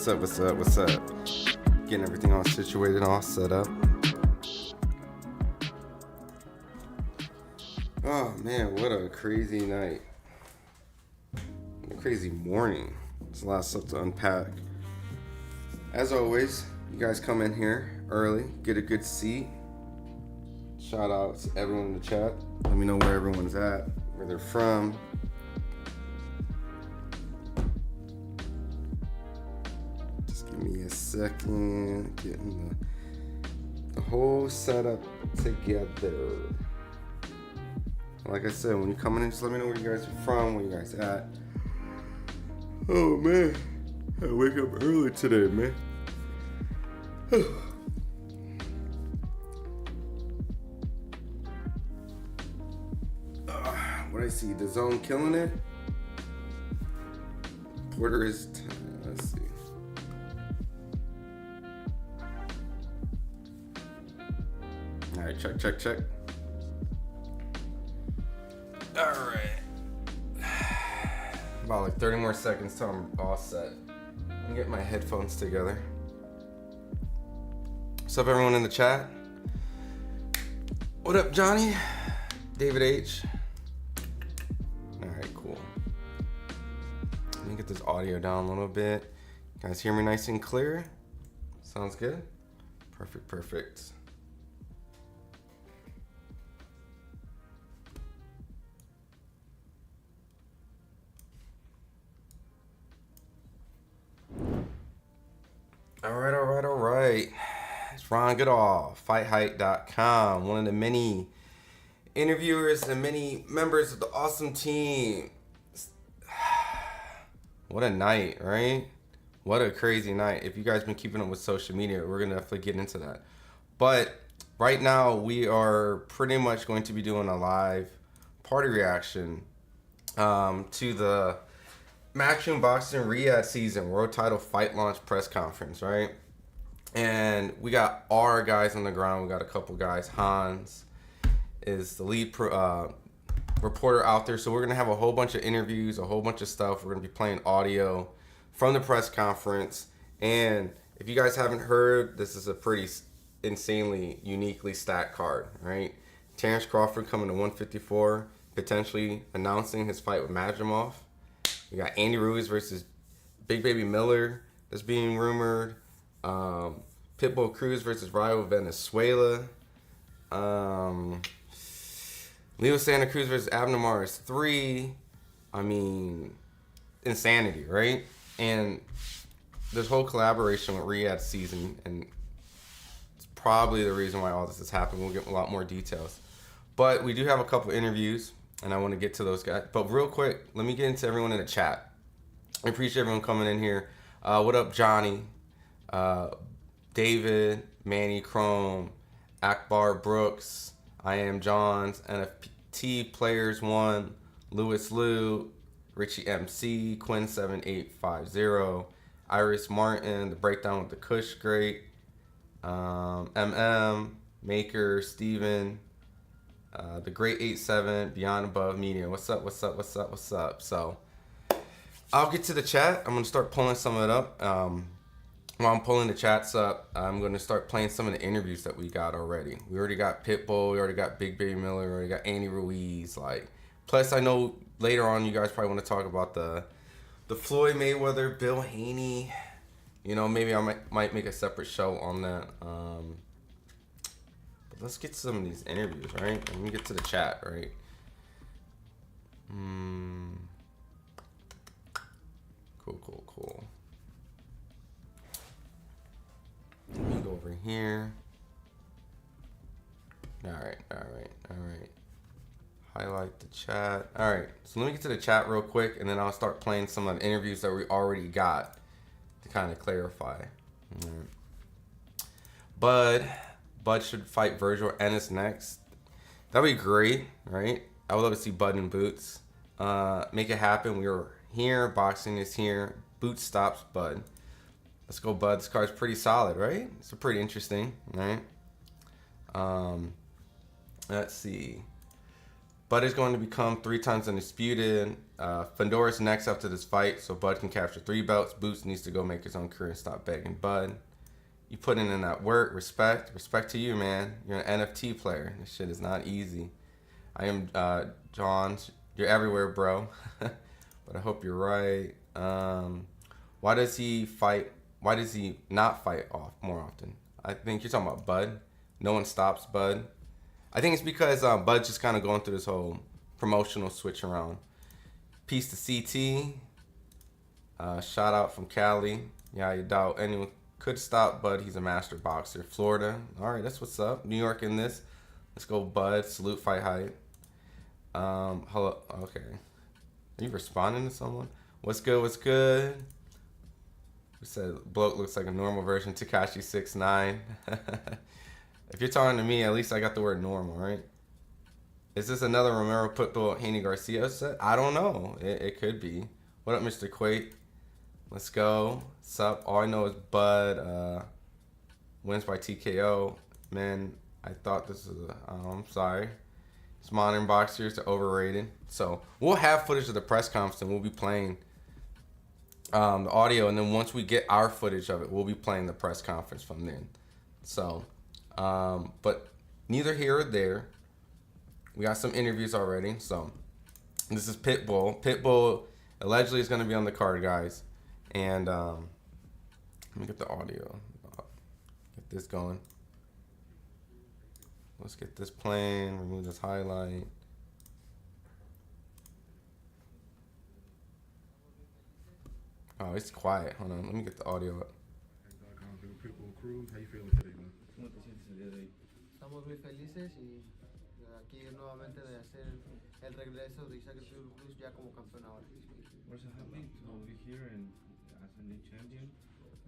What's up, what's up, what's up? Getting everything all situated, all set up. Oh man, what a crazy night. What a crazy morning. There's a lot of stuff to unpack. As always, you guys come in here early, get a good seat. Shout out to everyone in the chat. Let me know where everyone's at, where they're from. Just give me a second, getting the whole setup together. Like I said, when you're coming in, just let me know where you guys are from, where you guys at. Oh man, I wake up early today, man. What I see, the zone killing it. Porter is, let's see. All right, check. All right. About like 30 more seconds till I'm all set. Let me get my headphones together. What's up, everyone in the chat? What up, Johnny? David H. All right, cool. Let me get this audio down a little bit. You guys hear me nice and clear? Sounds good? Perfect. All right. It's Ron Goodall, FightHype.com, one of the many interviewers and many members of the awesome team. What a night, right? What a crazy night. If you guys been keeping up with social media, we're gonna definitely get into that. But right now, we are pretty much going to be doing a live party reaction to the Matchroom Boxing Riyadh season world title fight launch press conference, right? And we got our guys on the ground. We got a couple guys. Hans is the lead reporter out there. So we're going to have a whole bunch of interviews, a whole bunch of stuff. We're going to be playing audio from the press conference. And if you guys haven't heard, this is a pretty insanely, uniquely stacked card, right? Terence Crawford coming to 154, potentially announcing his fight with Madrimov. We got Andy Ruiz versus Big Baby Miller that's being rumored. Pitbull Cruz versus Rayo Venezuela. Leo Santa Cruz versus Abner Maris 3. I mean, insanity, right? And this whole collaboration with Riyadh season, and it's probably the reason why all this has happened. We'll get a lot more details. But we do have a couple interviews, and I want to get to those guys. But real quick, let me get into everyone in the chat. I appreciate everyone coming in here. What up, Johnny? David, Manny Chrome, Akbar Brooks, I Am Johns, NFT Players 1, Lewis Liu, Richie MC, Quinn 7850, Iris Martin, The Breakdown with the Kush Great, Maker, Steven, The Great 87, Beyond Above Media. What's up? So I'll get to the chat. I'm gonna start pulling some of it up. While I'm pulling the chats up, I'm going to start playing some of the interviews that we got already. We already got Pitbull, we already got Big Baby Miller, we already got Andy Ruiz. Plus I know later on you guys probably want to talk about the Floyd Mayweather, Bill Haney. You know, maybe I might make a separate show on that. But let's get some of these interviews, right? Let me get to the chat, right? Cool. Let me go over here. All right. Highlight the chat. All right, so let me get to the chat real quick, and then I'll start playing some of the interviews that we already got to kind of clarify. Bud should fight Virgil Ennis next. That'd be great, right? I would love to see Bud in boots. Make it happen. We are here. Boxing is here. Boots stops Bud. Let's go, Bud. This card's pretty solid, right? It's pretty interesting, right? Let's see. Bud is going to become 3 times undisputed. Fundora's next after this fight, so Bud can capture 3 belts. Boots needs to go make his own career and stop begging Bud. You putting in that work, respect to you, man. You're an NFT player. This shit is not easy. I am John. You're everywhere, bro. But I hope you're right. Why does he fight? Why does he not fight off more often? I think you're talking about Bud. No one stops Bud. I think it's because Bud's just kind of going through this whole promotional switch around. Peace to CT. Shout out from Cali. Yeah, you doubt anyone could stop Bud. He's a master boxer. Florida. All right, that's what's up. New York in this. Let's go, Bud. Salute FightHype. Hello. Okay. Are you responding to someone? What's good? What's good? We said bloke looks like a normal version. Tekashi 6ix9ine. If you're talking to me, at least I got the word normal, right? Is this another Romero Pitbull Haney Garcia set? I don't know. It could be. What up, Mr. Quake? Let's go. Sup? All I know is Bud wins by TKO. Man, I thought this was I'm sorry. It's modern boxers are overrated. So we'll have footage of the press conference and we'll be playing the audio. And then once we get our footage of it, we'll be playing the press conference from then. So, but neither here or there. We got some interviews already. So this is Pitbull. Pitbull allegedly is going to be on the card, guys. And let me get the audio. Get this going. Let's get this playing. Remove this highlight. Oh, it's quiet. Hold on. Let me get the audio up. Cruz, how you feeling today, man? ¿Cómo te sientes el día de hoy? Estamos muy felices y aquí nuevamente de hacer el regreso de Isaac Cruz ya como campeón ahora. We're so happy to be here and as a new champion,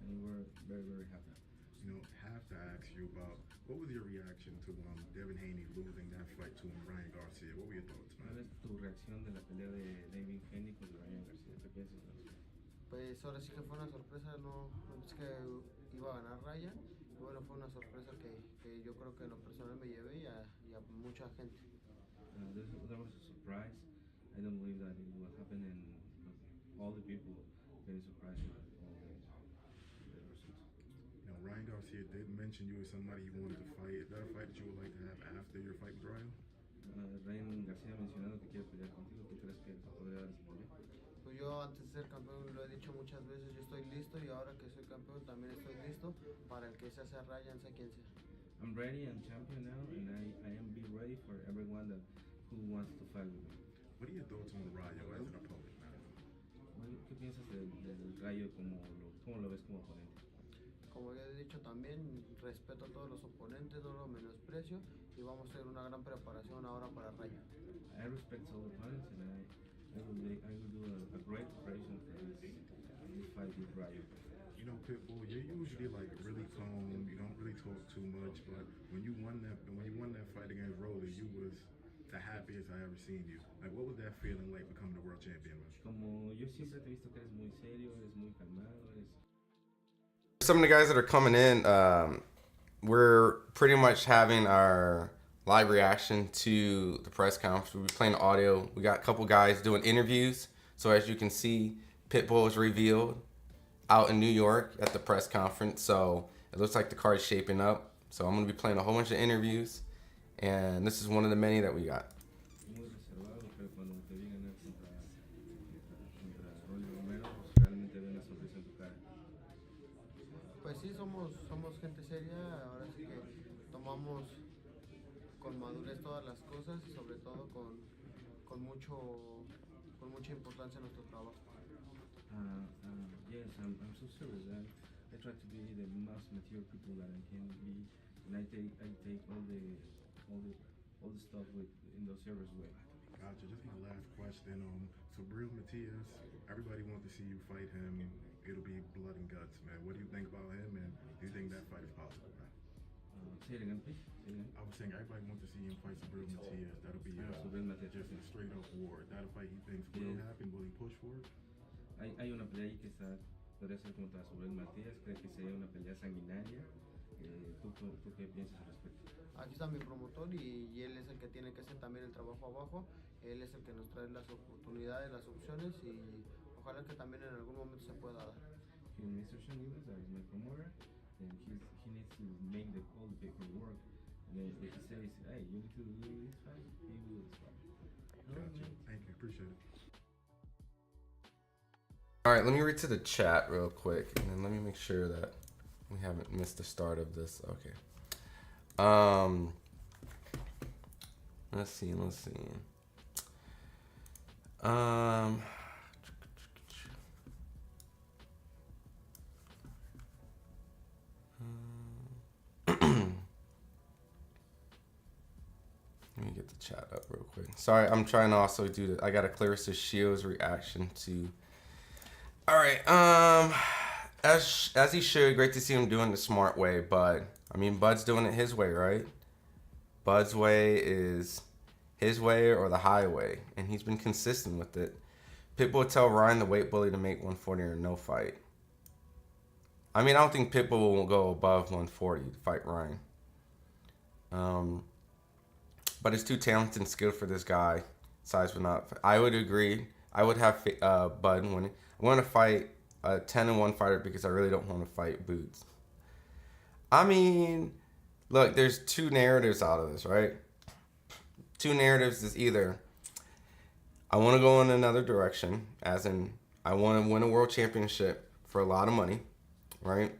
and we're very, very happy. You know, have to ask you about what was your reaction to Devin Haney losing that fight to Ryan Garcia? What were your thoughts, ¿Cuál man? es tu reacción de la pelea de Devin Haney con Ryan Garcia? ¿Qué piensas de eso? Pues ahora sí que fue una sorpresa, no pensé que iba a ganar Ryan. Y bueno, fue una sorpresa que yo creo que en lo personal me llevé y a mucha gente. There was a surprise. I don't believe that it will happen, and all the people getting surprised with all the results. You know, Ryan Garcia did mention you as somebody you wanted to fight. Is that a fight that you would like to have after your fight with Rayo? Ryan Garcia mencionando que quiere pelear contigo. ¿Tú crees que se podría dar esa pelea? Pues yo antes de ser campeón lo he dicho muchas veces, yo estoy listo y ahora que soy campeón también estoy listo para el que sea Ryan, sea quien sea. I'm ready and champion now, and I am be ready for everyone who wants to fight with me. What are your thoughts on Rayo as an opponent, man? ¿Qué piensas del Rayo cómo lo ves como oponente? Como ya he dicho también, respeto a todos los oponentes, no los menosprecio y vamos a hacer una gran preparación ahora para Rayo. I respect all opponents, and I will do a great preparation for this fight with Rayo. You know, Pitbull, you're usually like really calm. You don't really talk too much, but when you won that fight against Rolly, you was the happiest I ever seen you. Like, what was that feeling like becoming the world champion, man? Como yo siempre te he visto que eres muy serio, eres muy calmado, Some of the guys that are coming in, we're pretty much having our live reaction to the press conference. We'll be playing audio. We got a couple guys doing interviews. So as you can see, Pitbull was revealed out in New York at the press conference. So it looks like the card's shaping up. So I'm going to be playing a whole bunch of interviews. And this is one of the many that we got. muy reservado, pero cuando te vi ganar contra Rolly Romero, pues realmente veo una sonrisa en tu cara. Pues sí, somos gente seria, ahora sí que tomamos con madurez todas las cosas y sobre todo con mucha importancia nuestro trabajo. Yes, I'm so serious. I try to be the most mature people that I can be, and I take all the stuff in the serious way. Gotcha. Just my last question. Sabril Matias, everybody wants to see you fight him. It'll be blood and guts, man. What do you think about him, and do you think that fight is possible, man? Say it again, please. Say it again. I was saying everybody wants to see him fight Sabril Matias. That'll be Sabril Matias. just a straight up war. Is that a fight he thinks will happen? Will he push for it? Hay una pelea ahí que podría ser contra Rubén Matías, cree que sería una pelea sanguinaria, ¿Tú qué piensas al respecto? Aquí está mi promotor y él es el que tiene que hacer también el trabajo abajo. Él es el que nos trae las oportunidades, las opciones y ojalá que también en algún momento se pueda dar. Mr. Shields, that is my promoter, and he needs to make all the paperwork. And then if he says, hey, you need to do this fight, he will do this fight. Gotcha. Thank you. Appreciate it. All right, let me read to the chat real quick, and then let me make sure that we haven't missed the start of this. Okay. Let's see. Let me get the chat up real quick. Sorry, I'm trying to also do the. I got a Clarissa Shields reaction to. All right. As he should. Great to see him doing the smart way, but I mean, Bud's doing it his way, right? Bud's way is his way or the highway, and he's been consistent with it. Pitbull will tell Ryan the weight bully to make 140 or no fight. I mean, I don't think Pitbull will go above 140 to fight Ryan. But it's too talented and skilled for this guy. Size would not. I would agree. I would have Bud winning. I want to fight a 10-1 fighter because I really don't want to fight Boots. I mean, look, there's two narratives out of this, right? Two narratives is either I want to go in another direction, as in I want to win a world championship for a lot of money, right?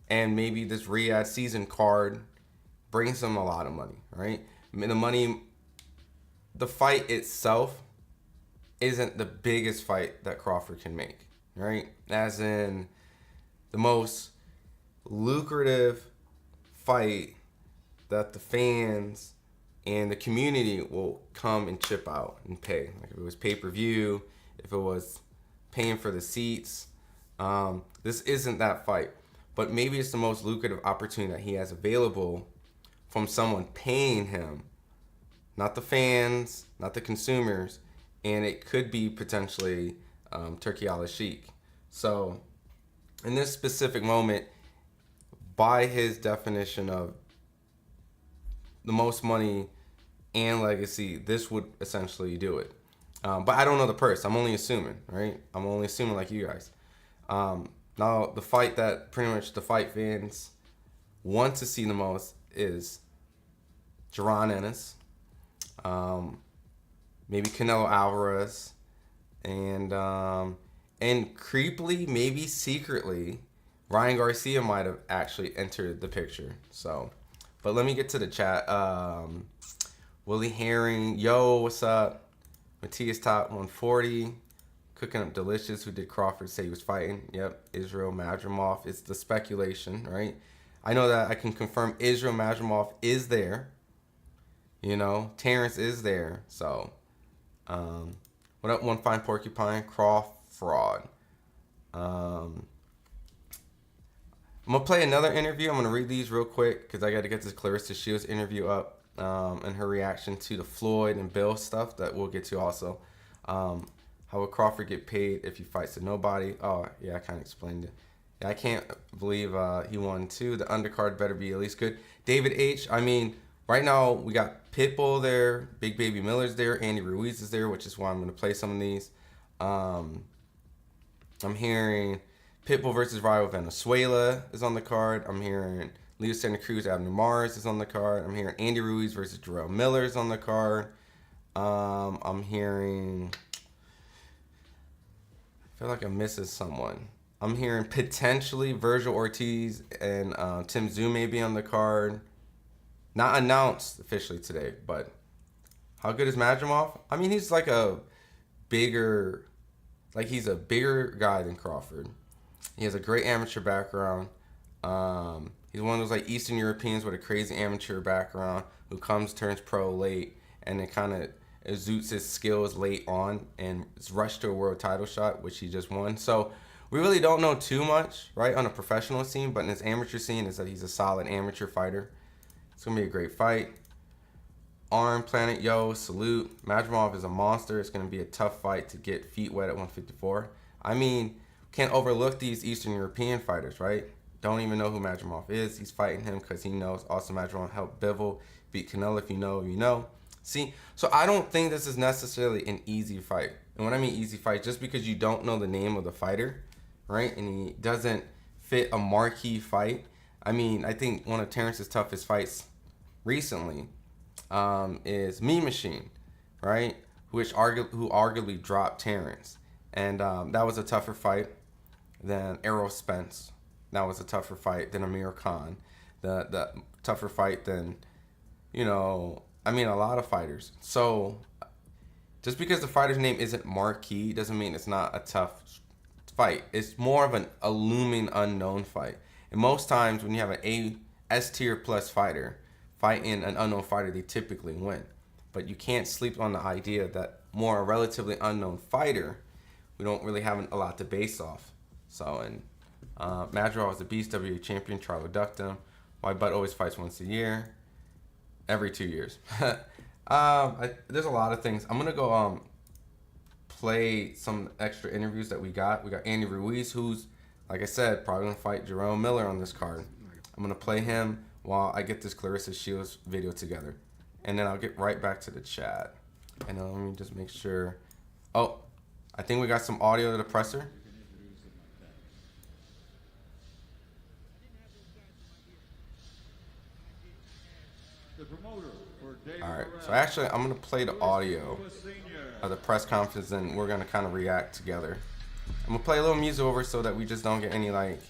And maybe this Riyadh season card brings him a lot of money, right? I mean, the fight itself isn't the biggest fight that Crawford can make, right? As in the most lucrative fight that the fans and the community will come and chip out and pay. Like if it was pay-per-view, if it was paying for the seats, this isn't that fight. But maybe it's the most lucrative opportunity that he has available from someone paying him, not the fans, not the consumers, and it could be potentially Turki Al-Sheikh. So in this specific moment, by his definition of the most money and legacy, this would essentially do it. But I don't know the purse. I'm only assuming, right? I'm only assuming like you guys. Now, the fight that pretty much the fight fans want to see the most is Jaron Ennis, maybe Canelo Alvarez, and creepily, maybe secretly, Ryan Garcia might have actually entered the picture. So, but let me get to the chat. Willie Herring, yo, what's up? Matthias Top 140, cooking up delicious. Who did Crawford say he was fighting? Yep, Israel Madrimov. It's the speculation, right? I know that I can confirm Israel Madrimov is there. You know, Terence is there. So, what up, One Fine Porcupine? Crawford. I'm going to play another interview. I'm going to read these real quick because I got to get this Clarissa Shields interview up and her reaction to the Floyd and Bill stuff that we'll get to also. How would Crawford get paid if he fights to nobody? Oh, yeah, I kind of explained it. Yeah, I can't believe he won too. The undercard better be at least good. David H., I mean, right now we got Pitbull there, Big Baby Miller's there, Andy Ruiz is there, which is why I'm going to play some of these. I'm hearing Pitbull versus Rayo Venezuela is on the card. I'm hearing Leo Santa Cruz, Abner Mars is on the card. I'm hearing Andy Ruiz versus Jarrell Miller is on the card. I'm hearing... I feel like I'm missing someone. I'm hearing potentially Virgil Ortiz and Tim Tszyu may be on the card. Not announced officially today, but how good is Madrimov? I mean, he's like a bigger... he's a bigger guy than Crawford. He has a great amateur background. He's one of those like Eastern Europeans with a crazy amateur background who turns pro late, and then kind of exudes his skills late on and is rushed to a world title shot, which he just won. So we really don't know too much, right, on a professional scene, but in his amateur scene is that he's a solid amateur fighter. It's going to be a great fight. Arm Planet, yo, salute. Madrimov is a monster. It's going to be a tough fight to get feet wet at 154. I mean, can't overlook these Eastern European fighters, right? don't even know who Madrimov is. He's fighting him because he knows also Madrimov helped Bivol beat Canelo. If you know, you know. See, so I don't think this is necessarily an easy fight. And when I mean easy fight, just because you don't know the name of the fighter, right, and he doesn't fit a marquee fight. I mean, I think one of Terrence's toughest fights recently is Mean Machine, right, who arguably dropped Terrence. And that was a tougher fight than Errol Spence. That was a tougher fight than Amir Khan. The tougher fight than, you know, I mean, a lot of fighters. So just because the fighter's name isn't marquee doesn't mean it's not a tough fight. It's more of a looming unknown fight. And most times when you have an S-tier plus fighter fighting an unknown fighter, they typically win. But you can't sleep on the idea that more a relatively unknown fighter, we don't really have a lot to base off. So, and Madrimov is a beast, WA champion, Charlo ducked him. My butt always fights once a year. Every 2 years. There's a lot of things. I'm going to go play some extra interviews that we got. We got Andy Ruiz, who's, like I said, probably going to fight Jerome Miller on this card. I'm going to play him while I get this Clarissa Shields video together. And then I'll get right back to the chat. And let me just make sure. Oh, I think we got some audio to the presser. Alright, so actually I'm going to play the audio of the press conference and we're going to kind of react together. I'm going to play a little music over so that we just don't get any, like,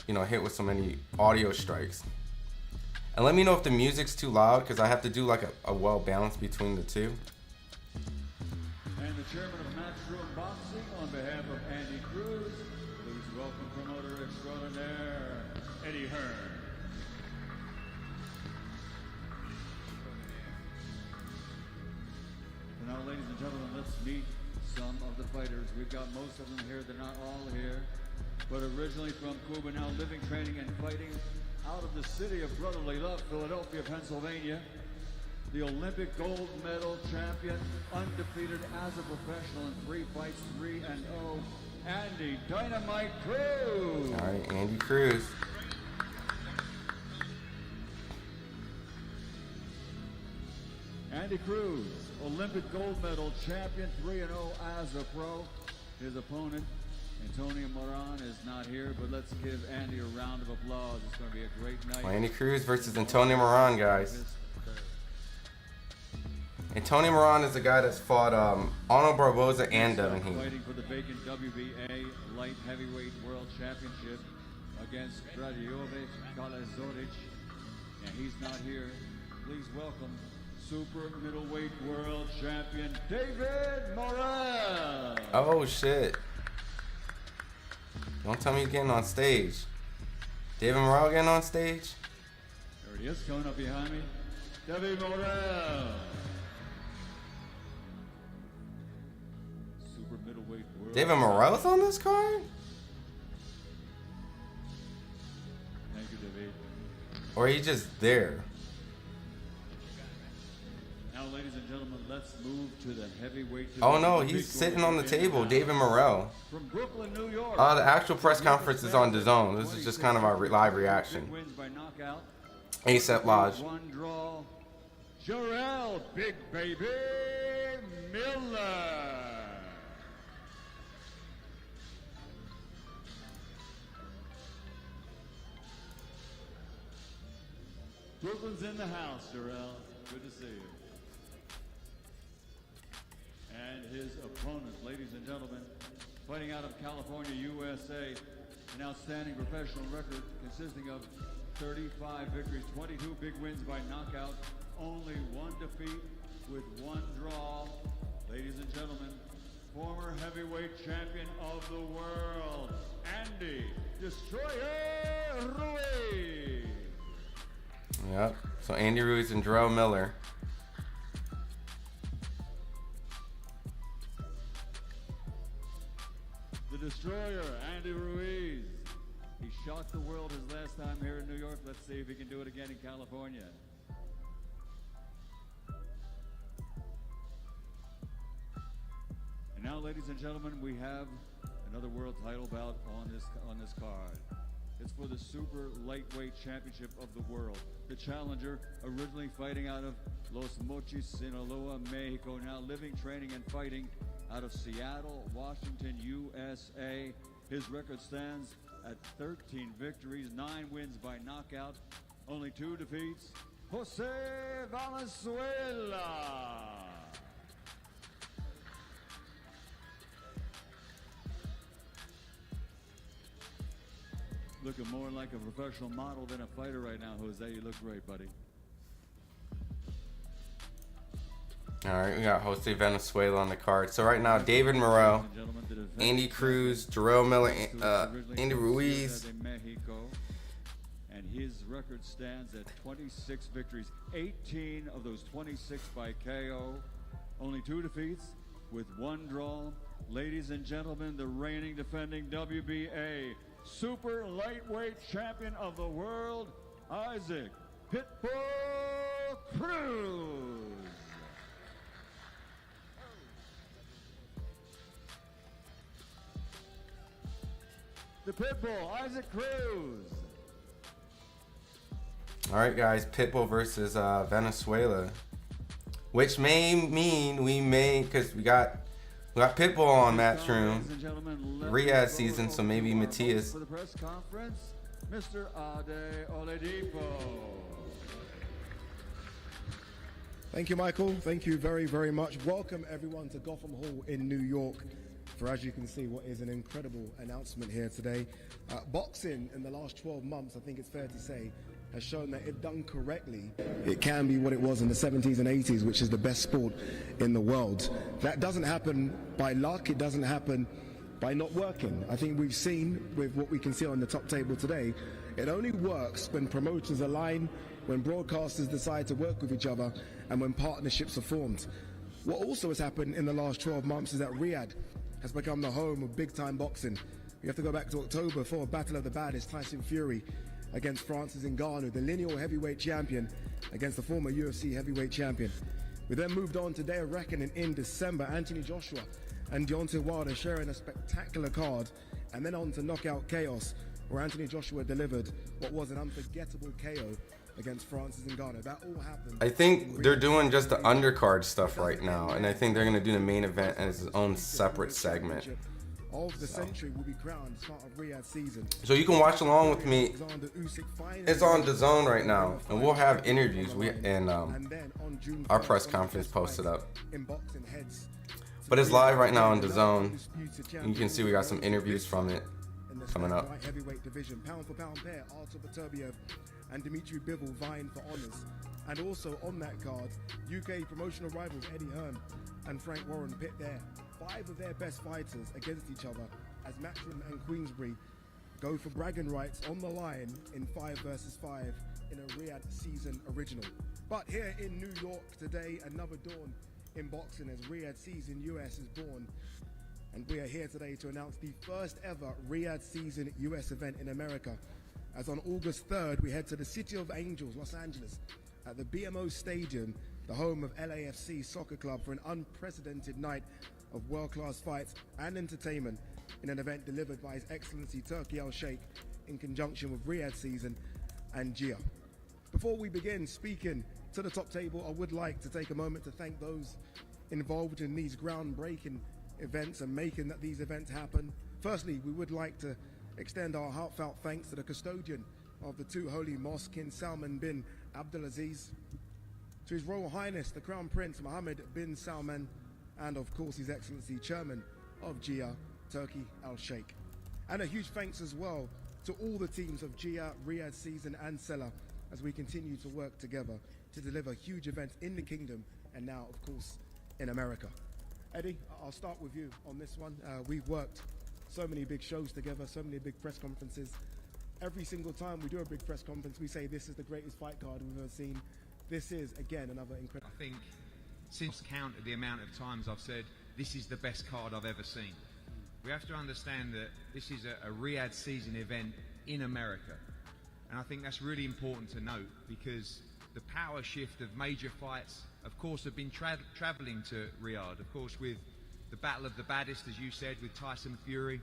you know, hit with so many audio strikes. And let me know if the music's too loud because I have to do like a well balance between the two. And the chairman of Matchroom Boxing, on behalf of Andy Cruz, please welcome promoter extraordinaire Eddie Hearn. Now, ladies and gentlemen, let's meet some of the fighters. We've got most of them here. They're not all here, but originally from Cuba, now living, training, and fighting out of the city of brotherly love, Philadelphia, Pennsylvania. The Olympic gold medal champion, undefeated as a professional in 3 fights, 3-0, Andy Dynamite Cruz. All right, Andy Cruz. Andy Cruz, Olympic gold medal champion, 3-0 as a pro. His opponent, Antonio Moran, is not here, but let's give Andy a round of applause. It's going to be a great night. Well, Andy Cruz versus Antonio Moran, guys. Antonio Moran is the guy that's fought Arnold Barboza and Devin Haney. Fighting for the vacant WBA light heavyweight world championship against Radiovic Kalazoric, and he's not here. Please welcome super middleweight world champion David Morrell. Oh shit! Don't tell me he's getting on stage. David Morrell getting on stage? There he is, coming up behind me. David Morrell. Super middleweight world. David Morrell's on this card? Thank you, David. Or he just there? Now, ladies and gentlemen, let's move to the heavyweight. Oh no, he's sitting on the table, David Morrell. From Brooklyn, New York. The actual press conference is on DAZN. This is just kind of our live reaction. Wins by knockout. ASAP Lodge. One draw. Jarrell Big Baby Miller. Brooklyn's in the house, Jarrell. Good to see you. And his opponent, ladies and gentlemen, fighting out of California, USA, an outstanding professional record consisting of 35 victories, 22 big wins by knockout, only 1 defeat with 1 draw. Ladies and gentlemen, former heavyweight champion of the world, Andy Destroyer Ruiz. Yep. So Andy Ruiz and Jarrell Miller. The Destroyer, Andy Ruiz. He shocked the world his last time here in New York. Let's see if he can do it again in California. And now, ladies and gentlemen, we have another world title bout on this card. It's for the super lightweight championship of the world. The challenger, originally fighting out of Los Mochis, Sinaloa, Mexico, now living, training, and fighting out of Seattle, Washington, USA. His record stands at 13 victories, 9 wins by knockout, only 2 defeats. Jose Valenzuela. Looking more like a professional model than a fighter right now, Jose. You look great, buddy. All right, we got Jose Valenzuela on the card. So right now, David Morrell, Andy Cruz, Jarrell Miller, Andy Ruiz. And his record stands at 26 victories, 18 of those 26 by KO, only 2 defeats with 1 draw. Ladies and gentlemen, the reigning defending WBA super lightweight champion of the world, Isaac Pitbull Cruz. The Pitbull, Isaac Cruz. All right, guys, Pitbull versus Venezuela, which may mean we may, because we got Pitbull on Matchroom, Riyadh season, so maybe Matias. For the press conference, Mr. Ade Oladipo. Thank you, Michael. Thank you very, very much. Welcome, everyone, to Gotham Hall in New York for, as you can see, what is an incredible announcement here today. Boxing in the last 12 months, I think it's fair to say, has shown that if done correctly, it can be what it was in the 70s and 80s, which is the best sport in the world. That doesn't happen by luck. It doesn't happen by not working. I think we've seen with what we can see on the top table today, it only works when promoters align, when broadcasters decide to work with each other, and when partnerships are formed. What also has happened in the last 12 months is that Riyadh has become the home of big-time boxing. We have to go back to October for a Battle of the Baddest, Tyson Fury against Francis Ngannou, the lineal heavyweight champion against the former UFC heavyweight champion. We then moved on to Day of Reckoning in December, Anthony Joshua and Deontay Wilder sharing a spectacular card, and then on to Knockout Chaos, where Anthony Joshua delivered what was an unforgettable KO against Francis Ngannou. That all happened. I think they're doing just the undercard stuff right now, and I think they're going to do the main event as its own separate segment. Of the century will be crowned as part of Riyadh season. So you can watch along with me. It's on DAZN right now, and we'll have interviews. Our press conference posted up. But it's live right now on DAZN. You can see we got some interviews from it coming up. Heavyweight division, pound for pound pair, Artur Beterbiev and Dimitri Bivol vying for honors. And also on that card, UK promotional rivals Eddie Hearn and Frank Warren pit their 5 of their best fighters against each other as Matchroom and Queensbury go for bragging rights on the line in 5 versus 5 in a Riyadh season original. But here in New York today, another dawn in boxing as Riyadh season US is born. And we are here today to announce the first ever Riyadh season US event in America. As on August 3rd, we head to the City of Angels, Los Angeles, at the BMO Stadium, the home of LAFC Soccer Club, for an unprecedented night of world-class fights and entertainment in an event delivered by His Excellency Turki Al-Sheikh in conjunction with Riyadh season and GIA. Before we begin speaking to the top table, I would like to take a moment to thank those involved in these groundbreaking events and making that these events happen. Firstly, we would like to extend our heartfelt thanks to the custodian of the 2 holy mosques, King Salman bin Abdulaziz, to His Royal Highness the Crown Prince Mohammed bin Salman, and of course His Excellency Chairman of GIA, Turki Al-Sheikh. And a huge thanks as well to all the teams of GIA, Riyadh season and Seller as we continue to work together to deliver huge events in the kingdom and now of course in America. Eddie, I'll start with you on this one. We've worked so many big shows together, so many big press conferences. Every single time we do a big press conference, we say this is the greatest fight card we've ever seen. This is, again, another incredible... I think, since counted the amount of times I've said, this is the best card I've ever seen. We have to understand that this is a Riyadh season event in America. And I think that's really important to note, because the power shift of major fights, of course, have been traveling to Riyadh. Of course, with the Battle of the Baddest, as you said, with Tyson Fury,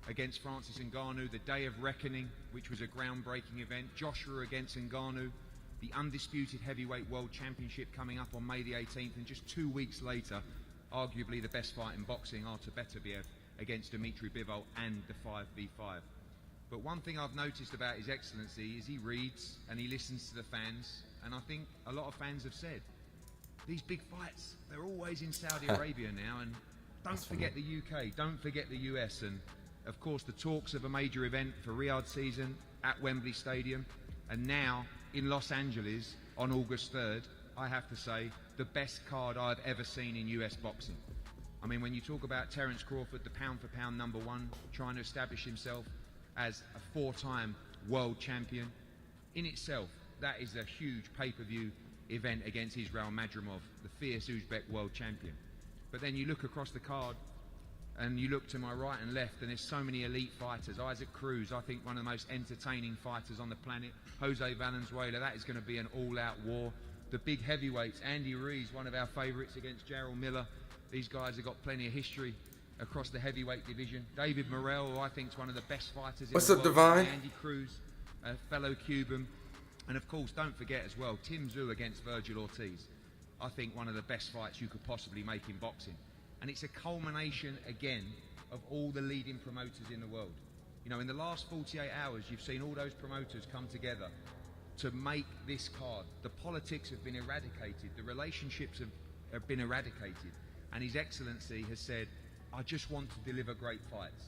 against Francis Ngannou, the Day of Reckoning, which was a groundbreaking event, Joshua against Ngannou, the undisputed heavyweight world championship coming up on May the 18th, and just 2 weeks later, arguably the best fight in boxing, Artur Beterbiev against Dimitri Bivol and the 5v5. But one thing I've noticed about His Excellency is he reads and he listens to the fans, and I think a lot of fans have said, these big fights, they're always in Saudi Arabia now, and don't forget the UK, don't forget the US, and of course the talks of a major event for Riyadh season at Wembley Stadium, and now in Los Angeles on August 3rd, I have to say, the best card I've ever seen in US boxing. I mean, when you talk about Terence Crawford, the pound-for-pound #1, trying to establish himself as a 4-time world champion, in itself, that is a huge pay-per-view event against Israel Madrimov, the fierce Uzbek world champion. But then you look across the card, and you look to my right and left, and there's so many elite fighters. Isaac Cruz, I think one of the most entertaining fighters on the planet. Jose Valenzuela, that is going to be an all-out war. The big heavyweights, Andy Ruiz, one of our favourites against Jarrell Miller. These guys have got plenty of history across the heavyweight division. David Morrell, who I think is one of the best fighters in the world. Divine? Andy Cruz, a fellow Cuban. And of course, don't forget as well, Tim Tszyu against Virgil Ortiz. I think one of the best fights you could possibly make in boxing. And it's a culmination, again, of all the leading promoters in the world. You know, in the last 48 hours, you've seen all those promoters come together to make this card. The politics have been eradicated. The relationships have been eradicated. And His Excellency has said, I just want to deliver great fights.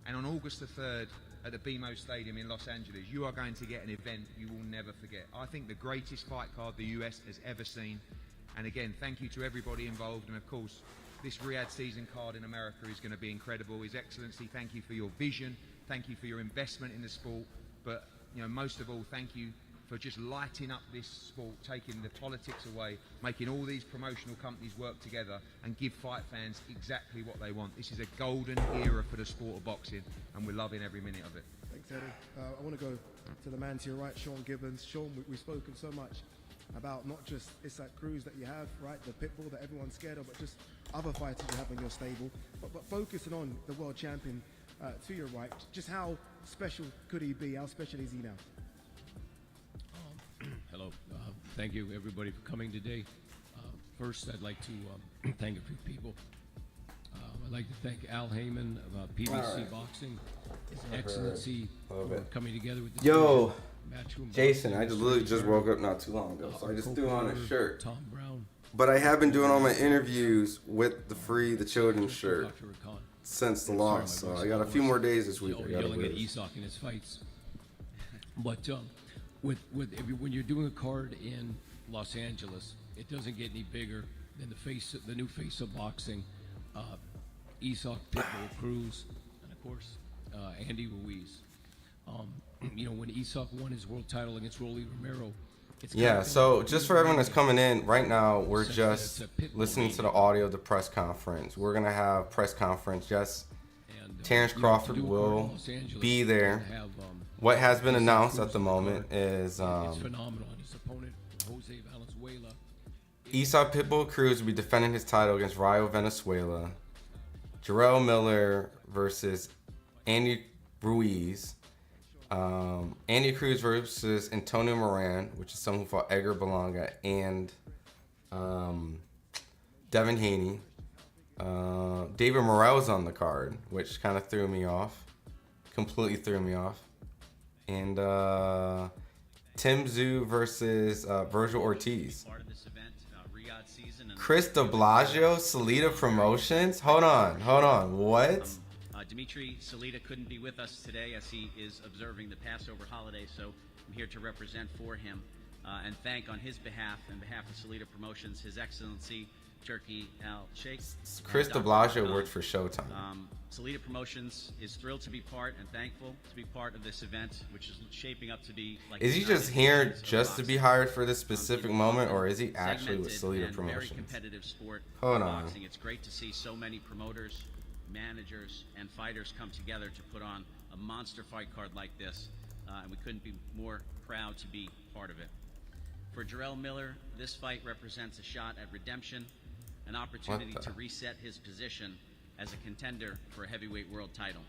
And on August the 3rd, at the BMO Stadium in Los Angeles, you are going to get an event you will never forget. I think the greatest fight card the US has ever seen. And again, thank you to everybody involved. And of course, this Riyadh season card in America is going to be incredible. His Excellency, thank you for your vision. Thank you for your investment in the sport. But, you know, most of all, thank you for just lighting up this sport, taking the politics away, making all these promotional companies work together and give fight fans exactly what they want. This is a golden era for the sport of boxing, and we're loving every minute of it. Thanks, Eddie. I want to go to the man to your right, Sean Gibbons. Sean, we've spoken so much about not just Isaac Cruz that you have, right, the pitbull that everyone's scared of, but just other fighters you have in your stable. But focusing on the world champion to your right, just how special could he be? How special is he now? Hello. Thank you, everybody, for coming today. First, I'd like to thank a few people. I'd like to thank Al Heyman of PBC Boxing, His Excellency, for coming together with the Matchroom Jason, Boxing. I literally just woke up not too long ago, so I just threw on a shirt. Tom Brown. But I have been doing all my interviews with the Free the Children shirt Dr. Khan. since the loss, so I got a few more days this week. I gotta Yelling wear at this. Isak in his fights. But when you're doing a card in Los Angeles, it doesn't get any bigger than the new face of boxing, Isak Pitbull Cruz, and of course Andy Ruiz. You know, when Isak won his world title against Rolly Romero, so just for everyone that's coming in right now, we're just listening to the audio of the press conference. We're gonna have press conference. Yes, Terence Crawford will be there. What has been announced at the moment is it's phenomenal. And his opponent, Jose Valenzuela, Isaac Pitbull Cruz will be defending his title against Rayo Venezuela. Jarrell Miller versus Andy Ruiz. Andy Cruz versus Antonio Moran, which is someone who fought Edgar Berlanga, and Devin Haney. David Morrell's on the card, which kind of threw me off. Completely threw me off. And Tim Tszyu versus Virgil Ortiz. Chris de Blasio, Salida Promotions. Hold on. What? Dimitri Salida couldn't be with us today as he is observing the Passover holiday, so I'm here to represent for him and thank on his behalf, and behalf of Salida Promotions, His Excellency Turkey Al-Sheikh. Chris de Blasio worked for Showtime. Salida Promotions is thrilled to be part and thankful to be part of this event, which is shaping up to be like. Is he just here just to be hired for this specific moment, or is he actually with Salida Promotions? Very competitive sport. Hold on. Boxing. It's great to see so many promoters, managers, and fighters come together to put on a monster fight card like this, and we couldn't be more proud to be part of it. For Jarrell Miller, this fight represents a shot at redemption, an opportunity to reset his position as a contender for a heavyweight world title.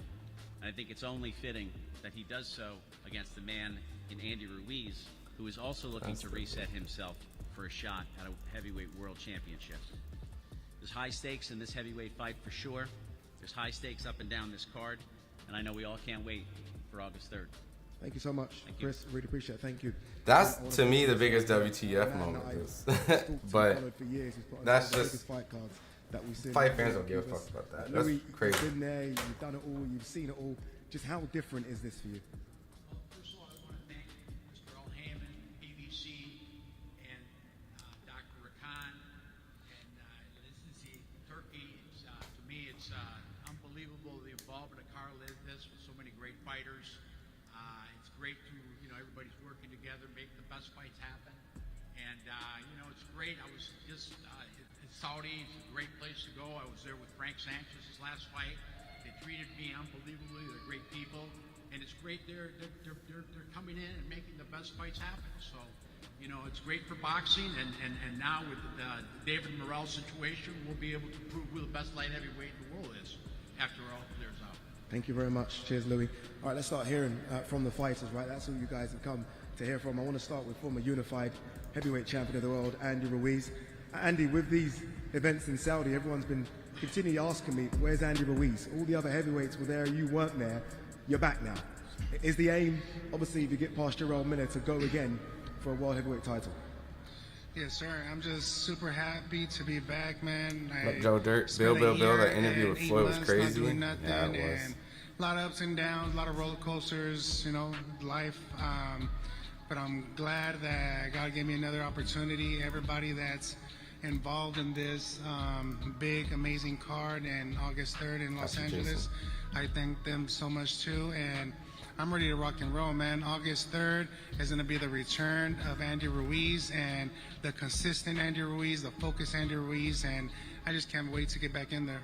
And I think it's only fitting that he does so against the man in Andy Ruiz, who is also looking to reset himself for a shot at a heavyweight world championship. There's high stakes in this heavyweight fight for sure. There's high stakes up and down this card, and I know we all can't wait for August 3rd. Thank you so much, Chris. Really appreciate it. Thank you. That's, to me, the biggest WTF moment. But that's just fight fans don't give a fuck about that. That's crazy. You've been there, you've done it all, you've seen it all. Just how different is this for you? First of all, I want to thank Mr. Al Hammond, BBC, and Dr. Rakan, and this is Turkey. It's, to me, it's unbelievable the involvement of Carl in this with so many great fighters. It's great to, everybody's working together, make the best fights happen. And, it's great. I was just in Saudi, it's a great place to go. I was there with Frank Sanchez's last fight. They treated me unbelievably. They're great people. And it's great they're coming in and making the best fights happen. So, it's great for boxing. And now with the David Morrell situation, we'll be able to prove who the best light heavyweight in the world is after all clears out. Thank you very much. Cheers, Louis. All right, let's start hearing from the fighters, right? That's who you guys have come to hear from. I want to start with former unified heavyweight champion of the world, Andy Ruiz. Andy, with these events in Saudi, everyone's been continually asking me, where's Andy Ruiz? All the other heavyweights were there, you weren't there. You're back now. Is the aim, obviously, if you get past Jarrell Miller, to go again for a world heavyweight title? Yes, sir. I'm just super happy to be back, man. Joe Dirt, Bill, that interview with Floyd was crazy. Yeah, it was. A lot of ups and downs, a lot of roller coasters, life. But I'm glad that God gave me another opportunity. Everybody that's involved in this big, amazing card and August 3rd in Los Angeles, I thank them so much too. And I'm ready to rock and roll, man. August 3rd is going to be the return of Andy Ruiz and the consistent Andy Ruiz, the focused Andy Ruiz, and I just can't wait to get back in there.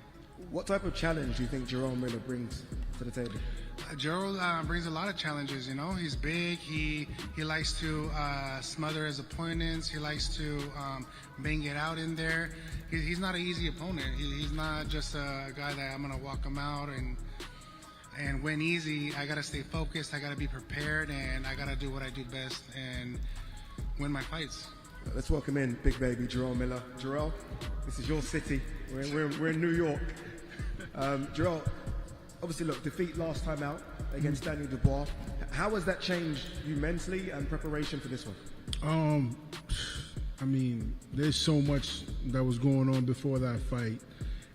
What type of challenge do you think Jarrell Miller brings to the table? Jarrell brings a lot of challenges, He's big. He likes to smother his opponents. He likes to bang it out in there. He's not an easy opponent. He's not just a guy that I'm going to walk him out and win easy. I got to stay focused. I got to be prepared, and I got to do what I do best and win my fights. Let's welcome in big baby Jarrell Miller. Jarrell, this is your city. We're in New York. Jarrell, obviously, look, defeat last time out against Daniel Dubois. How has that changed you mentally and preparation for this one? There's so much that was going on before that fight.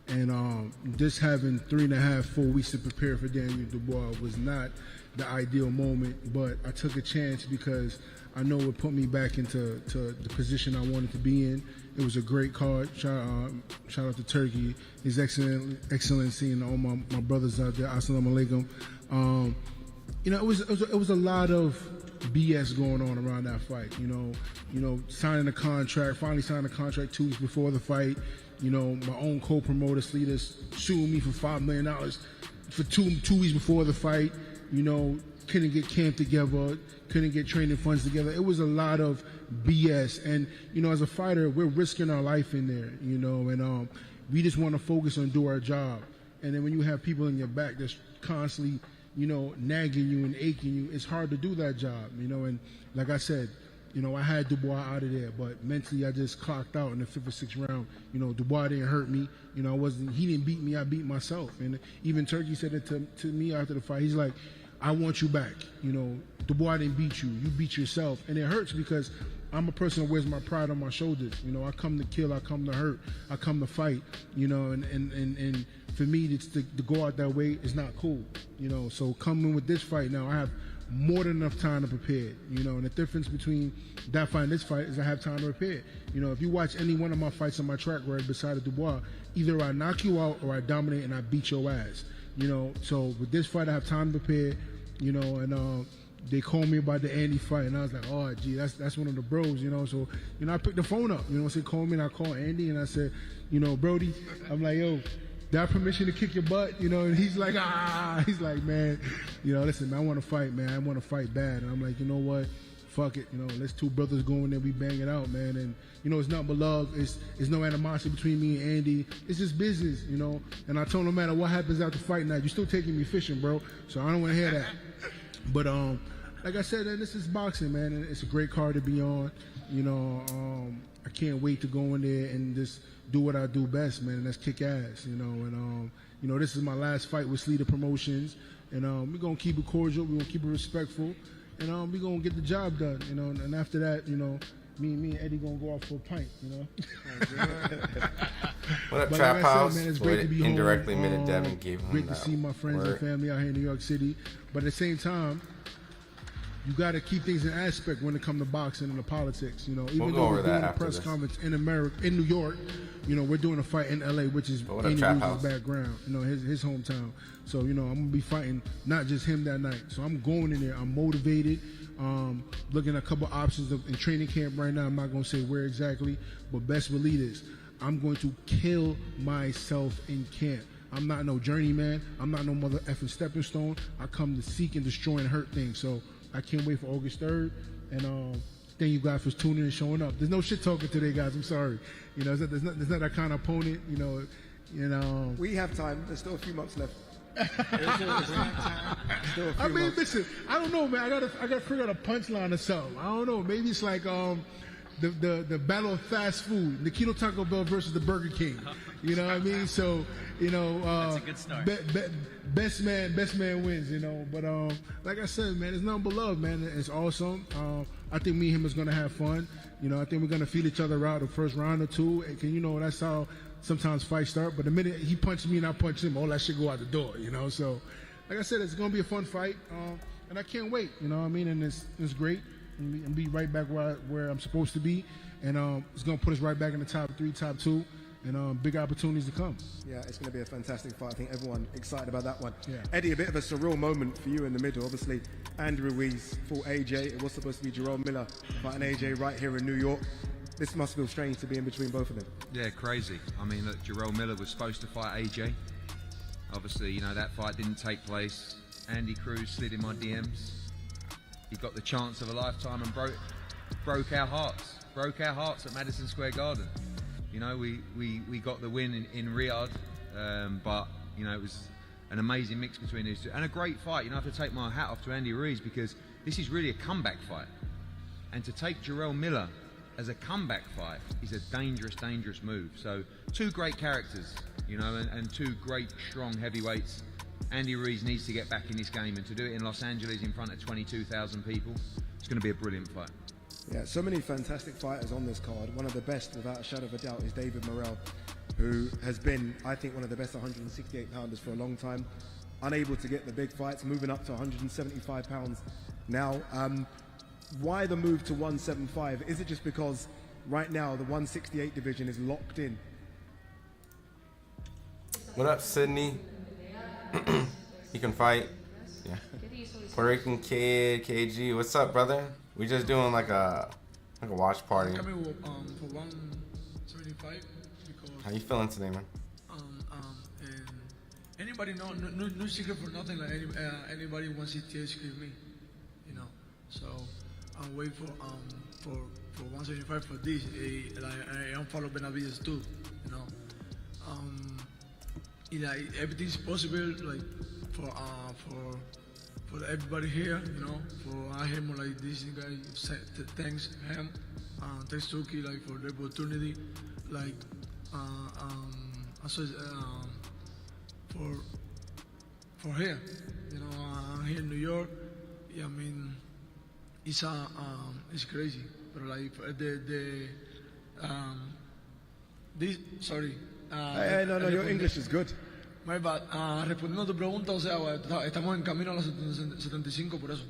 And just having 3.5, 4 weeks to prepare for Daniel Dubois was not the ideal moment. But I took a chance because I know it put me back into the position I wanted to be in. It was a great card. Shout out to Turkey, His Excellency, and all my brothers out there. Assalamu alaikum. It was a lot of BS going on around that fight. Signing a contract, finally signing a contract 2 weeks before the fight. My own co-promoter, Sleeters, suing me for $5 million for two weeks before the fight. Couldn't get camp together, couldn't get training funds together. It was a lot of BS. And, as a fighter, we're risking our life in there, and we just want to focus on do our job. And then when you have people in your back that's constantly, nagging you and aching you, it's hard to do that job, And like I said, I had Dubois out of there, but mentally I just clocked out in the 5th or 6th round. Dubois didn't hurt me. He didn't beat me, I beat myself. And even Turkey said it to me after the fight. He's like, I want you back. Dubois didn't beat you. You beat yourself. And it hurts because I'm a person that wears my pride on my shoulders. I come to kill, I come to hurt, I come to fight, and for me to go out that way is not cool. So coming with this fight now, I have more than enough time to prepare, and the difference between that fight and this fight is I have time to prepare. If you watch any one of my fights on my track record beside Dubois, either I knock you out or I dominate and I beat your ass, so with this fight I have time to prepare, and they called me about the Andy fight and I was like, oh gee, that's one of the bros, so I picked the phone up, so call me and I called Andy and I said, Brody, I'm like, yo, did I have permission to kick your butt? And he's like, he's like, man, listen, man, I want to fight, man. I want to fight bad. And I'm like, you know what? fuck it, let's two brothers go in there, we bang it out, man. And it's nothing but love. It's no animosity between me and Andy. It's just business, And I told him, no matter what happens after fight night, you're still taking me fishing, bro. So I don't want to hear that. But like I said, this is boxing, man, and it's a great card to be on. I can't wait to go in there and just do what I do best, man, and that's kick ass, And this is my last fight with Sleater Promotions, and we're gonna keep it cordial, we're gonna keep it respectful, and we're gonna get the job done, And after that, me and Eddie gonna go out for a pint, What up, But Trap like I House? said, man, it's great to be Indirectly, home. Minute Devin gave him Great that to see my friends word. and family out here in New York City. But at the same time, you got to keep things in aspect when it comes to boxing and the politics. Even We'll go though over we're that doing a after press this. conference in New York, we're doing a fight in LA, which is What up, Andy Trap Ruiz's House? background, his hometown. So, I'm going to be fighting not just him that night. So I'm going in there. I'm motivated. Looking at a couple options in training camp right now. I'm not going to say where exactly, but best believe this. I'm going to kill myself in camp. I'm not no journeyman. I'm not no mother effing stepping stone. I come to seek and destroy and hurt things. So I can't wait for August 3rd. And thank you guys for tuning in and showing up. There's no shit talking today, guys. I'm sorry. There's not that kind of opponent. We have time. There's still a few months left. I mean, listen. I don't know, man. I gotta figure out a punchline or something. I don't know. Maybe it's like the battle of fast food, Nikito Taco Bell versus the Burger King. You know what I mean? So That's a good start. Best man wins. But like I said, man, it's nothing but love, man. It's awesome. I think me and him is gonna have fun. I think we're gonna feel each other out the first round or two. And that's how sometimes fights start. But the minute he punches me and I punch him, all that shit go out the door. So like I said, it's gonna be a fun fight. And I can't wait. You know what I mean? And it's great. And be right back where I'm supposed to be. And it's gonna put us right back in the top 3, top 2. And big opportunities to come. Yeah, it's going to be a fantastic fight. I think everyone excited about that one. Yeah. Eddie, a bit of a surreal moment for you in the middle. Obviously, Andy Ruiz fought AJ. It was supposed to be Jerome Miller fighting AJ right here in New York. This must feel strange to be in between both of them. Yeah, crazy. I mean, look, Jerome Miller was supposed to fight AJ. Obviously, that fight didn't take place. Andy Cruz slid in my DMs. He got the chance of a lifetime and broke our hearts. Broke our hearts at Madison Square Garden. We got the win in Riyadh, but it was an amazing mix between these two and a great fight. I have to take my hat off to Andy Ruiz because this is really a comeback fight, and to take Jerome Miller as a comeback fight is a dangerous move. So two great characters, and two great strong heavyweights. Andy Ruiz needs to get back in this game, and to do it in Los Angeles in front of 22,000 people, it's going to be a brilliant fight. Yeah, so many fantastic fighters on this card. One of the best, without a shadow of a doubt, is David Morrell, who has been, I think, one of the best 168-pounders for a long time. Unable to get the big fights, moving up to 175 pounds now. Why the move to 175? Is it just because right now the 168 division is locked in? What up, Sydney? He can fight. Yeah. Puerto Rican kid, KG. What's up, brother? We just doing like a watch party. Coming for 175 because. How you feeling today, man? And anybody no secret for nothing. Like anybody wants it to scream me, So I'm waiting for 175 for this. Like I am follow Benavides too, Like everything's possible. Like for everybody here, for him like this guy. Thanks him, thanks Turkey like for the opportunity, like also for here, I'm here in New York. Yeah, I mean, it's crazy, but like this sorry. No, your English is good. My bad. Respondiendo a tu pregunta, o sea, estamos en camino a los 75 por eso,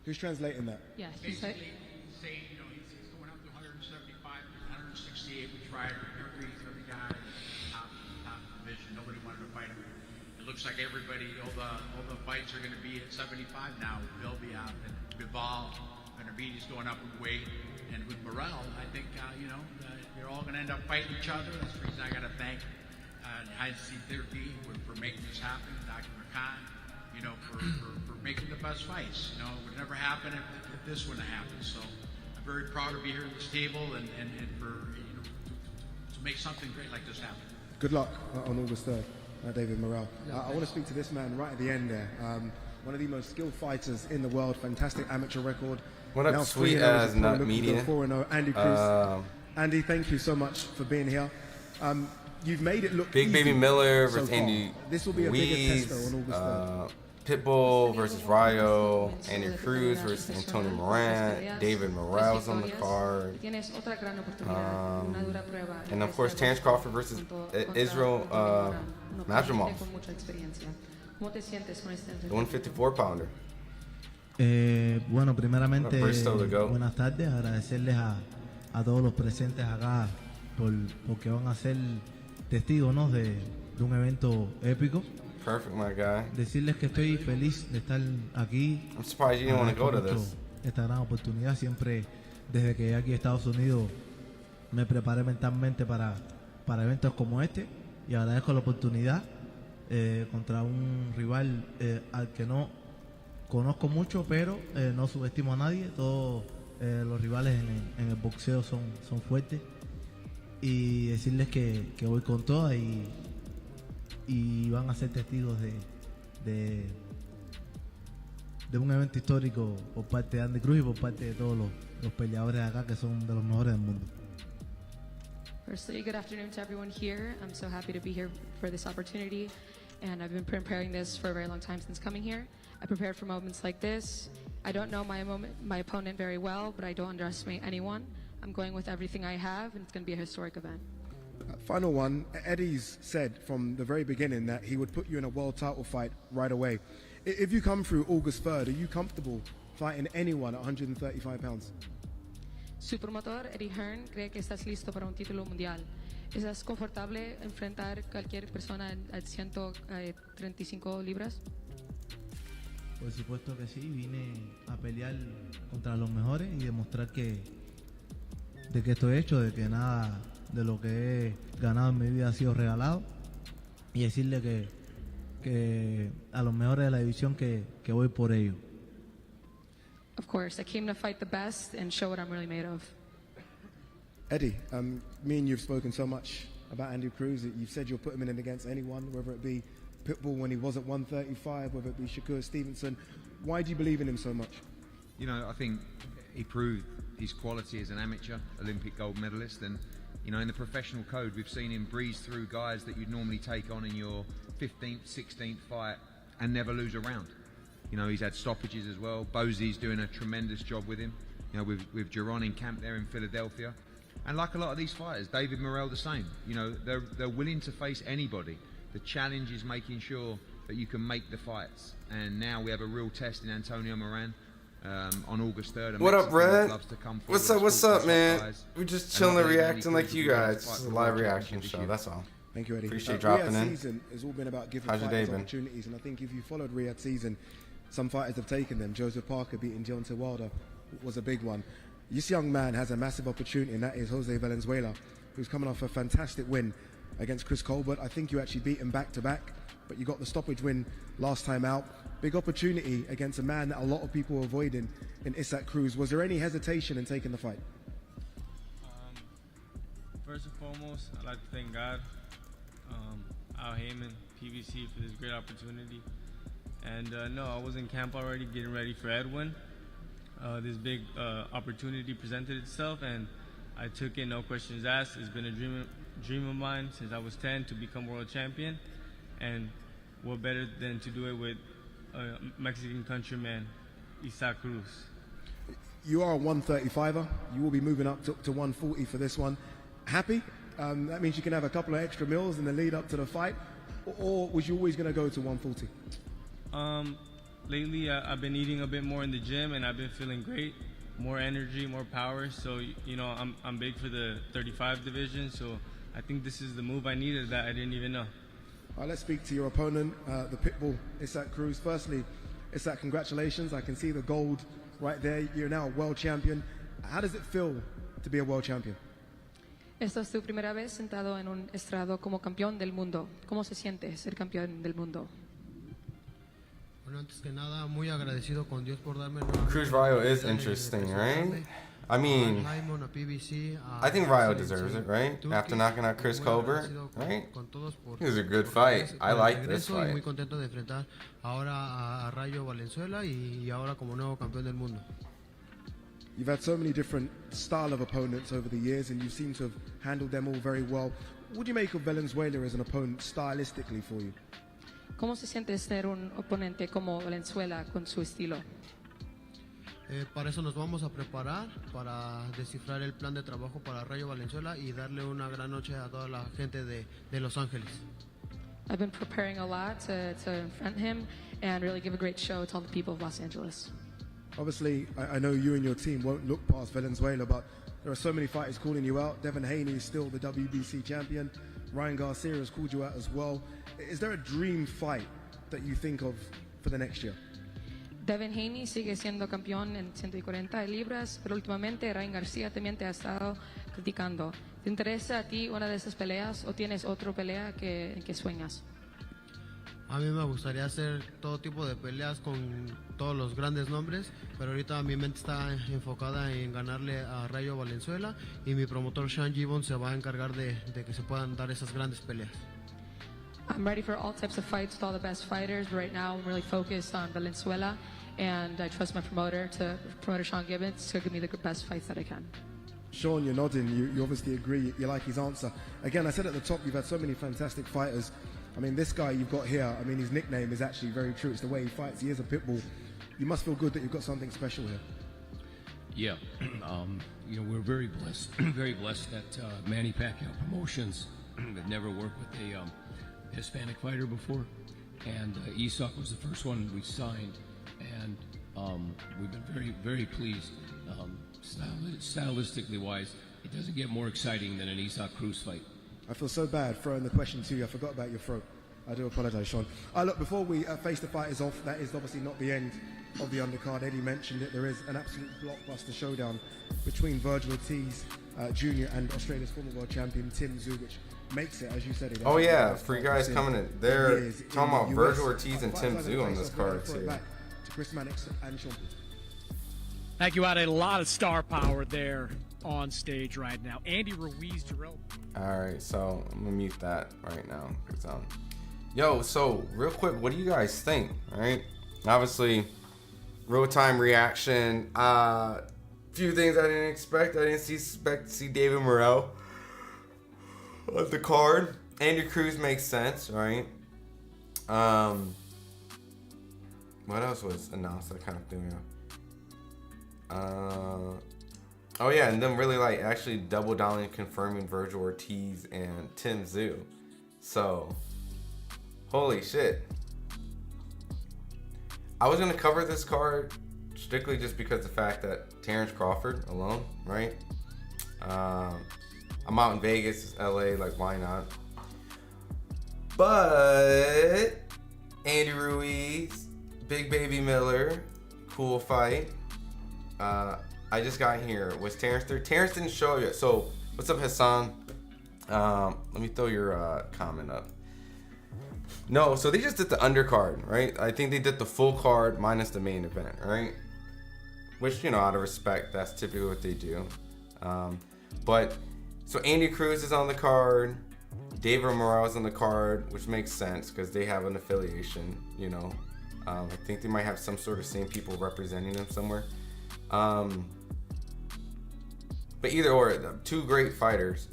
Who's translating that? Yeah, he's saying, he's going up to 175, 168. We tried every guy top division. Nobody wanted to fight him. It looks like everybody, all the fights are going to be at 75 now. They'll be out. And Bivol and Benavides going up in weight. And with Morrell, I think, they're all going to end up fighting each other. That's the reason I got to thank IC Therapy for making this happen. Dr. Khan, you know, for making the best fights. You know, it would never happen if this wouldn't have happened. So I'm very proud to be here at this table and for, you know, to make something great like this happen. Good luck on August 3rd, David Morrell. I want to speak to this man right at the end there. One of the most skilled fighters in the world, fantastic amateur record. What up, now sweet 3-0 ass as a pro, nut looking media? for 4-0. Andy Cruz. Andy, thank you so much for being here. You've made it look Big easy Baby Miller so versus far. Andy This will be a bigger Ruiz, tester on August 3rd. Pitbull versus Rayo, Andy Cruz versus Antonio Moran, David Morales on the card, and of course Terence Crawford versus Israel Madrimov, the 154-pounder. Bueno, primeramente, Bristow to go. buenas tardes, agradecerles a todos los presentes acá porque van a ser testigos, ¿no? de un evento épico. Perfect, my guy. Decirles que estoy feliz de estar aquí. I'm surprised you didn't want to go to this. Esta gran oportunidad. Siempre, desde que llegué aquí a Estados Unidos, me preparé mentalmente para eventos como este. Y agradezco la oportunidad contra un rival al que no conozco mucho, pero no subestimo a nadie. Todos los rivales en el boxeo son fuertes. Y decirles que voy con todas y van a ser testigos de un evento histórico por parte de Andy Cruz y por parte de todos los peleadores de acá que son de los mejores del mundo. Firstly, good afternoon to everyone here. I'm so happy to be here for this opportunity, and I've been preparing this for a very long time since coming here. I prepared for moments like this. I don't know my opponent very well, but I don't underestimate anyone. I'm going with everything I have, and it's going to be a historic event. Final one. Eddie's said from the very beginning that he would put you in a world title fight right away. If you come through August 3rd, are you comfortable fighting anyone at 135 pounds? Su promotor, Eddie Hearn, cree que estás listo para un título mundial. ¿Estás confortable enfrentar cualquier persona a 135 libras? Por supuesto que sí. Vine a pelear contra los mejores y demostrar de que estoy hecho, de que nada de lo que he ganado en mi vida ha sido regalado, y decirle que a los mejores de la división que voy por ello. Of course, I came to fight the best and show what I'm really made of. Eddie, me and you've spoken so much about Andy Cruz. You've said you'll put him in against anyone, whether it be Pitbull when he was at 135, whether it be Shakur Stevenson. Why do you believe in him so much? You know, I think he proved his quality as an amateur Olympic gold medalist, and you know, in the professional code, we've seen him breeze through guys that you'd normally take on in your 15th, 16th fight and never lose a round. You know, he's had stoppages as well. Bosie's doing a tremendous job with him. You know, with Giron in camp there in Philadelphia. And like a lot of these fighters, David Morrell the same. You know, they're willing to face anybody. The challenge is making sure that you can make the fights. And now we have a real test in Antonio Moran. On August 3rd. What up, Red? What's up, man? We're just chilling and reacting like you guys. It's a live reaction show, that's all. Thank you, Eddie. Appreciate dropping Riyadh in. Season has all been about giving How's your fighters day been? opportunities, and I think if you followed Riyadh Season, some fighters have taken them. Joseph Parker beating Deontay Wilder was a big one. This young man has a massive opportunity, and that is Jose Valenzuela, who's coming off a fantastic win against Chris Colbert. I think you actually beat him back-to-back, but you got the stoppage win last time out. Big opportunity against a man that a lot of people are avoiding in Isaac Cruz. Was there any hesitation in taking the fight? First and foremost, I'd like to thank God, Al Heyman, PBC for this great opportunity. And no, I was in camp already getting ready for Edwin. This big opportunity presented itself, and I took it, no questions asked. It's been a dream of mine since I was 10 to become world champion. And what better than to do it with a Mexican countryman, Isaac Cruz. You are a 135er. You will be moving up to 140 for this one. Happy? That means you can have a couple of extra meals in the lead up to the fight, or was you always going to go to 140? Lately, I've been eating a bit more in the gym, and I've been feeling great. More energy, more power. So, you know, I'm big for the 35 division. So I think this is the move I needed that I didn't even know. Let's speak to your opponent, the Pitbull, Isaac Cruz. Firstly, Isaac, congratulations. I can see the gold right there. You're now a world champion. How does it feel to be a world champion? Esta es tu primera vez sentado en un estrado como campeón del mundo. ¿Cómo se siente ser campeón del mundo? Bueno, antes que nada, muy agradecido con Dios por darme Cruz Rayo is interesting, right? I mean, I think Rayo deserves it, right? After knocking out Chris Colbert, right? It was a good fight. I like this fight. Muy contento de enfrentar ahora a Rayo Valenzuela y ahora como nuevo campeón del mundo. You've had so many different style of opponents over the years, and you seem to have handled them all very well. What do you make of Valenzuela as an opponent stylistically for you? ¿Cómo se siente ser un oponente como Valenzuela con su estilo? Para eso nos vamos a preparar, para descifrar el plan de trabajo para Rayo Valenzuela y darle una gran noche a toda la gente de Los Ángeles. I've been preparing a lot to confront him and really give a great show to all the people of Los Angeles. Obviously, I know you and your team won't look past Valenzuela, but there are so many fighters calling you out. Devin Haney is still the WBC champion. Ryan Garcia has called you out as well. Is there a dream fight that you think of for the next year? Devin Haney sigue siendo campeón en 140 libras, pero últimamente Ryan García también te ha estado criticando. ¿Te interesa a ti una de esas peleas o tienes otra pelea en que sueñas? A mí me gustaría hacer todo tipo de peleas con todos los grandes nombres, pero ahorita mi mente está enfocada en ganarle a Rayo Valenzuela y mi promotor Sean Gibbons se va a encargar de que se puedan dar esas grandes peleas. I'm ready for all types of fights with all the best fighters, but right now I'm really focused on Valenzuela, and I trust my promoter Sean Gibbons to give me the best fights that I can. Sean, you're nodding. You obviously agree. You like his answer. Again, I said at the top, you've had so many fantastic fighters. I mean, this guy you've got here, I mean, his nickname is actually very true. It's the way he fights. He is a pit bull. You must feel good that you've got something special here. Yeah, you know, we're very blessed, very blessed that Manny Pacquiao Promotions have never worked with a Hispanic fighter before, and Isak was the first one we signed, and we've been very, very pleased. Stylistically wise, it doesn't get more exciting than an Isak Cruz fight. I feel so bad throwing the question to you. I forgot about your throat. I do apologise, Sean. Look, before we face the fighters off, that is obviously not the end of the undercard. Eddie mentioned it. There is an absolute blockbuster showdown between Virgil Ortiz Jr. and Australia's former world champion Tim Tszyu, which makes it, as you said, oh yeah, for you guys coming in, they're talking about Virgil Ortiz and Tim Tszyu on this card too. To Chris Mannix and Sean. Thank you, Ada. A lot of star power there on stage right now. Andy Ruiz, Jarrell. All right, so I'm gonna mute that right now. Yo, so real quick, what do you guys think? All right, obviously, real time reaction. Few things I didn't expect. I didn't expect to see David Morrell on the card. Andy Cruz makes sense, right? What else was announced that kind of threw me off? Oh yeah, and then really like actually double down and confirming Virgil Ortiz and Tim Tszyu. So, holy shit. I was gonna cover this card strictly just because of the fact that Terence Crawford alone, right? I'm out in Vegas, it's LA, like why not? But Andy Ruiz, Big Baby Miller, cool fight. I just got here. Was Terence there? Terence didn't show yet. So, what's up, Hassan? Let me throw your comment up. No, so they just did the undercard, right? I think they did the full card minus the main event, right? Which, you know, out of respect, that's typically what they do. But, so Andy Cruz is on the card. David Morales on the card, which makes sense because they have an affiliation, you know. I think they might have some sort of same people representing them somewhere. But either or, two great fighters.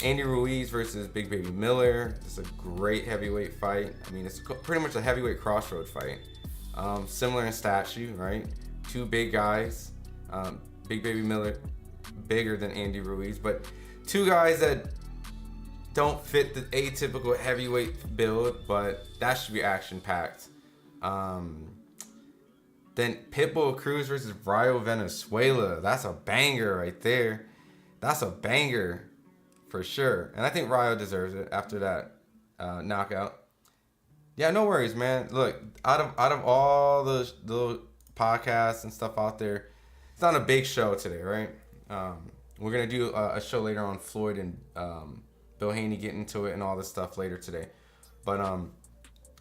Andy Ruiz versus Big Baby Miller. It's a great heavyweight fight. I mean, it's pretty much a heavyweight crossroad fight. Similar in stature, right? Two big guys. Big Baby Miller, bigger than Andy Ruiz, but two guys that don't fit the atypical heavyweight build, but that should be action-packed. Then Pitbull Cruz versus Rayo Venezuela. That's a banger right there. That's a banger for sure. And I think Rayo deserves it after that knockout. Yeah, no worries, man. Look, out of all the podcasts and stuff out there, it's not a big show today, right? We're going to do a show later on Floyd and Bill Haney getting into it and all this stuff later today. But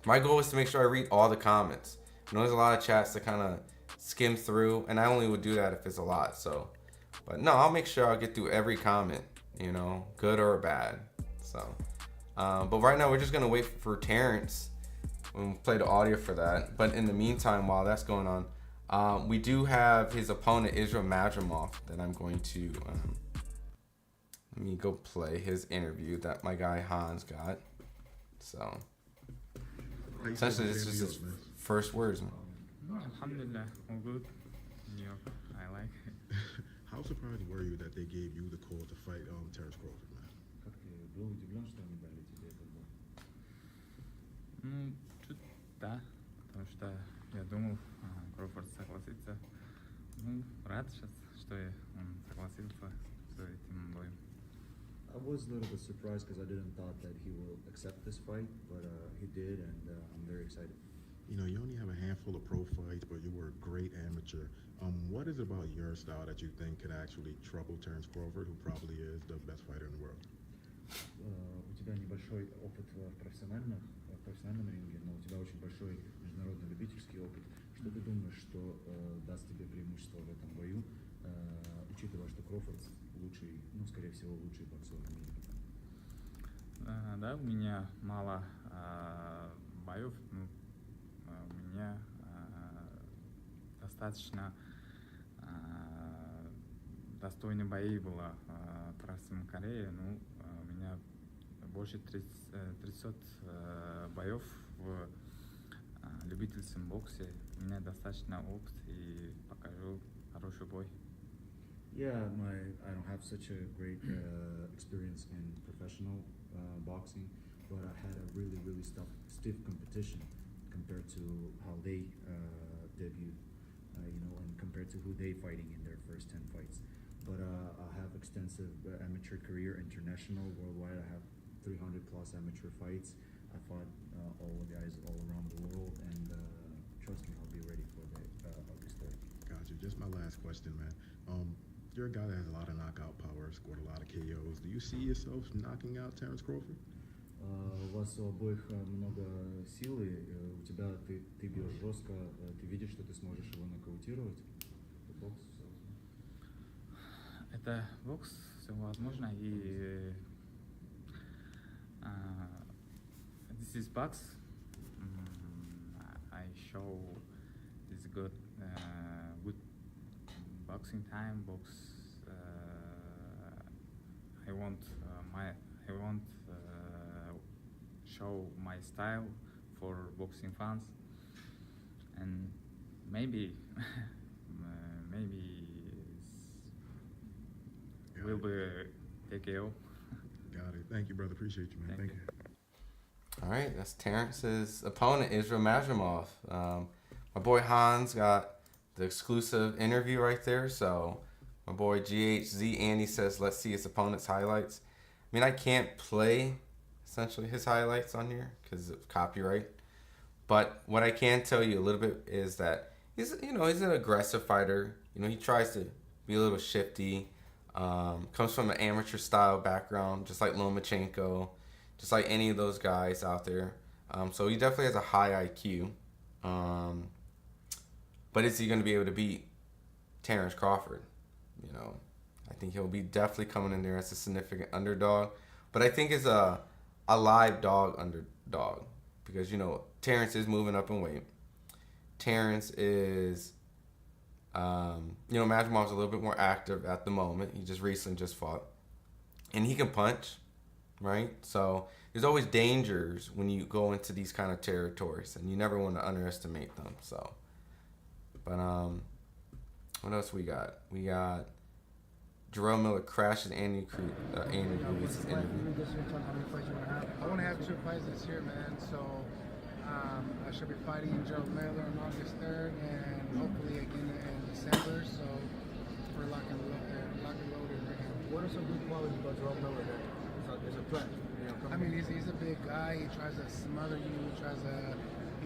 my goal is to make sure I read all the comments. You know, there's a lot of chats to kind of skim through, and I only would do that if it's a lot. So, but no, I'll make sure I'll get through every comment, you know, good or bad. So, but right now we're just gonna wait for Terence. We'll play the audio for that. But in the meantime, while that's going on, we do have his opponent Israel Madrimov that I'm going to let me go play his interview that my guy Hans got. So essentially, this is his first words. Alhamdulillah, all good. New York, I like. How surprised were you that they gave you the call to fight Terence Crawford, man? Как ты был удивлен, что они дали тебе этот бой? Ну, чуть да, потому что я думал, Кроуфорд согласится. Ну, рад сейчас, что он согласился с этим боем. I was a little bit surprised because I didn't thought that he will accept this fight, but he did, and I'm very excited. You know, you only have a handful of pro fights, but you were a great amateur. What is it about your style that you think could actually trouble Terence Crawford, who probably is the best fighter in the world? У тебя небольшой опыт в профессиональном ринге, но у тебя очень большой международный любительский опыт. Что ты думаешь, что даст тебе преимущество в этом бою, учитывая, что Кроуфорд лучший, ну, скорее всего, лучший боксер в мире? Да, у меня мало боев, ну, у меня достаточно достойные бои было в Красной Корее. Ну, у меня больше 300 боев в любительском боксе. У меня достаточно опыт и покажу хороший бой. Yeah, I don't have such a great experience in professional boxing, but I had a really stiff competition compared to how they debuted, you know, and compared to who they fighting in their first 10 fights. But I have extensive amateur career, international, worldwide. I have 300 plus amateur fights. I fought all the guys all around the world, and trust me, I'll be ready for the August 3rd. Gotcha. Just my last question, man. You're a guy that has a lot of knockout power, scored a lot of KOs. Do you see yourself knocking out Terence Crawford? У вас у обоих много силы, у тебя ты бьешь жестко, ты видишь, что ты сможешь его нокаутировать? Бокс. Это бокс, все возможно, и this is box. I show this good boxing time. Box. I want show my style for boxing fans, and maybe will be TKO. Got it. Thank you, brother. Appreciate you, man. Thank you. All right, that's Terence's opponent, Israel Madrimov. My boy Hans got the exclusive interview right there. So my boy GHZ Andy says, let's see his opponent's highlights. I mean, I can't play essentially his highlights on here because of copyright. But what I can tell you a little bit is that he's an aggressive fighter. You know, he tries to be a little shifty. Comes from an amateur style background, just like Lomachenko, just like any of those guys out there. So he definitely has a high IQ. But is he going to be able to beat Terence Crawford? You know, I think he'll be definitely coming in there as a significant underdog. But I think it's a live dog underdog because, you know, Terence is moving up in weight. Terence is, Madrimov's a little bit more active at the moment. He just recently fought. And he can punch, right? So there's always dangers when you go into these kind of territories, and you never want to underestimate them. So, but what else we got? We got Jarrell Miller crashes Andy Ruiz's interview. I want to have 2 fights this year, man. So I should be fighting Jarrell Miller on August 3rd and hopefully again in December. So we're lock and loaded right now. What are some good qualities about Jarrell Miller that is a threat? I mean, he's a big guy. He tries to smother you.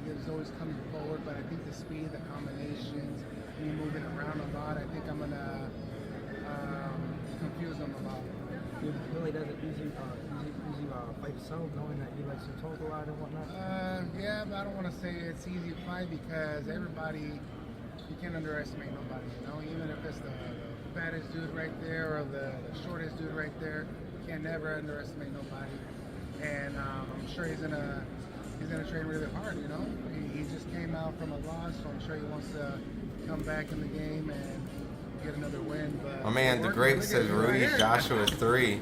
He's always coming forward. But I think the speed, the combinations, me moving around a lot. I think I'm gonna confuse him a lot. He really doesn't fight itself, knowing that you like to talk a lot and whatnot? Yeah, but I don't want to say it's easy to fight because everybody, you can't underestimate nobody, you know? Even if it's the fattest dude right there or the shortest dude right there, you can never underestimate nobody. And I'm sure he's gonna train really hard, you know? He just came out from a loss, so I'm sure he wants to come back in the game and get another win. But my man, the great says Ruiz Joshua is 3.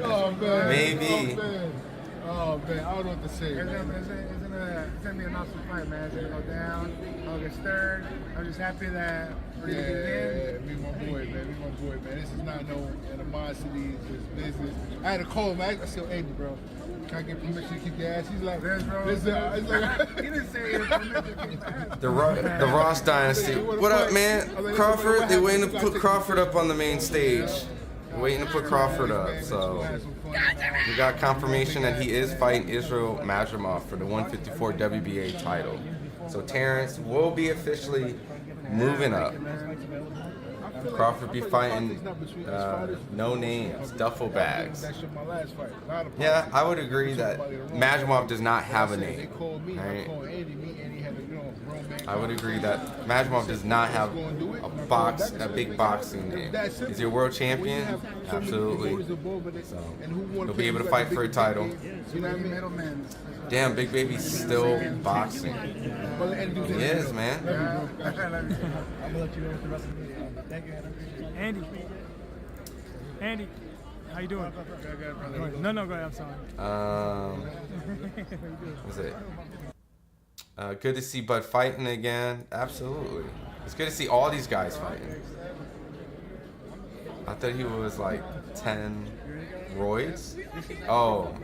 Oh, man. Maybe. Oh, man. I don't know what to say. It's gonna be an awesome fight, man. It's gonna go down August 3rd. I'm just happy that we're gonna get in. Me and my boy, man. This is not no animosity, it's just business. I had to call him. I said, hey, bro, can I get permission to kick your ass? He's like, bro. He didn't say permission to kick your ass. The Ross Dynasty. What up, man? Crawford, they're waiting to put Crawford up on the main stage. Waiting to put Crawford up, so we got confirmation that he is fighting Israel Madrimov for the 154 WBA title. So Terence will be officially moving up. Crawford be fighting no names, duffel bags. Yeah, I would agree that Madrimov does not have a name. Right? I would agree that Madrimov does not have a big boxing name. Is he a world champion? Absolutely. So he'll be able to fight for a title. Damn, Big Baby's still boxing. He is, man. I'm gonna let you know what the rest of the video. Thank you, Andy, how you doing? No, go ahead. I'm sorry. What's it? Good to see Bud fighting again. Absolutely. It's good to see all these guys fighting. I thought he was like 10 roids. Oh.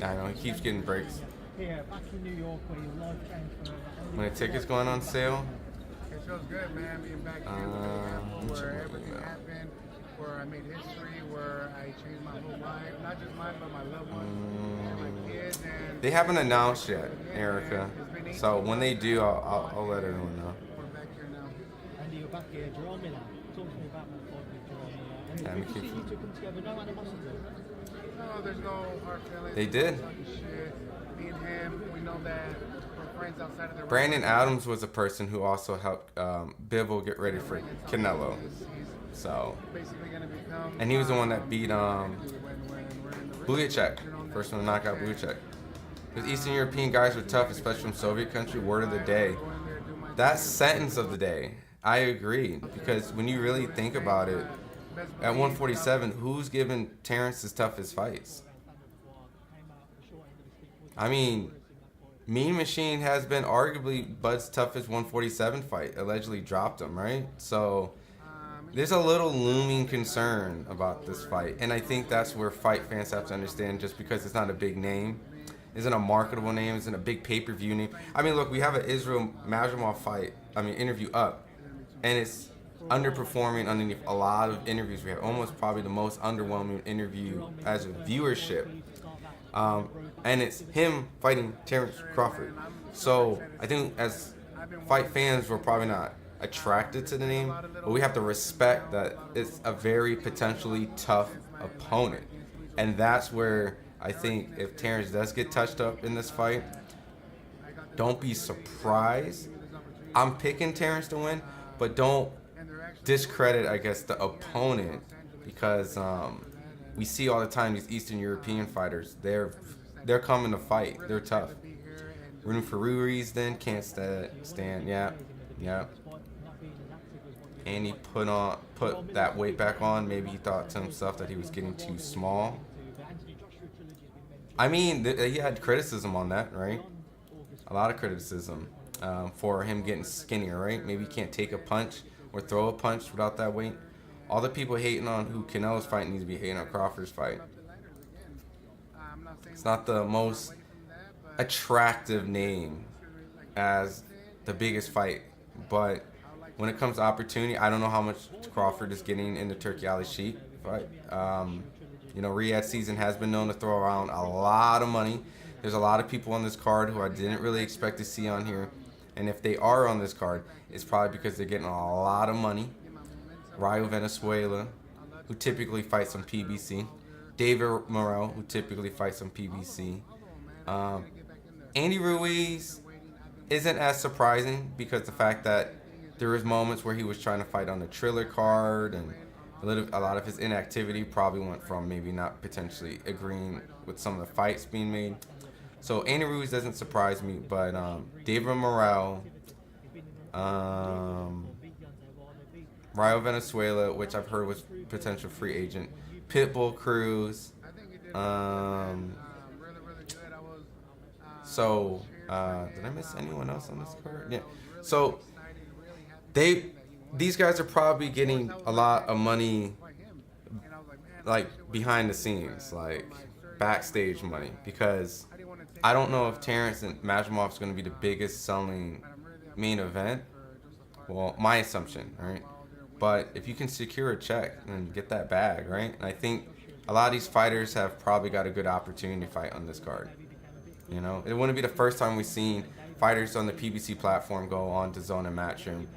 I know, he keeps getting breaks. When the ticket's going on sale? It feels good, man, being back here where everything happened, where I made history, where I changed my whole life, not just mine, but my loved ones and my kids. And They haven't announced yet, Erica. So when they do, I'll let everyone know. we're back here now. Andy, you're back here. Jerome Miller. Talk to me about that fight with Jerome Miller. Yeah, Good to see you two come together. No animosity. No, there's no hard feelings. They did. Shit. Me and him, we know that we're friends outside of the ring. Brandon Adams was a person who also helped Bivol get ready for Canelo. So, and he was the one that beat Buyachek, first one to knock out Buyachek. Because Eastern European guys are tough, especially from Soviet country. Word of the day. That's sentence of the day. I agree, because when you really think about it, at 147, who's giving Terence his toughest fights? I mean, Mean Machine has been arguably Bud's toughest 147 fight. Allegedly dropped him, right? So there's a little looming concern about this fight. And I think that's where fight fans have to understand, just because it's not a big name, isn't a marketable name, isn't a big pay-per-view name. I mean, look, we have an Israel Madrimov interview up, and it's underperforming underneath a lot of interviews. We have almost probably the most underwhelming interview as a viewership. And it's him fighting Terence Crawford. So I think as fight fans, we're probably not attracted to the name, but we have to respect that it's a very potentially tough opponent. And that's where I think if Terence does get touched up in this fight, don't be surprised. I'm picking Terence to win, but don't discredit, I guess, the opponent, because we see all the time these Eastern European fighters, they're coming to fight. They're tough. Rooting for Ruiz then, can't stand. Yeah. And he put that weight back on. Maybe he thought to himself that he was getting too small. I mean, he had criticism on that, right? A lot of criticism for him getting skinnier, right? Maybe he can't take a punch or throw a punch without that weight. All the people hating on who Canelo's fighting need to be hating on Crawford's fight. It's not the most attractive name as the biggest fight, but when it comes to opportunity, I don't know how much Crawford is getting in the Turkey Ali Sheik fight. Riyadh season has been known to throw around a lot of money. There's a lot of people on this card who I didn't really expect to see on here, and if they are on this card, it's probably because they're getting a lot of money. Rayo Venezuela, who typically fights on PBC. David Morrell, who typically fights on PBC. Andy Ruiz isn't as surprising because the fact that there was moments where he was trying to fight on the Triller card, and a lot of his inactivity probably went from maybe not potentially agreeing with some of the fights being made. So Andy Ruiz doesn't surprise me, but David Morrell, Rayo Venezuela, which I've heard was potential free agent, Pitbull Cruz. So did I miss anyone else on this card? Yeah. So these guys are probably getting a lot of money, like behind the scenes, like backstage money, because I don't know if Terence and Madrimov is going to be the biggest selling main event. Well, my assumption, right? But if you can secure a check and get that bag, right? And I think a lot of these fighters have probably got a good opportunity to fight on this card. You know, it wouldn't be the first time we've seen fighters on the PBC platform go on to Hearn and Matchroom.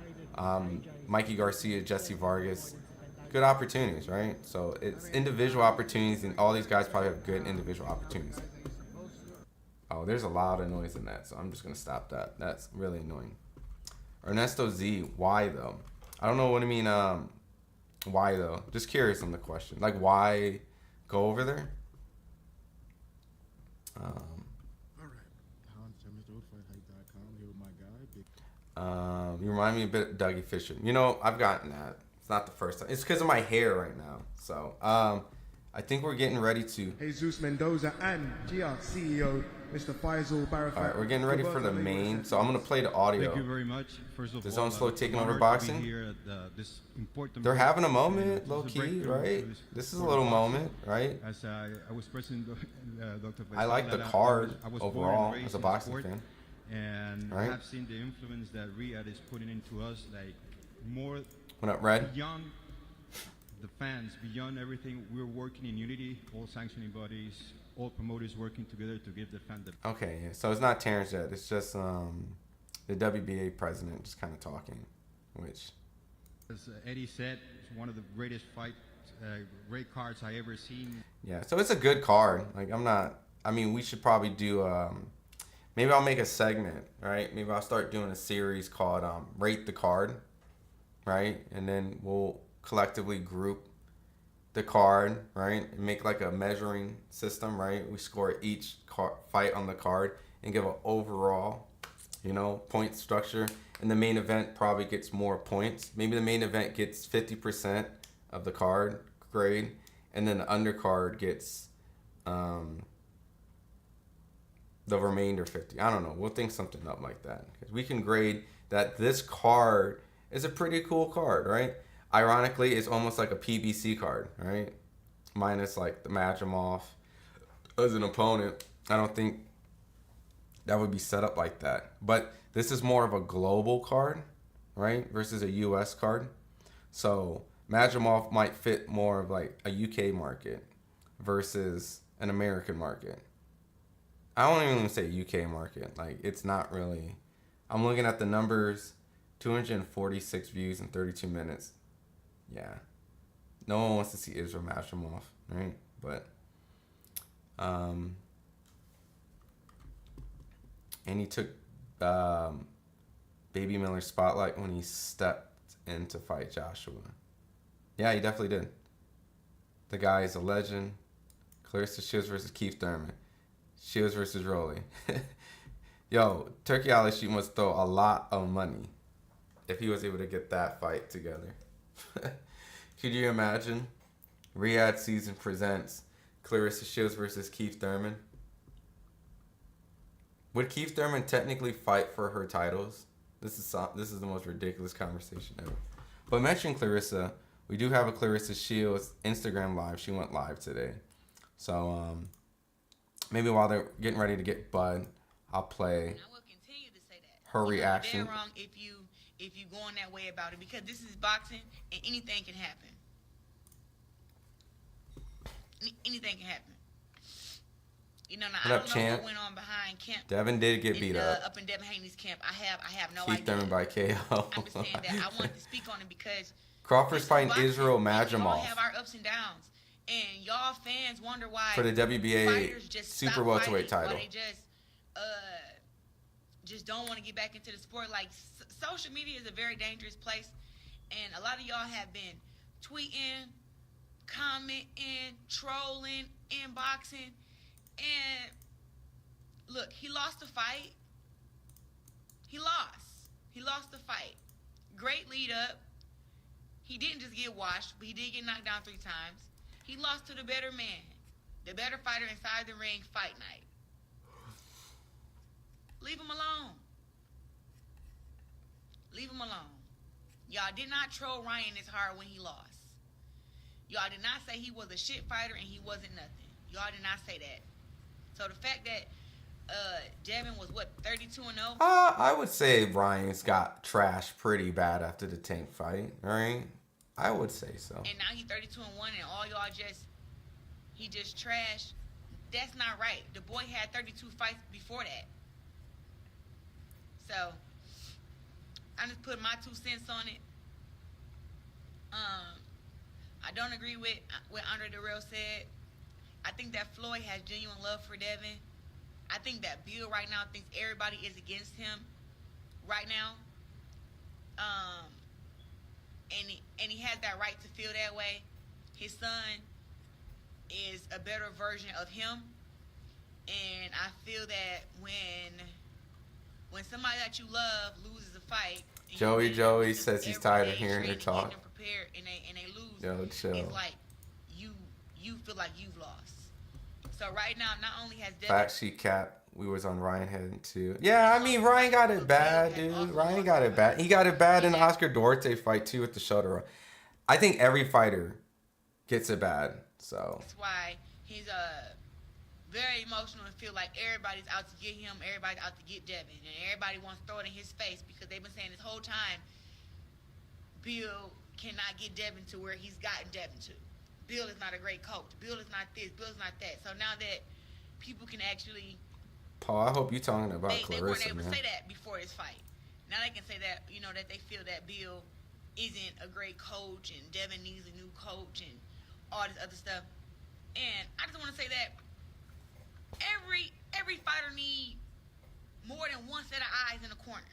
Mikey Garcia, Jesse Vargas, good opportunities, right? So it's individual opportunities, and all these guys probably have good individual opportunities. Oh, there's a lot of noise in that, so I'm just going to stop that. That's really annoying. Ernesto Z, why though? I don't know what I mean, why though? Just curious on the question. Like, why go over there? You remind me a bit of Dougie Fisher. You know, I've gotten that. It's not the first time. It's because of my hair right now. So, I think we're getting ready to... Jesus Mendoza and GR CEO, Mr. Faisal Barafat. All right, we're getting ready for the main. So I'm going to play the audio. Thank you very much. First of the all, Zone Slow taking over honored to boxing. be here at, this important They're moment. having a moment, This low is a key, breakthrough right? for This is a for little boxing. moment, right? As I was present, Dr. I like the Faisal, card I was born and overall raised as a in boxing sport, fan. and Right. I've seen the influence that Riyadh is putting into us, like more What up, Red? beyond the fans, beyond everything. We're working in unity, all sanctioning bodies, all promoters working together to give the fan the... Okay, yeah. So it's not Terence yet. It's just the WBA president just kind of talking, which... As Eddie said, it's one of the greatest great cards I ever seen. Yeah, so it's a good card. Like, I mean, we should probably do... maybe I'll make a segment, right? Maybe I'll start doing a series called Rate the Card, right? And then we'll collectively group the card, right? And make like a measuring system, right? We score each fight on the card and give an overall, point structure. And the main event probably gets more points. Maybe the main event gets 50% of the card grade, and then the undercard gets the remainder 50. I don't know. We'll think something up like that. Because we can grade that this card is a pretty cool card, right? Ironically, it's almost like a PBC card, right? Minus like the Madrimov as an opponent. I don't think that would be set up like that. But this is more of a global card, right? Versus a US card. So Madrimov might fit more of like a UK market versus an American market. I don't even say UK market. Like, it's not really. I'm looking at the numbers. 246 views in 32 minutes. Yeah. No one wants to see Israel Madrimov, right? But, and he took Baby Miller's spotlight when he stepped in to fight Joshua. Yeah, he definitely did. The guy is a legend. Clarissa Shields versus Keith Thurman. Shields versus Rolly. Yo, Turkey Ali must throw a lot of money if he was able to get that fight together. Could you imagine? Riyadh season presents Clarissa Shields versus Keith Thurman. Would Keith Thurman technically fight for her titles? This is the most ridiculous conversation ever. But mentioning Clarissa, we do have a Clarissa Shields Instagram live. She went live today. So maybe while they're getting ready to get Bud, I'll play her reaction. Wrong if you going that way about it, because this is boxing and anything can happen. Anything can happen. Now What I up, don't know champ? what went on behind camp. Devin did get beat up. Up in Devin Haney's camp. I have no Keith idea. Thurman by KO. I'm just saying that I wanted to speak on it because Crawford's fighting Israel We all Madrimov have our ups and downs, and y'all fans wonder why for the WBA fighters just super stop welterweight fighting, title. why they just don't want to get back into the sport. Like social media is a very dangerous place, and a lot of y'all have been tweeting, commenting, trolling, inboxing, and look, he lost the fight. He lost the fight. Great lead up. He didn't just get washed, but he did get knocked down 3 times. He lost to the better man, the better fighter inside the ring, fight night. Leave him alone. Leave him alone. Y'all did not troll Ryan this hard when he lost. Y'all did not say he was a shit fighter and he wasn't nothing. Y'all did not say that. So the fact that Devin was, what, 32-0? I would say Ryan's got trashed pretty bad after the Tank fight, right? I would say so. And now he's 32-1 and all y'all he just trashed. That's not right. The boy had 32 fights before that. So, I just put my 2 cents on it. I don't agree with what Andre Darrell said. I think that Floyd has genuine love for Devin. I think that Bill right now thinks everybody is against him right now. And he has that right to feel that way. His son is a better version of him. And I feel that when somebody that you love loses a fight, Joey says he's tired of hearing her talk. And they lose. Yo, chill. It's like you feel like you've lost. So right now, not only has Devin Fact sheet cap. We was on Ryan head too. Yeah, I mean Ryan got it bad, dude. Ryan got it bad. He got it bad in the Oscar Duarte fight too with the shoulder. I think every fighter gets it bad. So that's why he's very emotional and feel like everybody's out to get him, everybody's out to get Devin, and everybody wants to throw it in his face because they've been saying this whole time Bill cannot get Devin to where he's gotten Devin to. Bill is not a great coach. Bill is not this. Bill is not that. So now that people can actually, Paul, I hope you're talking about they weren't Clarissa, able man. to say that before this fight. Now they can say that, that they feel that Bill isn't a great coach and Devin needs a new coach and all this other stuff. And I just want to say that every fighter needs more than one set of eyes in a corner.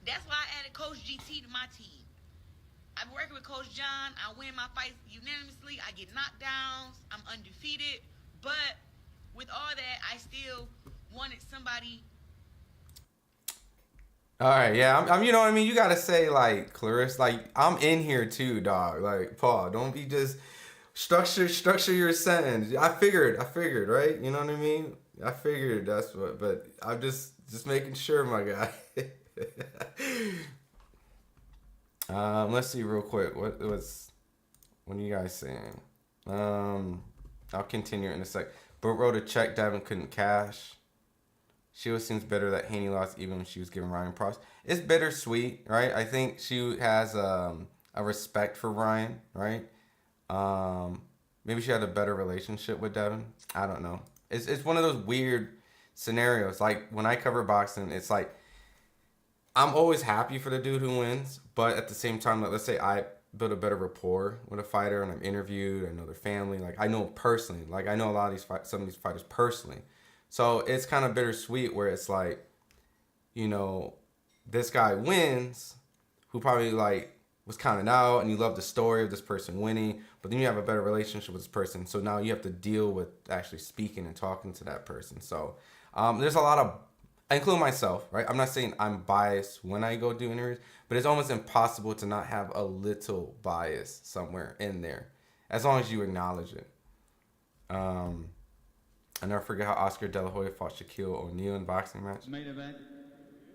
That's why I added Coach GT to my team. I've been working with Coach John. I win my fights unanimously. I get knockdowns. I'm undefeated. But with all that, I still wanted somebody. All right, yeah, I'm you know what I mean? You got to say, like, Clarissa, like, I'm in here too, dog. Like, Paul, don't be just structure your sentence. I figured, right? You know what I mean? I figured that's what, but I'm just making sure, my guy. Let's see real quick. What are you guys saying? I'll continue in a sec. But wrote a check Devin couldn't cash. Shields seems better that Haney lost even when she was giving Ryan props. It's bittersweet, right? I think she has a respect for Ryan, right? Maybe she had a better relationship with Devin. I don't know. It's one of those weird scenarios. Like when I cover boxing, it's like I'm always happy for the dude who wins, but at the same time, like, let's say I build a better rapport with a fighter and I'm interviewed, I know their family, like I know them personally, like I know a lot of some of these fighters personally. So it's kind of bittersweet where it's like, this guy wins, who probably like was counted out, and you love the story of this person winning, but then you have a better relationship with this person. So now you have to deal with actually speaking and talking to that person. So there's a lot of, including myself, right? I'm not saying I'm biased when I go do interviews, but it's almost impossible to not have a little bias somewhere in there, as long as you acknowledge it. I never forget how Oscar De La Hoya fought Shaquille O'Neal in boxing match. Main event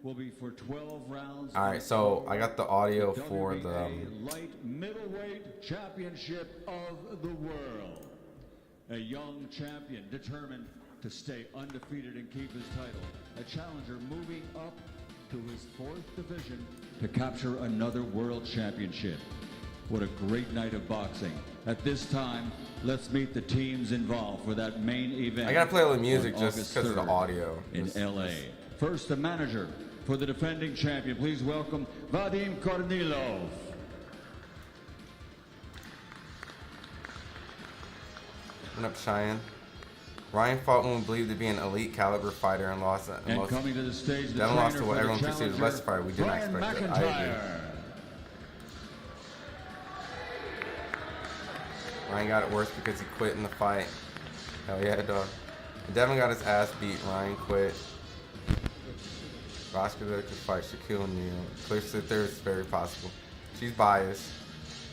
will be for 12 rounds. All right, so I got the audio for the light middleweight championship of the world. A young champion determined to stay undefeated and keep his title. A challenger moving up to his 4th division to capture another world championship. What a great night of boxing. At this time, let's meet the teams involved for that main event. I gotta play all the music just because of the audio. In LA. First, the manager for the defending champion. Please welcome Vadim Kornilov. What up, Cheyenne? Ryan fought one believed to be an elite caliber fighter and lost. And coming to the stage, the Devin lost to trainer what for the everyone perceived as less fighter. We did not Brian expect it. I agree. McIntyre. Ryan got it worse because he quit in the fight. Hell yeah, dog. Devin got his ass beat. Ryan quit. Vasquez could fight Shaquille O'Neal. Clarissa Shields is very possible. She's biased.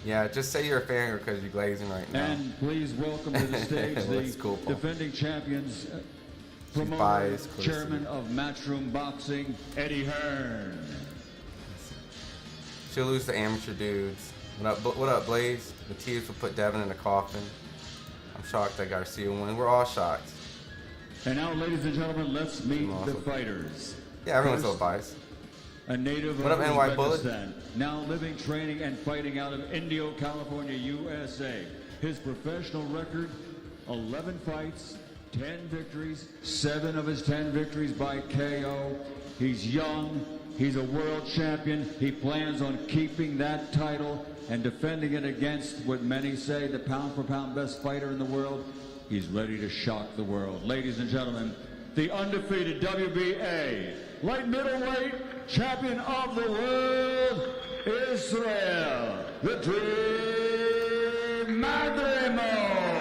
Yeah, just say you're a fan because you're glazing right now. And please welcome to the stage the cool, defending champions, promoter, biased, chairman of Matchroom Boxing, Eddie Hearn. She'll lose to amateur dudes. What up, Blaze? Matias will put Devin in a coffin. I'm shocked that Garcia won. We're all shocked. And now, ladies and gentlemen, let's meet the fighters. Yeah, everyone's First, so biased. a native What of up, NY Bullet? Uzbekistan, now living, training, and fighting out of Indio, California, USA. His professional record, 11 fights, 10 victories, 7 of his 10 victories by KO. He's young, he's a world champion. He plans on keeping that title and defending it against what many say the pound-for-pound best fighter in the world. He's ready to shock the world. Ladies and gentlemen, the undefeated WBA light middleweight champion of the world, Israel, the Dream Madrimov.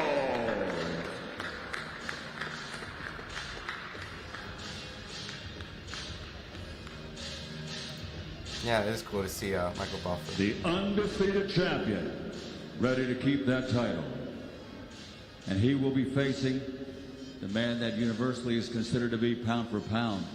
Yeah, it is cool to see Michael Buffer. The undefeated champion, ready to keep that title. And he will be facing the man that universally is considered to be pound for pound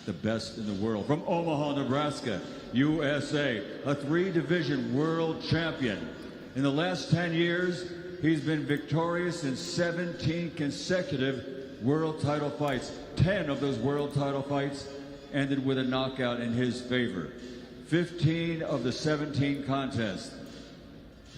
the best in the world. From Omaha, Nebraska, USA, a 3-division world champion. In the last 10 years, he's been victorious in 17 consecutive world title fights. 10 of those world title fights ended with a knockout in his favor. 15 of the 17 contests,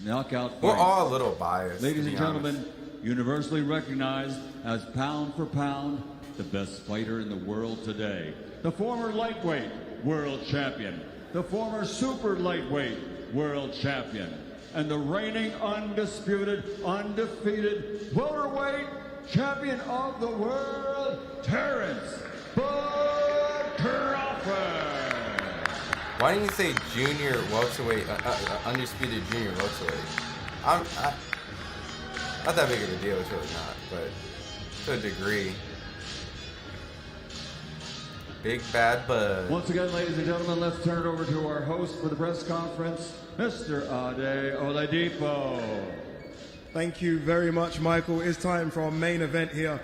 knockout fights. We're all a little biased. Ladies to and be gentlemen, honest. universally recognized as pound for pound, the best fighter in the world today. The former lightweight world champion, the former super lightweight world champion, and the reigning undisputed, undefeated welterweight champion of the world, Terence Crawford. Why didn't you say junior welterweight, undisputed junior welterweight? Not that big of a deal, it's really not, but to a degree. Big Bad Bud. Once again, ladies and gentlemen, let's turn it over to our host for the press conference, Mr. Ade Oladipo. Thank you very much, Michael. It's time for our main event here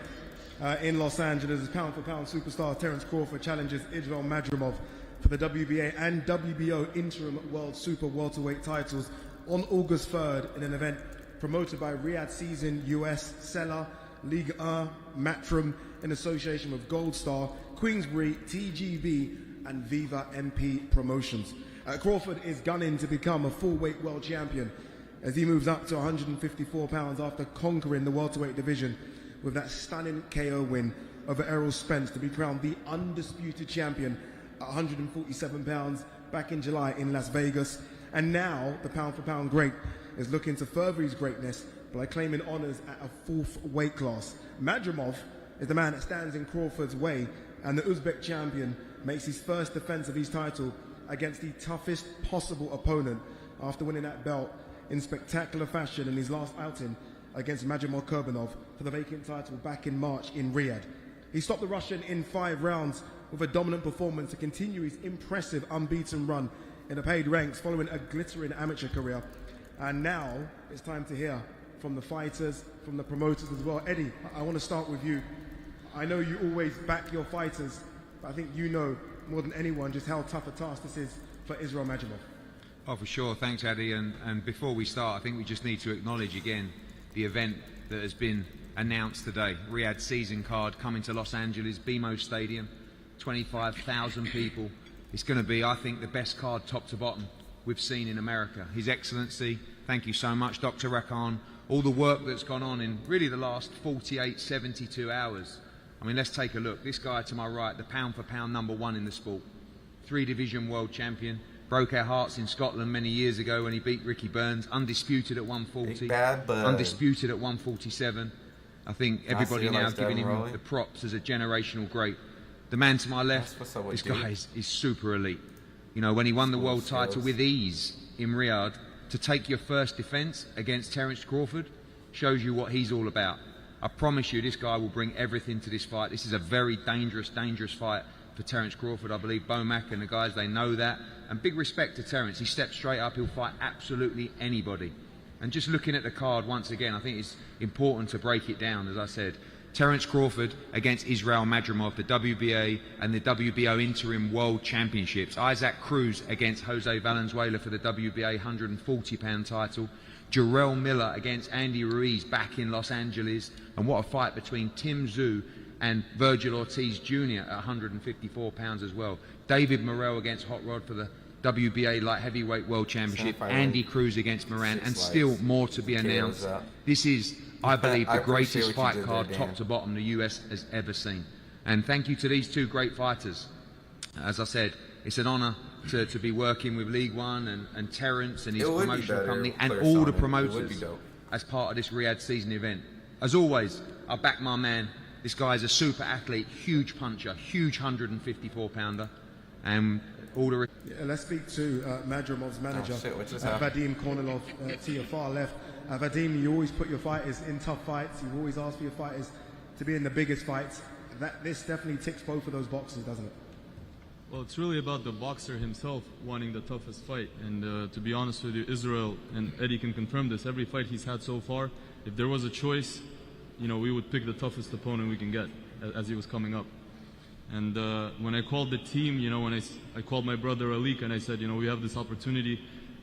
in Los Angeles. Pound-for-pound superstar Terence Crawford challenges Israel Madrimov for the WBA and WBO interim world super welterweight titles on August 3rd in an event promoted by Riyadh Season US, Seller, Ligue 1, Matchroom in association with Gold Star, Queensbury, TGB and Viva MP Promotions. Crawford is gunning to become a full-weight world champion as he moves up to 154 pounds after conquering the welterweight division with that stunning KO win over Errol Spence to be crowned the undisputed champion at 147 pounds back in July in Las Vegas. And now the pound-for-pound great is looking to further his greatness by claiming honours at a 4th weight class. Madrimov is the man that stands in Crawford's way, and the Uzbek champion makes his first defence of his title against the toughest possible opponent after winning that belt in spectacular fashion in his last outing against Madrimov Kurbanov for the vacant title back in March in Riyadh. He stopped the Russian in 5 rounds with a dominant performance to continue his impressive unbeaten run in the paid ranks following a glittering amateur career. And now it's time to hear from the fighters, from the promoters as well. Eddie, I want to start with you. I know you always back your fighters, but I think you know more than anyone just how tough a task this is for Israel Madrimov. Oh, for sure. Thanks, Addy. And before we start, I think we just need to acknowledge again the event that has been announced today. Riyadh season card coming to Los Angeles, BMO Stadium, 25,000 people. It's going to be, I think, the best card top to bottom we've seen in America. His Excellency, thank you so much, Dr. Rakan. All the work that's gone on in really the last 48, 72 hours. I mean, let's take a look. This guy to my right, the pound-for-pound #1 in the sport. 3-division world champion. Broke our hearts in Scotland many years ago when he beat Ricky Burns. Undisputed at 140. Undisputed at 147. I think everybody now is giving him the props as a generational great. The man to my left, this guy is super elite. You know, when he won the world title with ease in Riyadh, to take your first defence against Terence Crawford shows you what he's all about. I promise you this guy will bring everything to this fight. This is a very dangerous fight for Terence Crawford. I believe Bomac and the guys, they know that. And big respect to Terence. He steps straight up. He'll fight absolutely anybody. And just looking at the card once again, I think it's important to break it down, as I said. Terence Crawford against Israel Madrimov, the WBA and the WBO Interim World Championships. Isaac Cruz against Jose Valenzuela for the WBA 140-pound title. Jarrell Miller against Andy Ruiz back in Los Angeles. And what a fight between Tim Tszyu and Virgil Ortiz Jr. at 154 pounds as well. David Morrell against Hot Rod for the WBA Light Heavyweight World Championship. Andy Cruz against Moran, and still more to be announced. This is, I believe, the greatest fight card, top to bottom, the US has ever seen. And thank you to these two great fighters. As I said, it's an honour to be working with League One and Terence and his promotional company and all the promoters as part of this Riyadh season event. As always, I back my man. This guy is a super athlete, huge puncher, huge 154-pounder, and all the... Let's speak to Madrimov's manager, Vadim Kornilov, to your far left. Vadim, you always put your fighters in tough fights. You always ask for your fighters to be in the biggest fights. This definitely ticks both of those boxes, doesn't it? Well, it's really about the boxer himself wanting the toughest fight. And to be honest with you, Israel, and Eddie can confirm this, every fight he's had so far, if there was a choice, you know, we would pick the toughest opponent we can get as he was coming up. And when I called the team, you know, when I called my brother Alik and I said, you know, we have this opportunity.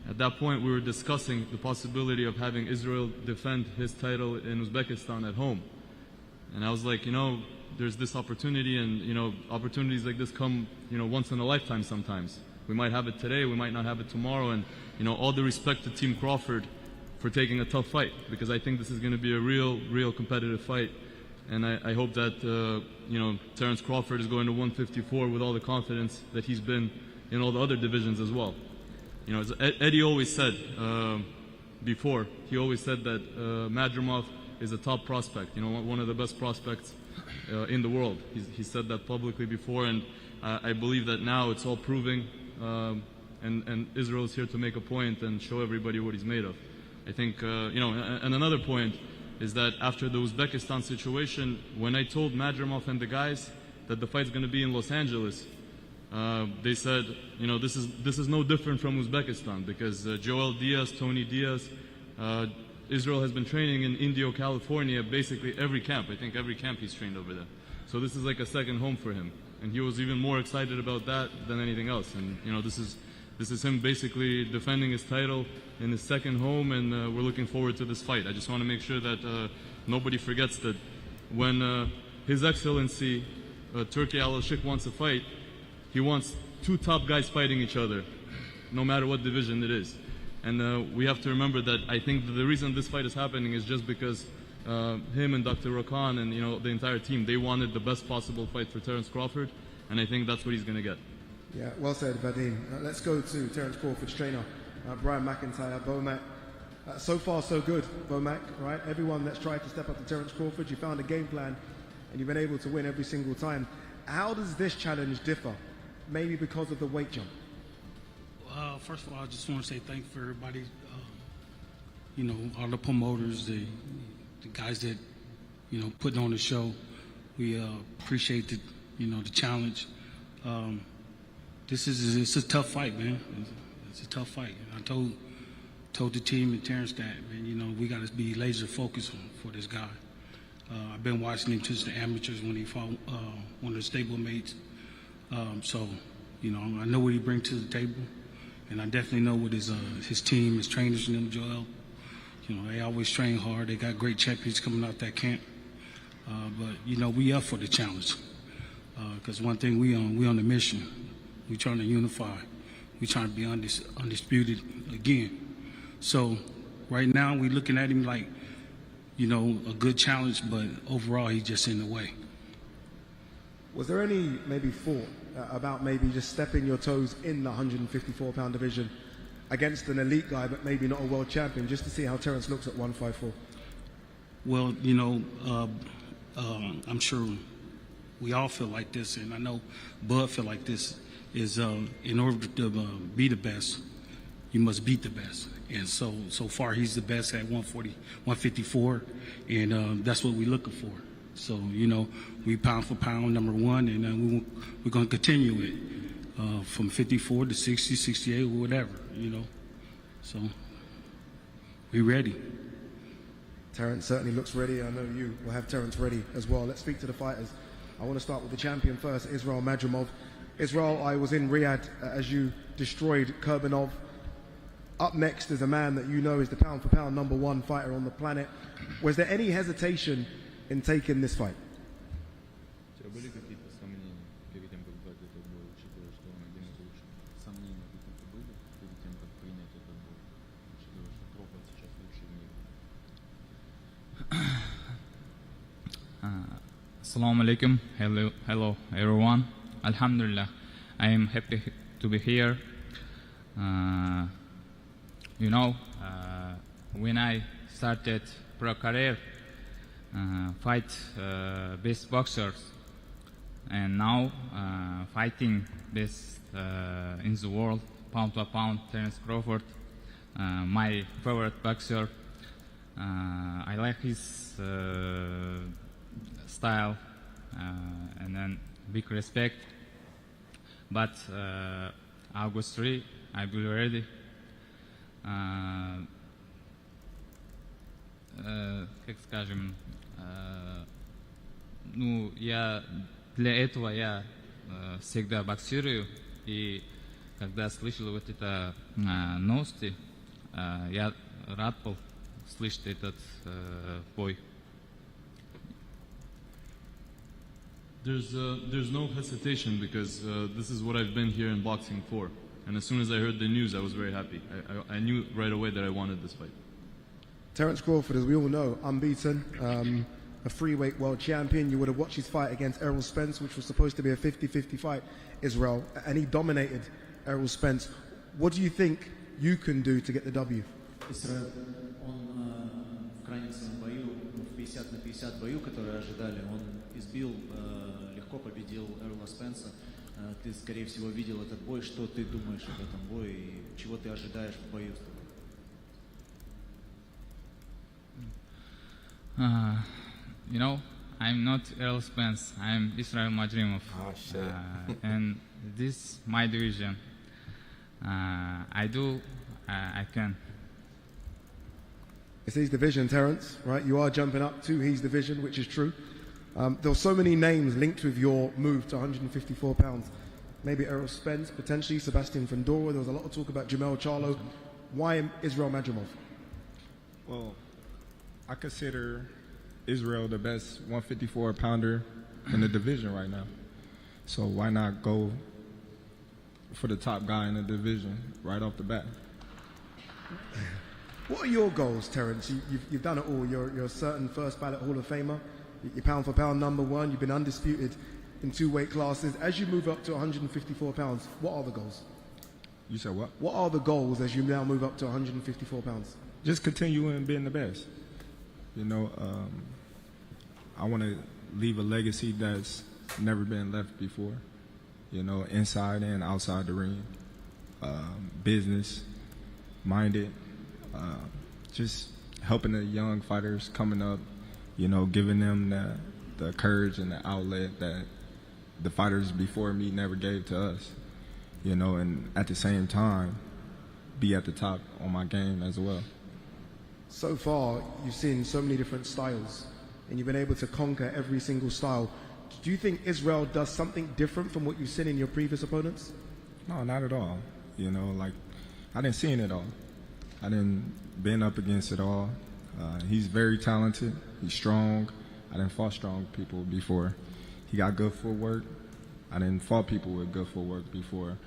At that point, we were discussing the possibility of having Israel defend his title in Uzbekistan at home. And I was like, you know, there's this opportunity, and, you know, opportunities like this come, you know, once in a lifetime sometimes. We might have it today, we might not have it tomorrow. And, you know, all the respect to Team Crawford for taking a tough fight, because I think this is going to be a real competitive fight. And I hope that, you know, Terence Crawford is going to 154 with all the confidence that he's been in all the other divisions as well. You know, as Eddie always said before, he always said that Madrimov is a top prospect, you know, one of the best prospects in the world. He said that publicly before, and I believe that now it's all proving, and Israel is here to make a point and show everybody what he's made of. I think, you know, and another point is that after the Uzbekistan situation, when I told Madrimov and the guys that the fight's going to be in Los Angeles, they said, you know, this is no different from Uzbekistan, because Joel Diaz, Tony Diaz, Israel has been training in Indio, California, basically every camp. I think every camp he's trained over there. So this is like a second home for him, and he was even more excited about that than anything else. And, you know, this is him basically defending his title in his second home, and we're looking forward to this fight. I just want to make sure that nobody forgets that when His Excellency Turki Al-Sheikh wants a fight, he wants two top guys fighting each other, no matter what division it is. And we have to remember that I think the reason this fight is happening is just because him and Dr. Rakan and, you know, the entire team, they wanted the best possible fight for Terence Crawford, and I think that's what he's going to get. Yeah, well said, Vadim. Let's go to Terence Crawford's trainer, Brian McIntyre. Bomac, so far so good, Bomac, right? Everyone that's tried to step up to Terence Crawford, you found a game plan, and you've been able to win every single time. How does this challenge differ? Maybe because of the weight jump? First of all, I just want to say thanks for everybody, you know, all the promoters, the guys that, you know, put on the show. We appreciate the, you know, the challenge. It's a tough fight, man. It's a tough fight. I told the team and Terence that, man, you know, we got to be laser focused for this guy. I've been watching him since the amateurs when he fought one of the stablemates. So, you know, I know what he brings to the table, and I definitely know what his team, his trainers, and them, Joel. You know, they always train hard. They got great champions coming out that camp. But you know, we up for the challenge. Because one thing we on a mission. We trying to unify. We trying to be undisputed again. So right now we looking at him like, you know, a good challenge, but overall he's just in the way. Was there any maybe thought about maybe just stepping your toes in the 154-pound division against an elite guy, but maybe not a world champion, just to see how Terence looks at 154? Well, I'm sure we all feel like this, and I know Bud feel like this, is in order to be the best, you must beat the best. And so far he's the best at 154, and that's what we're looking for. So, we pound for pound number one, and we're going to continue it from 54 to 60, 68, whatever, So, we ready. Terence certainly looks ready. I know you will have Terence ready as well. Let's speak to the fighters. I want to start with the champion first, Israel Madrimov. Israel, I was in Riyadh as you destroyed Kurbanov. Up next is a man that you know is the pound-for-pound #1 fighter on the planet. Was there any hesitation in taking this fight? Assalamu alaikum. Hello everyone. Alhamdulillah, I am happy to be here. When I started pro career, fight best boxers, and now fighting best in the world, pound for pound, Terence Crawford, my favorite boxer. I like his style, and then big respect. But August 3, I will be ready. Как скажем, для этого я всегда боксирую, и когда слышал вот это новости, я рад был слышать этот бой. There's no hesitation because this is what I've been here in boxing for. And as soon as I heard the news, I was very happy. I knew right away that I wanted this fight. Terence Crawford, as we all know, unbeaten, a freeweight world champion. You would have watched his fight against Errol Spence, which was supposed to be a 50-50 fight, Israel, and he dominated Errol Spence. What do you think you can do to get the W? Израиль, он в крайнем своем бою, в 50 на 50 бою, который ожидали, он избил, легко победил Эрла Спенса. Ты, скорее всего, видел этот бой. Что ты думаешь об этом бое и чего ты ожидаешь в бою с тобой? I'm not Errol Spence. I'm Israel Madrimov. Oh shit! And this my division. I can. It's his division, Terence, right? You are jumping up to his division, which is true. There were so many names linked with your move to 154 pounds. Maybe Errol Spence, potentially Sebastian Fundora. There was a lot of talk about Jamel Charlo. Why Israel Madrimov? Well, I consider Israel the best 154-pounder in the division right now. So why not go for the top guy in the division right off the bat? What are your goals, Terence? You've done it all. You're a certain first ballot Hall of Famer. You're pound for pound #1. You've been undisputed in 2 weight classes. As you move up to 154 pounds, what are the goals? You said what? What are the goals as you now move up to 154 pounds? Just continuing being the best. I want to leave a legacy that's never been left before. Inside and outside the ring. Business minded. Just helping the young fighters coming up. Giving them the courage and the outlet that the fighters before me never gave to us. And at the same time, be at the top on my game as well. So far, you've seen so many different styles, and you've been able to conquer every single style. Do you think Israel does something different from what you've seen in your previous opponents? No, not at all. I didn't see it all. I didn't been up against it all. He's very talented. He's strong. I didn't fought strong people before. He got good footwork. I didn't fought people with good footwork before.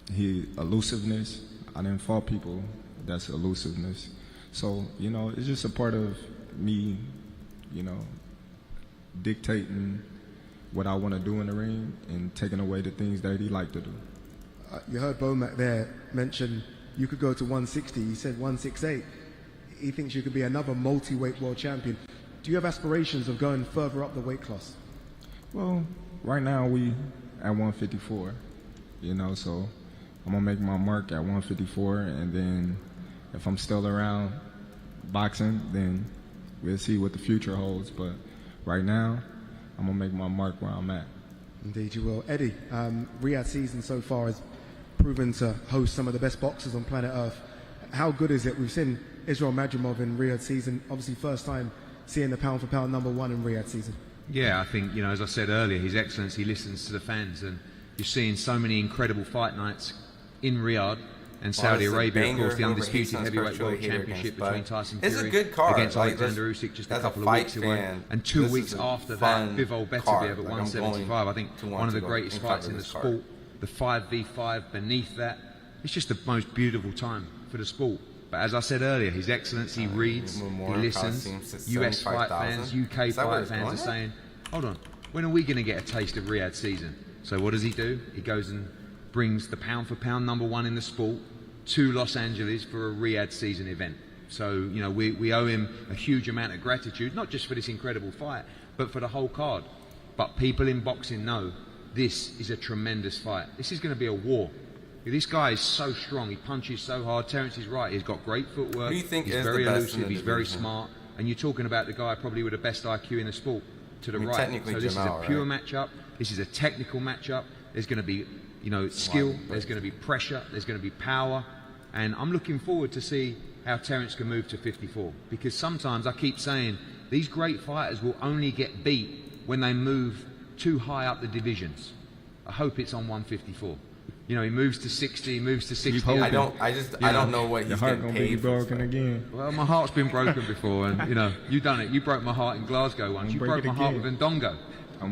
Elusiveness. I didn't fought people that's elusiveness. So, it's just a part of me, dictating, what I want to do in the ring and taking away the things that he liked to do. You heard Bomac there mention you could go to 160. He said 168. He thinks you could be another multi-weight world champion. Do you have aspirations of going further up the weight class? Well, right now we at 154, so I'm going to make my mark at 154, and then if I'm still around boxing, then we'll see what the future holds. But right now, I'm going to make my mark where I'm at. Indeed you will. Eddie, Riyadh season so far has proven to host some of the best boxers on planet Earth. How good is it? We've seen Israel Madrimov in Riyadh season, obviously first time seeing the pound-for-pound #1 in Riyadh season. Yeah, I think, as I said earlier, His Excellency listens to the fans, and you're seeing so many incredible fight nights in Riyadh and Saudi Arabia, of course, the undisputed heavyweight world championship between Tyson Fury against Alexander Usyk just a couple of weeks away, and 2 weeks after that, Bivol Beterbiev at 175. I think one of the greatest fights in the sport. The 5v5 beneath that, it's just the most beautiful time for the sport. But as I said earlier, His Excellency reads, he listens. US fight fans, UK fight fans are saying, hold on, when are we going to get a taste of Riyadh season? So what does he do? He goes and brings the pound-for-pound #1 in the sport to Los Angeles for a Riyadh season event. So, we owe him a huge amount of gratitude, not just for this incredible fight, but for the whole card. But people in boxing know this is a tremendous fight. This is going to be a war. This guy is so strong. He punches so hard. Terence is right. He's got great footwork. Who do you think he's is very the best elusive. in the He's very division? smart. And you're talking about the guy probably with the best IQ in the sport to the right. Technically, So this Jamal, is a pure right? matchup. This is a technical matchup. There's going to be, skill. There's going to be pressure. There's going to be power. And I'm looking forward to see how Terence can move to 54. Because sometimes I keep saying these great fighters will only get beat when they move too high up the divisions. I hope it's on 154. He moves to 60, he moves to 60. I don't know what he's getting paid for. Broken again. Well, my heart's been broken before, and you've done it. You broke my heart in Glasgow once. You broke my heart with Ndongo.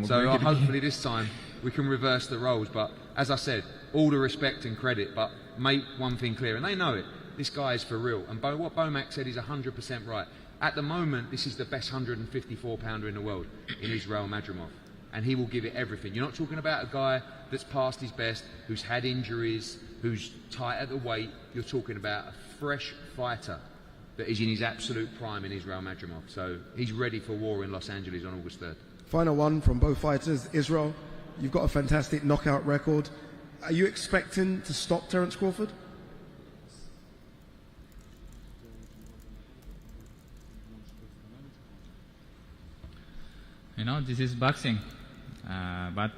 So hopefully this time we can reverse the roles. But as I said, all the respect and credit, but make one thing clear, and they know it. This guy is for real. And what Bomac said is 100% right. At the moment, this is the best 154-pounder in the world in Israel Madrimov. And he will give it everything. You're not talking about a guy that's past his best, who's had injuries, who's tight at the weight. You're talking about a fresh fighter that is in his absolute prime in Israel Madrimov. So he's ready for war in Los Angeles on August 3rd. Final one from both fighters. Israel, you've got a fantastic knockout record. Are you expecting to stop Terence Crawford? This is boxing. But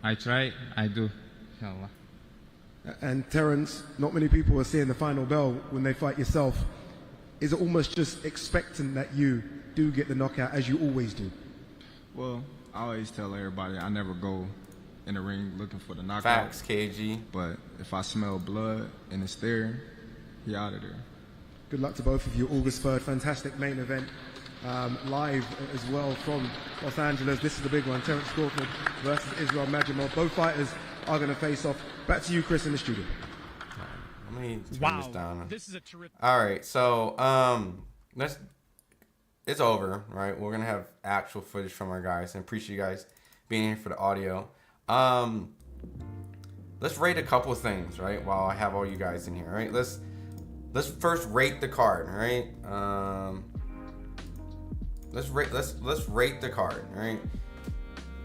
I try, I do, inshallah. And Terence, not many people are seeing the final bell when they fight yourself. Is it almost just expecting that you do get the knockout as you always do? Well, I always tell everybody I never go in the ring looking for the knockout. Facts, KG. But if I smell blood and it's there, he out of there. Good luck to both of you. August 3rd, fantastic main event. Live as well from Los Angeles. This is the big one. Terence Crawford versus Israel Madrimov. Both fighters are going to face off. Back to you, Chris, in the studio. Let me turn Wow, this down. this is a terrific. All right, so it's over, right? We're gonna have actual footage from our guys, and appreciate you guys being here for the audio. Let's rate a couple of things, right? While I have all you guys in here, right? Let's first rate the card, right? Let's rate the card, right?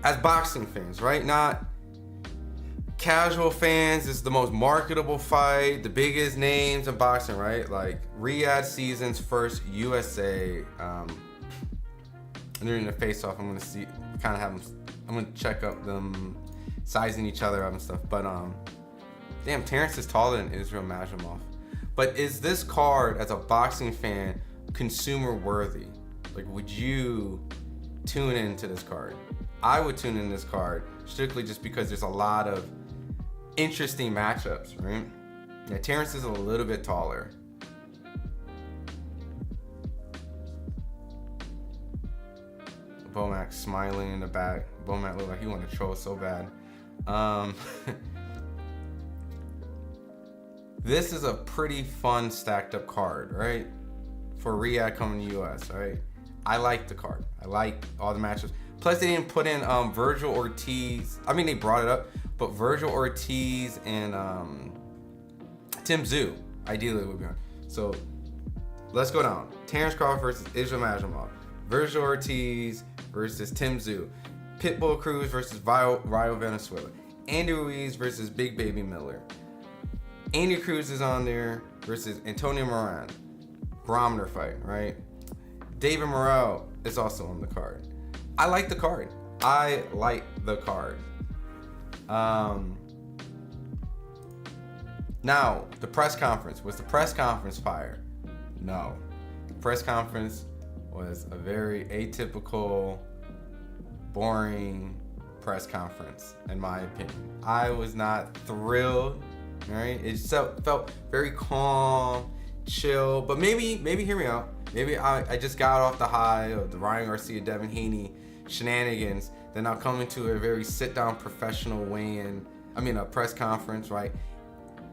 As boxing fans, right? Not casual fans. It's the most marketable fight, the biggest names in boxing, right? Like Riyadh season's first USA. And during the face-off, I'm gonna check up them sizing each other up and stuff. But damn, Terence is taller than Israel Madrimov. But is this card, as a boxing fan, consumer worthy? Like, would you tune into this card? I would tune in this card strictly just because there's a lot of interesting matchups, right? Yeah, Terence is a little bit taller. Bomac smiling in the back. Bomac looked like he wanted to troll so bad. This is a pretty fun stacked up card, right? For Riyadh coming to US, right? I like the card. I like all the matchups. Plus, they didn't put in Virgil Ortiz. I mean, they brought it up, but Virgil Ortiz and Tim Tszyu, ideally, would be on. So, let's go down. Terence Crawford versus Israel Madrimov. Virgil Ortiz versus Tim Tszyu. Pitbull Cruz versus Rayo Venezuela. Andy Ruiz versus Big Baby Miller. Andy Cruz is on there versus Antonio Moran. Barometer fight, right? David Morrell is also on the card. I like the card. Now, the press conference. Was the press conference fire? No. The press conference was a very atypical, boring press conference, in my opinion. I was not thrilled, right? It felt very calm, chill, but maybe hear me out. Maybe I just got off the high of the Ryan Garcia, Devin Haney shenanigans. Then I'll come into a very sit-down professional a press conference, right?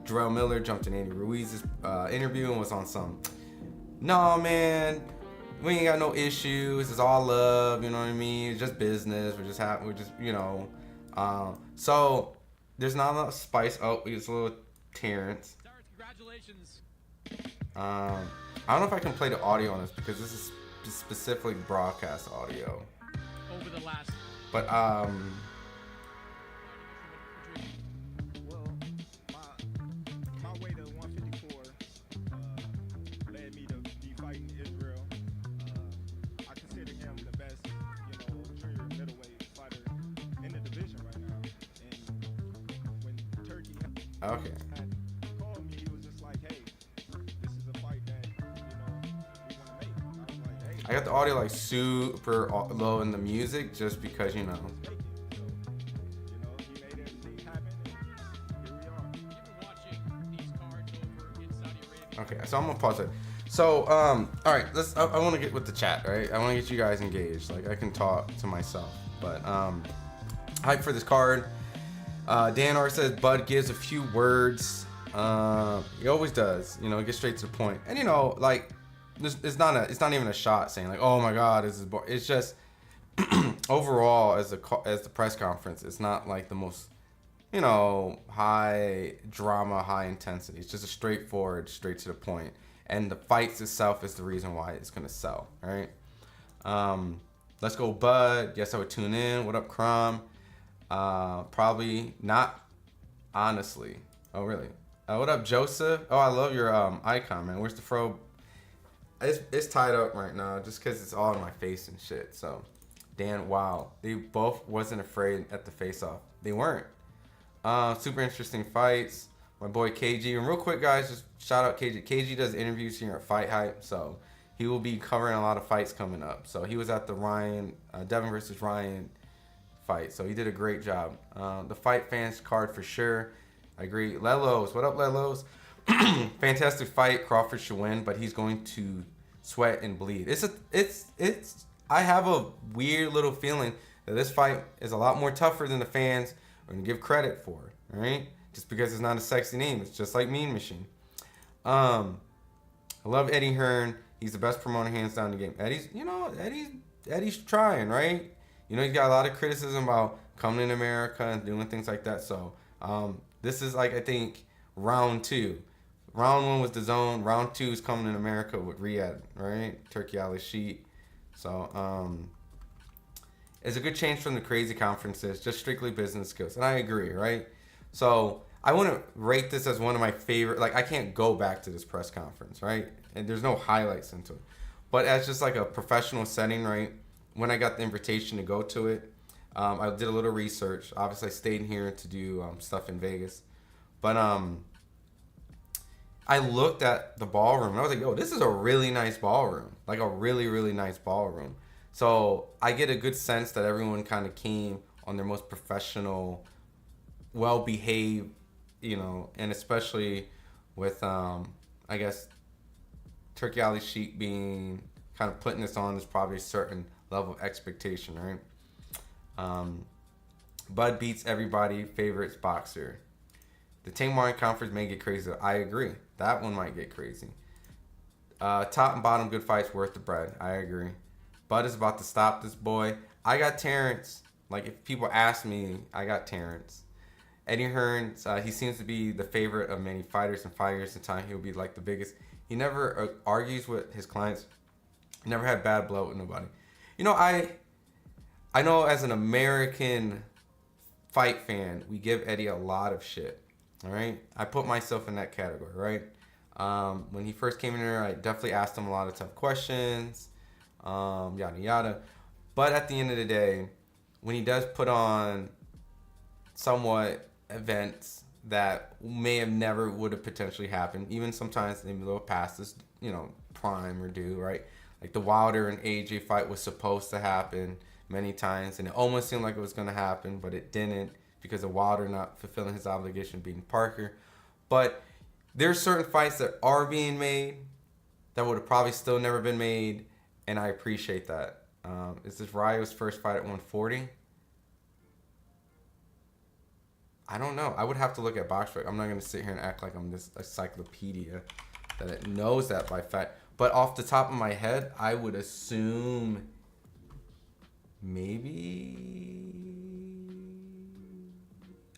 Jarrell Miller jumped in Andy Ruiz's interview and was on some, no, man, we ain't got no issues. It's all love, you know what I mean? It's just business. So there's not enough spice. Oh, it's a little Terrence. Congratulations. I don't know if I can play the audio on this because this is specifically broadcast audio. Over the last. But my way to 154 led me to be fighting Israel. I consider him the best, junior middleweight fighter in the division right now. And when Turkey okay. had called me, he was just like, "Hey, this is a fight that we want to make." I was like, "Hey." I got the audio like super low in the music just because Okay, so I'm gonna pause it. So, all right, I want to get with the chat, right? I want to get you guys engaged. Like, I can talk to myself, but hype for this card. Dan R says Bud gives a few words. He always does. Get straight to the point. And it's not even a shot saying like, oh my God, this is boring. It's just overall as the press conference, it's not like the most high drama, high intensity. It's just a straightforward, straight to the point. And the fights itself is the reason why it's gonna sell, right? Let's go, Bud. Yes, I would tune in. What up, Crom? Probably not, honestly. Oh, really? What up, Joseph? Oh, I love your icon, man. Where's the fro? It's tied up right now just because it's all in my face and shit. So, Dan, wow. They both wasn't afraid at the face-off. They weren't. Super interesting fights. My boy KG. And real quick, guys, just shout out KG. KG does interviews here at FightHype, so he will be covering a lot of fights coming up. So he was at the Devin versus Ryan fight, so he did a great job. The Fight Fans card for sure. I agree. Lelos, what up, Lelos? Fantastic fight. Crawford should win, but he's going to sweat and bleed. I have a weird little feeling that this fight is a lot more tougher than the fans are going to give credit for, right? Just because it's not a sexy name. It's just like Mean Machine. I love Eddie Hearn. He's the best promoter hands down in the game. Eddie's trying, right? He's got a lot of criticism about coming in America and doing things like that. So this is like, I think, round 2. Round 1 was the zone. Round 2 is coming in America with Riyadh, right? Turkey Ali Sheet. So it's a good change from the crazy conferences, just strictly business skills. And I agree, right? So I wouldn't rate this as one of my favorite. Like, I can't go back to this press conference, right? And there's no highlights into it. But as just like a professional setting, right? When I got the invitation to go to it, I did a little research. Obviously, I stayed here to do stuff in Vegas. But I looked at the ballroom, and I was like, yo, this is a really nice ballroom. Like, a really, really nice ballroom. So I get a good sense that everyone kind of came on their most professional, well-behaved, and especially with, I guess, Turkey Ali Sheik being kind of putting this on, there's probably a certain level of expectation, right? Bud beats everybody, favorites boxer. The Tank Martin Conference may get crazy. I agree. That one might get crazy. Top and bottom good fights worth the bread. I agree. Bud is about to stop this boy. I got Terence. Like, if people ask me, I got Terence. Eddie Hearn, he seems to be the favorite of many fighters. In 5 years in time, he'll be like the biggest. He never argues with his clients. Never had bad blood with nobody. You know, I know as an American fight fan, we give Eddie a lot of shit. All right, I put myself in that category, right? When he first came in there, I definitely asked him a lot of tough questions, yada yada. But at the end of the day, when he does put on somewhat events that may have never would have potentially happened, even sometimes maybe a little past this, prime or due, right? Like the Wilder and AJ fight was supposed to happen many times, and it almost seemed like it was going to happen, but it didn't because of Wilder not fulfilling his obligation beating Parker. But there's certain fights that are being made that would have probably still never been made, and I appreciate that. Is this Rayo's first fight at 140? I don't know. I would have to look at BoxRec. I'm not going to sit here and act like I'm this encyclopedia that it knows that by fact. But off the top of my head, I would assume maybe...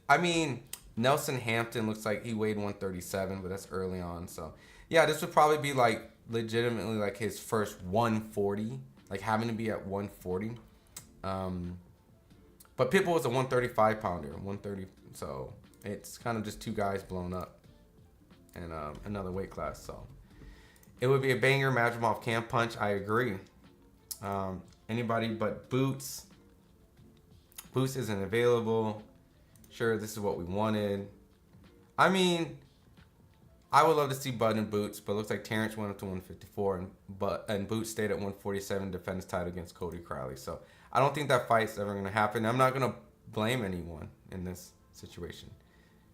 I mean, Nelson Hampton looks like he weighed 137, but that's early on. So, yeah, this would probably be like legitimately like his first 140, like having to be at 140. But Pitbull was a 135 pounder, 130. So it's kind of just two guys blown up and another weight class. So it would be a banger. Madrimov can punch. I agree. Anybody but Boots. Boots isn't available. Sure, this is what we wanted. I mean, I would love to see Bud and Boots, but it looks like Terence went up to 154 and Boots stayed at 147 to defend his title against Cody Crowley. So I don't think that fight's ever going to happen. I'm not going to blame anyone in this situation.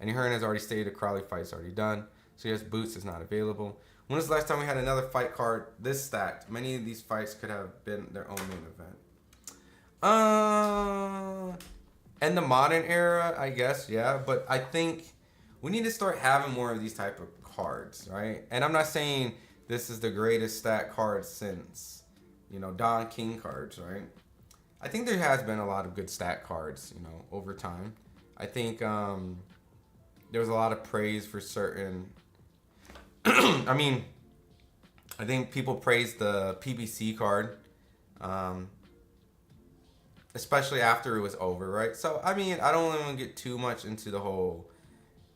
And Hearn has already stated the Crowley fight's already done. So yes, Boots is not available. When was the last time we had another fight card this stacked? Many of these fights could have been their own main event. In the modern era, I guess, yeah. But I think we need to start having more of these type of cards, right? And I'm not saying this is the greatest stat card since, Don King cards, right? I think there has been a lot of good stat cards, over time. I think there was a lot of praise for certain... I mean, I think people praised the PBC card, especially after it was over, right? So, I mean, I don't want to get too much into the whole,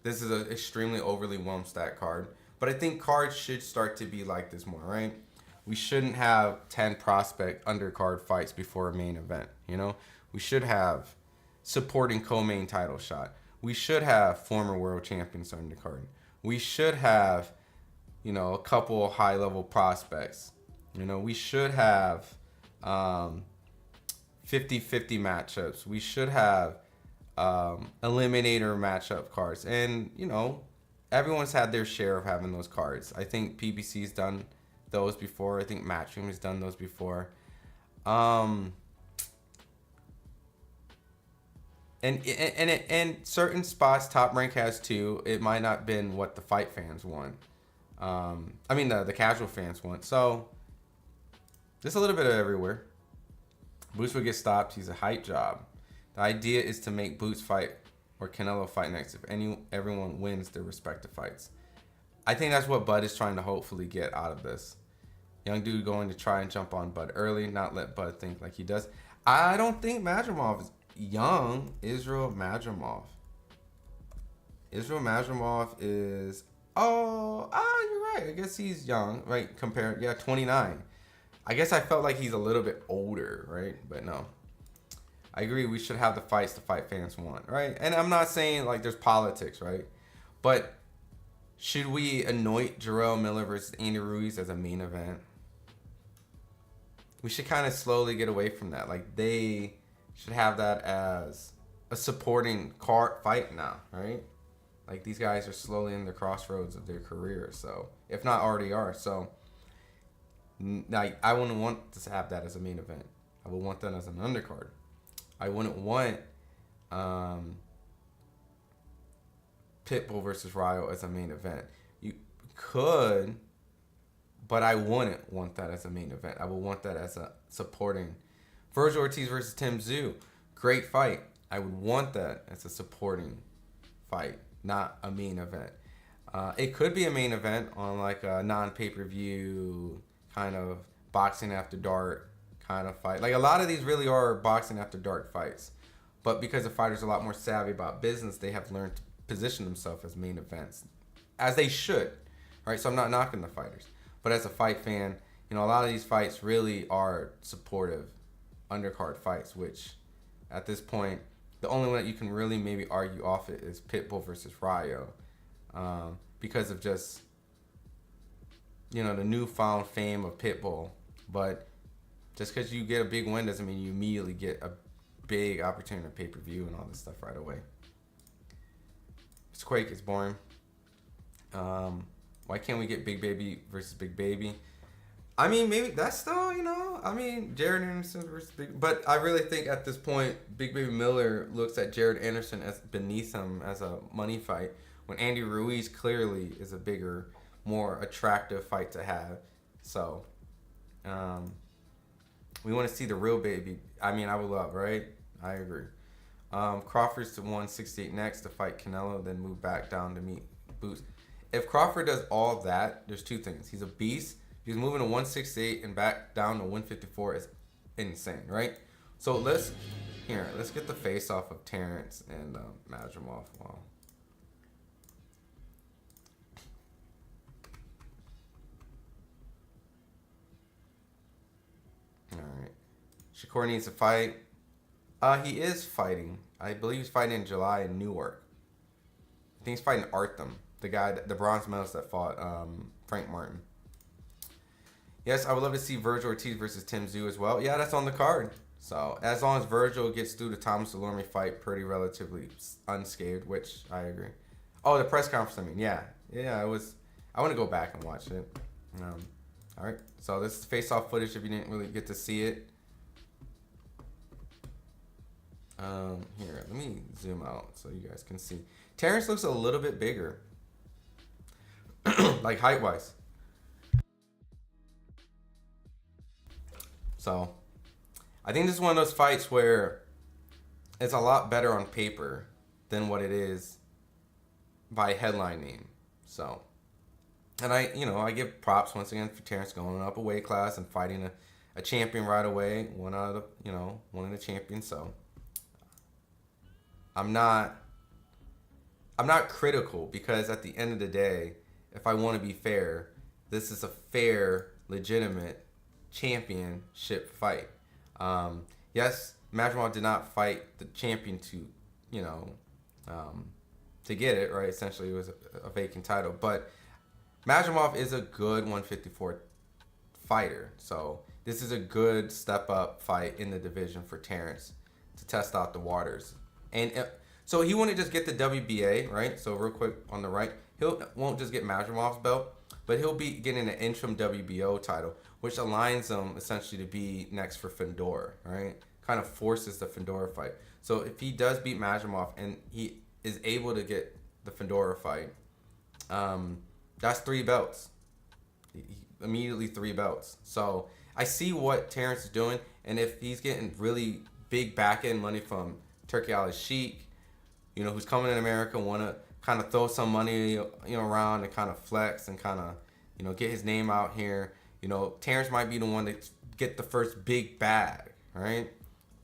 this is an extremely overly whelmed stat card. But I think cards should start to be like this more, right? We shouldn't have 10 prospect undercard fights before a main event, We should have supporting co-main title shot. We should have former world champions undercard. We should have, a couple high-level prospects. We should have 50-50 matchups. We should have eliminator matchup cards. And, everyone's had their share of having those cards. I think PBC's done those before. I think Matchroom has done those before. And certain spots, Top Rank has too. It might not have been what the fight fans want. I mean, the casual fans want. So, just a little bit of everywhere. Boots will get stopped. He's a hype job. The idea is to make Boots fight or Canelo fight next if everyone wins their respective fights. I think that's what Bud is trying to hopefully get out of this. Young dude going to try and jump on Bud early, not let Bud think like he does. I don't think Madrimov is young. Israel Madrimov is... you're right. I guess he's young, right? 29. I guess I felt like he's a little bit older, right? But no. I agree. We should have the fights the fight fans want, right? And I'm not saying like there's politics, right? But should we anoint Jarrell Miller versus Andy Ruiz as a main event? We should kind of slowly get away from that. Like they should have that as a supporting card fight now, right? Like these guys are slowly in the crossroads of their career, so if not already are. So like I wouldn't want to have that as a main event. I would want that as an undercard. I wouldn't want Pitbull versus Rayo as a main event. You could but I wouldn't want that as a main event. I would want that as a supporting. Virgil Ortiz versus Tim Tszyu, great fight. I would want that as a supporting fight, not a main event. It could be a main event on like a non-pay-per-view kind of boxing after dark kind of fight. Like a lot of these really are boxing after dark fights. But because the fighters are a lot more savvy about business, they have learned to position themselves as main events. As they should. Right? So I'm not knocking the fighters. But as a fight fan, you know, a lot of these fights really are supportive undercard fights, which at this point, the only one that you can really maybe argue off it is Pitbull versus Rayo. Because of just, you know, the newfound fame of Pitbull. But just because you get a big win doesn't mean you immediately get a big opportunity to pay-per-view and all this stuff right away. It's Quake, it's boring. Why can't we get Big Baby versus Big Baby? I mean, maybe that's still, you know, I mean, Jared Anderson versus Big... But I really think at this point, Big Baby Miller looks at Jared Anderson as beneath him as a money fight, when Andy Ruiz clearly is a bigger, more attractive fight to have. So, we want to see the real Baby. I mean, I would love, right? I agree. Crawford's to 168 next to fight Canelo, then move back down to meet Boots. If Crawford does all that, there's two things. He's a beast. He's moving to 168 and back down to 154 is insane, right? So let's get the face off of Terence and Madrimov. Wow. All right. Shakur needs to fight. He is fighting. I believe he's fighting in July in Newark. I think he's fighting Artem, the guy, the bronze medalist that fought Frank Martin. Yes, I would love to see Virgil Ortiz versus Tim Tszyu as well. Yeah, that's on the card. So as long as Virgil gets through the Thomas Delorme fight pretty relatively unscathed, which I agree. Oh, the press conference. I mean, yeah, it was. I want to go back and watch it. All right. So this is face-off footage if you didn't really get to see it. Here, let me zoom out so you guys can see. Terence looks a little bit bigger, like height-wise. So, I think this is one of those fights where it's a lot better on paper than what it is by headline name. So, and I give props once again for Terence going up a weight class and fighting a champion right away, one of the champions. So, I'm not critical because at the end of the day, if I want to be fair, this is a fair, legitimate championship fight. Yes, Madrimov did not fight the champion to get it, right? Essentially, it was a vacant title. But Madrimov is a good 154 fighter. So this is a good step-up fight in the division for Terence to test out the waters. And so he wouldn't just get the WBA, right? So real quick on the right, won't just get Madrimov's belt, but he'll be getting an interim WBO title, which aligns him essentially to be next for Fedor, right? Kind of forces the Fedor fight. So if he does beat Madrimov and he is able to get the Fedor fight, that's 3 belts. Immediately 3 belts. So I see what Terence is doing, and if he's getting really big back-end money from Turki Al-Sheikh, who's coming in America, want to kind of throw some money, around and kind of flex and kind of, get his name out here. Terence might be the one to get the first big bag, right?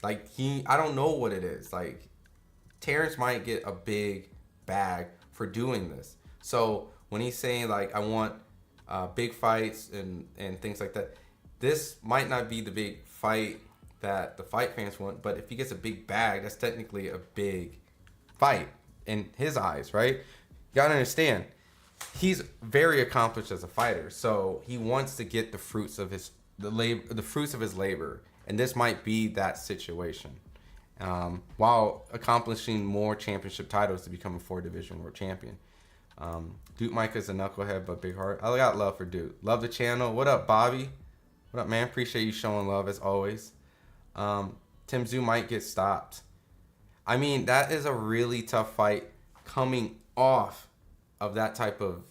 Like I don't know what it is. Like Terence might get a big bag for doing this. So when he's saying like, I want big fights and things like that, this might not be the big fight that the fight fans want, but if he gets a big bag, that's technically a big fight in his eyes, right? You gotta understand, he's very accomplished as a fighter, so he wants to get the fruits of his labor, and this might be that situation. While accomplishing more championship titles to become a 4-division world champion. Duke Mike is a knucklehead, but big heart. I got love for Duke. Love the channel. What up, Bobby? What up, man? Appreciate you showing love as always. Tim Tszyu might get stopped. I mean, that is a really tough fight coming off of that type of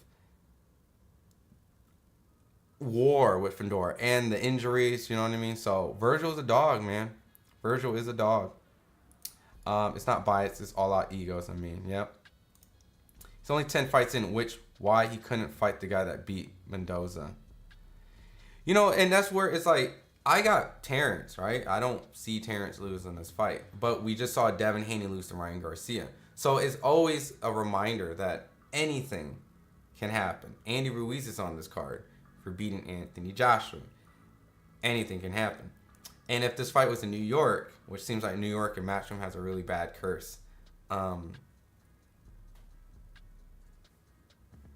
war with Fedor and the injuries, you know what I mean? So Virgil's a dog, man. Virgil is a dog. It's not bias, it's all out egos, I mean, yep. He's only 10 fights in, why he couldn't fight the guy that beat Mendoza. You know, and that's where it's like, I got Terence, right? I don't see Terence lose in this fight. But we just saw Devin Haney lose to Ryan Garcia. So it's always a reminder that anything can happen. Andy Ruiz is on this card for beating Anthony Joshua. Anything can happen. And if this fight was in New York, which seems like New York and Matchroom has a really bad curse,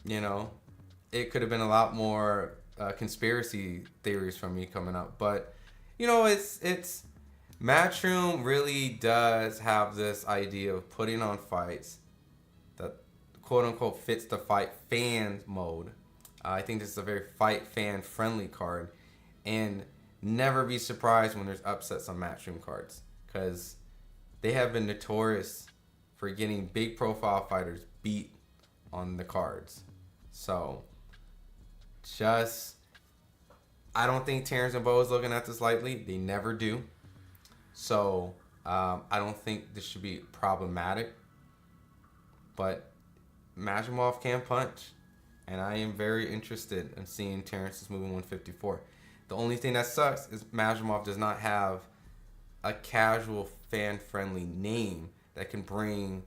you know, it could have been a lot more conspiracy theories from me coming up. But, you know, it's Matchroom really does have this idea of putting on fights that quote unquote fits the fight fan mode. I think this is a very fight fan friendly card, and never be surprised when there's upsets on Matchroom cards, because they have been notorious for getting big profile fighters beat on the cards. So I don't think Terence and Bo is looking at this lightly. They never do. So I don't think this should be problematic. But Madrimov can punch, and I am very interested in seeing Terence moving 154. The only thing that sucks is Madrimov does not have a casual fan-friendly name that can bring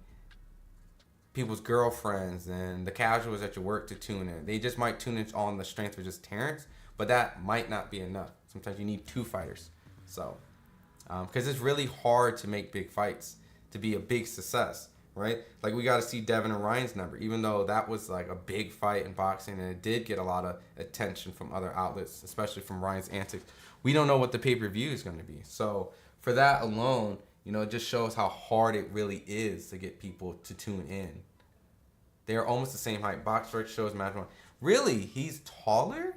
people's girlfriends and the casuals at your work to tune in. They just might tune in on the strength of just Terence, but that might not be enough. Sometimes you need two fighters. So, because it's really hard to make big fights to be a big success, right? Like, we got to see Devin and Ryan's number, even though that was like a big fight in boxing and it did get a lot of attention from other outlets, especially from Ryan's antics. We don't know what the pay-per-view is going to be. So for that alone, you know, it just shows how hard it really is to get people to tune in. They're almost the same height. BoxRec shows Madrimov. Really? He's taller?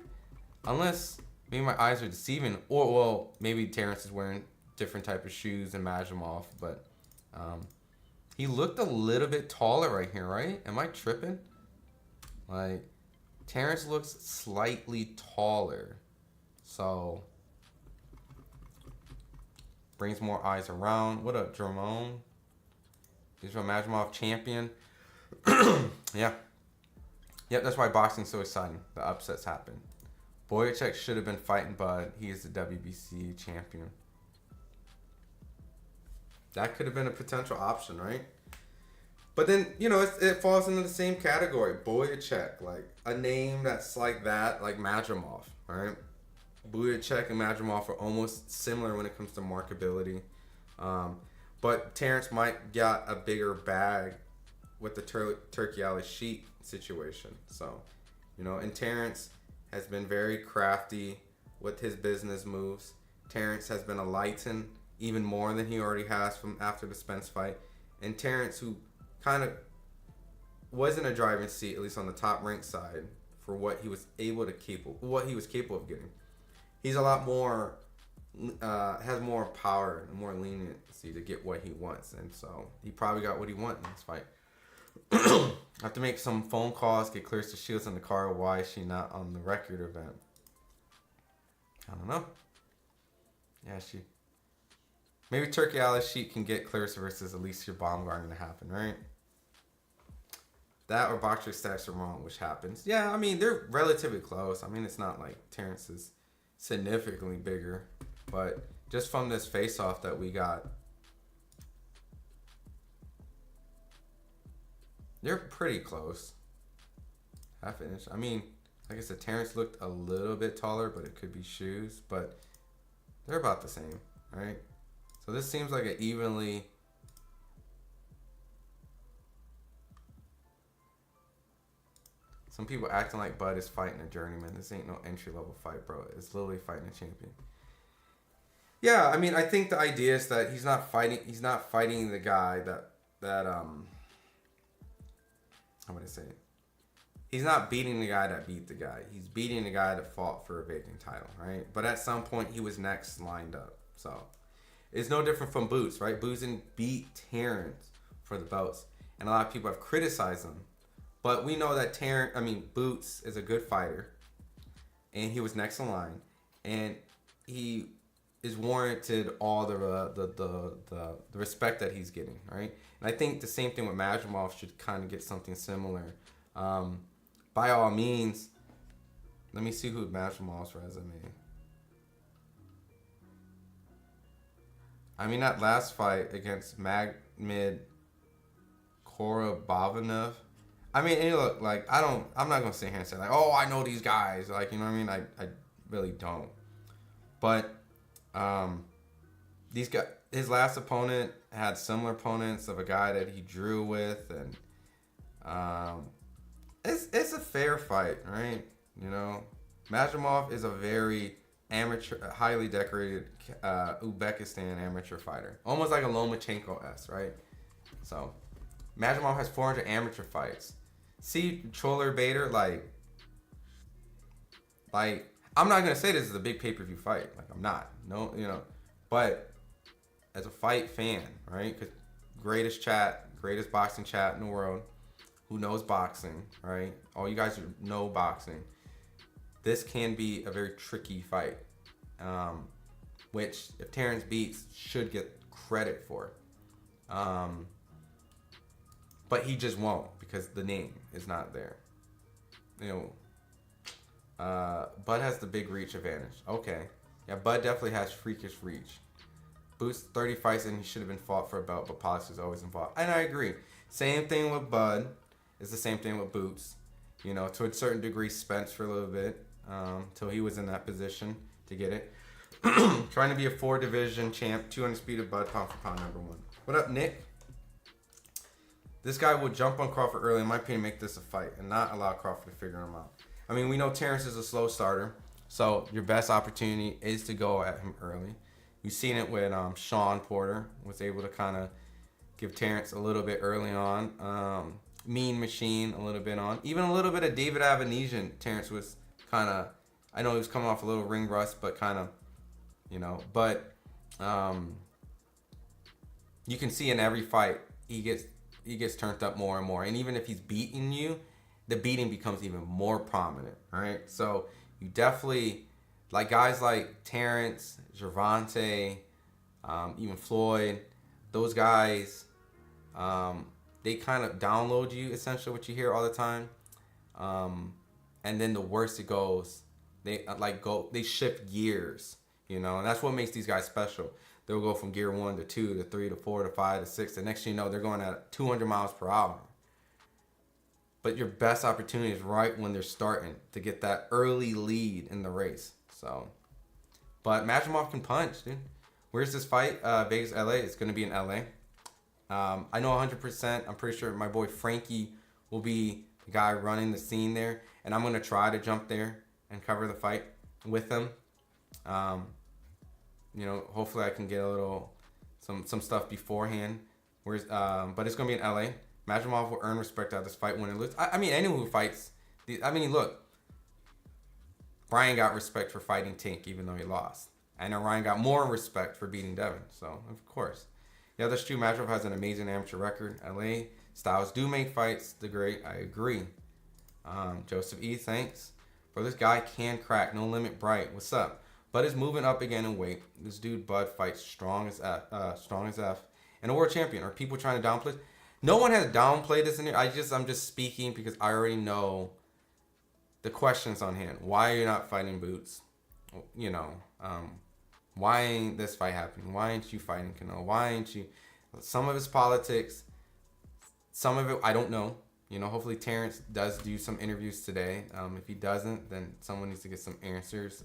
Unless maybe my eyes are deceiving. Or, well, maybe Terence is wearing different type of shoes than Madrimov. But he looked a little bit taller right here, right? Am I tripping? Like, Terence looks slightly taller. So, brings more eyes around. What up, Dramone? He's a Madrimov champion. Yeah. Yep, that's why boxing's so exciting. The upsets happen. Boyacek should have been fighting Bud. He is the WBC champion. That could have been a potential option, right? But then, you know, it falls into the same category. Boyacek, like a name that's like that, like Madrimov, right? Boyacek and Madrimov are almost similar when it comes to markability. But Terence might get a bigger bag with the Turkey Alley Sheik situation. So, you know, and Terence has been very crafty with his business moves. Terence has been enlightened even more than he already has from after the Spence fight. And Terence, who kind of was in a driving seat, at least on the top rank side, for what he was capable of getting. He's a lot more, has more power and more leniency to get what he wants. And so he probably got what he wanted in this fight. I have to make some phone calls, get Clarissa Shields in the car. Why is she not on the record event? I don't know. Yeah, maybe Turkey Alley Sheik can get Clarissa versus Alicia Baumgartner to happen, right? That or Boxer Stacks are wrong, which happens. Yeah, I mean, they're relatively close. I mean, it's not like Terence is significantly bigger. But just from this face-off that we got, they're pretty close. Half an inch. I mean, like I said, Terence looked a little bit taller, but it could be shoes. But they're about the same, right? So this seems like an evenly... Some people acting like Bud is fighting a journeyman. This ain't no entry-level fight, bro. It's literally fighting a champion. Yeah, I mean, I think the idea is that he's not fighting the guy that how would I say it? He's not beating the guy that beat the guy. He's beating the guy that fought for a vacant title, right? But at some point, he was next lined up. So it's no different from Boots, right? Boots didn't beat Terence for the belts, and a lot of people have criticized him. But we know that Boots is a good fighter. and he was next in line, and he is warranted all the respect that he's getting, right? And I think the same thing with Madrimov should kind of get something similar. By all means, let me see who Madrimov's resume. I mean, that last fight against Magmid Korobovanov. I mean, and look, like, I'm not gonna sit here and say like, oh, I know these guys, like, you know what I mean? I really don't. But these guys, his last opponent had similar opponents of a guy that he drew with, and it's a fair fight, right? You know, Madrimov is a very amateur, highly decorated Uzbekistan amateur fighter, almost like a Lomachenko-esque, right? So Madrimov has 400 amateur fights. See, Troller Bader, like I'm not gonna say this is a big pay-per-view fight. Like, I'm not, no, you know, but as a fight fan, right? Because greatest boxing chat in the world, who knows boxing, right? All you guys who know boxing. This can be a very tricky fight, which if Terence beats, should get credit for. But he just won't because the name is not there. You know, Bud has the big reach advantage. Okay. Yeah, Bud definitely has freakish reach. Boots 30 fights and he should have been fought for a belt, but politics is always involved. And I agree. Same thing with Bud. It's the same thing with Boots. You know, to a certain degree, Spence for a little bit. Till he was in that position to get it. Trying to be a 4-division champ, 200 speed of Bud, pound for pound, #1. What up, Nick? This guy will jump on Crawford early, in my opinion, make this a fight, and not allow Crawford to figure him out. I mean, we know Terence is a slow starter, so your best opportunity is to go at him early. We've seen it with Sean Porter, was able to kind of give Terence a little bit early on. Mean Machine, a little bit on. Even a little bit of David Avanesian, Terence was kind of, I know he was coming off a little ring rust, but kind of, you know, but you can see in every fight he gets turned up more and more, and even if he's beating you, the beating becomes even more prominent, right? So you definitely, like guys like Terence, Gervonta, even Floyd, those guys, they kind of download you, essentially, what you hear all the time. And then the worse it goes, they shift gears, you know, and that's what makes these guys special. They'll go from gear 1 to 2 to 3 to 4 to 5 to 6. The next thing you know, they're going at 200 miles per hour. But your best opportunity is right when they're starting to get that early lead in the race. So, but Madrimov can punch, dude. Where's this fight? Vegas, LA. It's going to be in LA. I know 100%. I'm pretty sure my boy Frankie will be the guy running the scene there. And I'm going to try to jump there and cover the fight with him. You know, hopefully I can get a little, some stuff beforehand. But it's going to be in LA. Madrimov will earn respect out of this fight, win or lose. I mean, anyone who fights, look, Brian got respect for fighting Tink, even though he lost. I know Ryan got more respect for beating Devin, so of course. Yeah, that's true. Madrimov has an amazing amateur record. LA styles do make fights the great. I agree. Joseph E, thanks. Bro, this guy can crack. No limit bright. What's up? Bud is moving up again in weight. This dude Bud fights strong as F. And a world champion. Are people trying to downplay? No one has downplayed this in here. I'm just speaking because I already know the questions on hand. Why are you not fighting Boots? You know, why ain't this fight happening? Why ain't you fighting Cano? Why ain't you? Some of it's politics. Some of it, I don't know. You know, hopefully Terence does do some interviews today. If he doesn't, then someone needs to get some answers.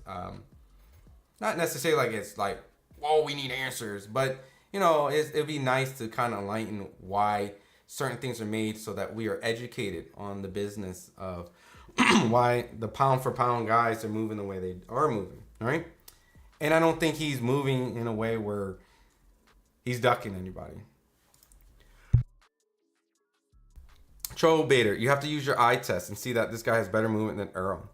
Not necessarily like it's like, whoa, we need answers. But, you know, it'd be nice to kind of enlighten why certain things are made so that we are educated on the business of why the pound for pound guys are moving the way they are moving, right? And I don't think he's moving in a way where he's ducking anybody. Troll Bader, you have to use your eye test and see that this guy has better movement than Earl.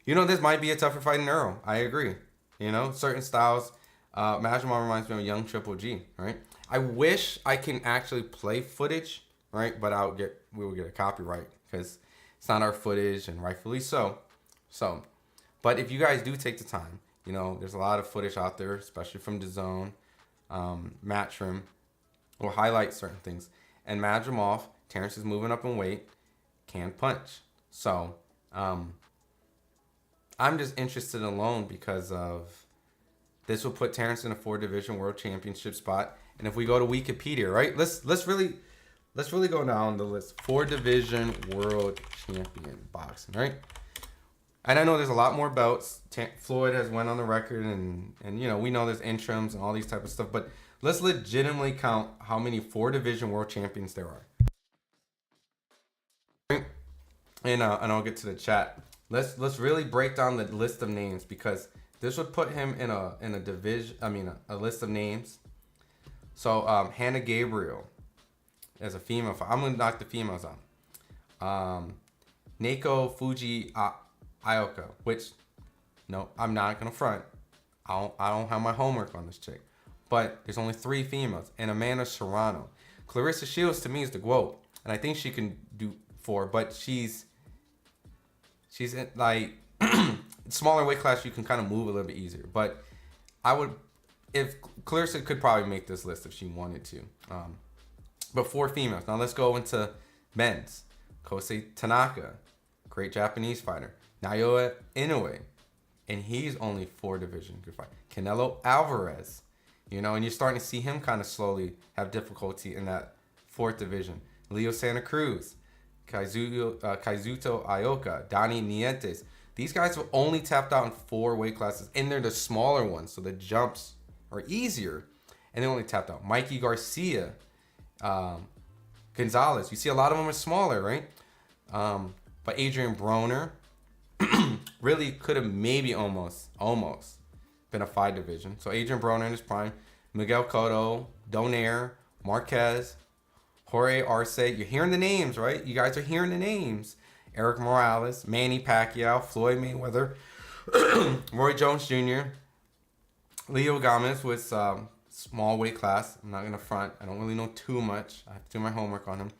You know, this might be a tougher fight than Earl. I agree. You know, certain styles. Madrimov reminds me of a young Triple G, right? I wish I can actually play footage, right? But we will get a copyright because it's not our footage, and rightfully so. But if you guys do take the time, you know, there's a lot of footage out there, especially from DAZN, Matchroom, will highlight certain things. And Madrimov, Terence is moving up in weight, can punch. So I'm just interested alone because of this will put Terence in a 4-division world championship spot. And if we go to Wikipedia, right, let's really go down the list. 4-division world champion boxing, right? And I know there's a lot more belts. Floyd has went on the record, and you know, we know there's interims and all these type of stuff. But let's legitimately count how many 4-division world champions there are. And I'll get to the chat. Let's really break down the list of names, because this would put him in a division. I mean, a list of names. So Hannah Gabriel as a female. I'm gonna knock the females out. Neko Fuji Ioka, which, no, I'm not gonna front. I don't have my homework on this chick, but there's only 3 females. And Amanda Serrano. Clarissa Shields to me is the GWOAT, and I think she can do 4, but she's in, like, smaller weight class, you can kind of move a little bit easier. But I would, if Clarissa could probably make this list if she wanted to. But 4 females. Now let's go into men's. Kosei Tanaka, great Japanese fighter. Naoya Inoue, and he's only 4-division good fight. Canelo Alvarez, you know, and you're starting to see him kind of slowly have difficulty in that 4th division. Leo Santa Cruz, Kazuto Ioka, Donnie Nientes. These guys have only tapped out in 4 weight classes, and they're the smaller ones, so the jumps are easier, and they only tapped out. Mikey Garcia, Gonzalez. You see a lot of them are smaller, right? But Adrian Broner really could have maybe almost been a 5-division. So Adrian Broner in his prime. Miguel Cotto, Donaire, Marquez, Jorge Arce. You're hearing the names, right? You guys are hearing the names. Eric Morales, Manny Pacquiao, Floyd Mayweather, Roy Jones Jr., Leo Gomez with small weight class. I'm not going to front. I don't really know too much. I have to do my homework on him.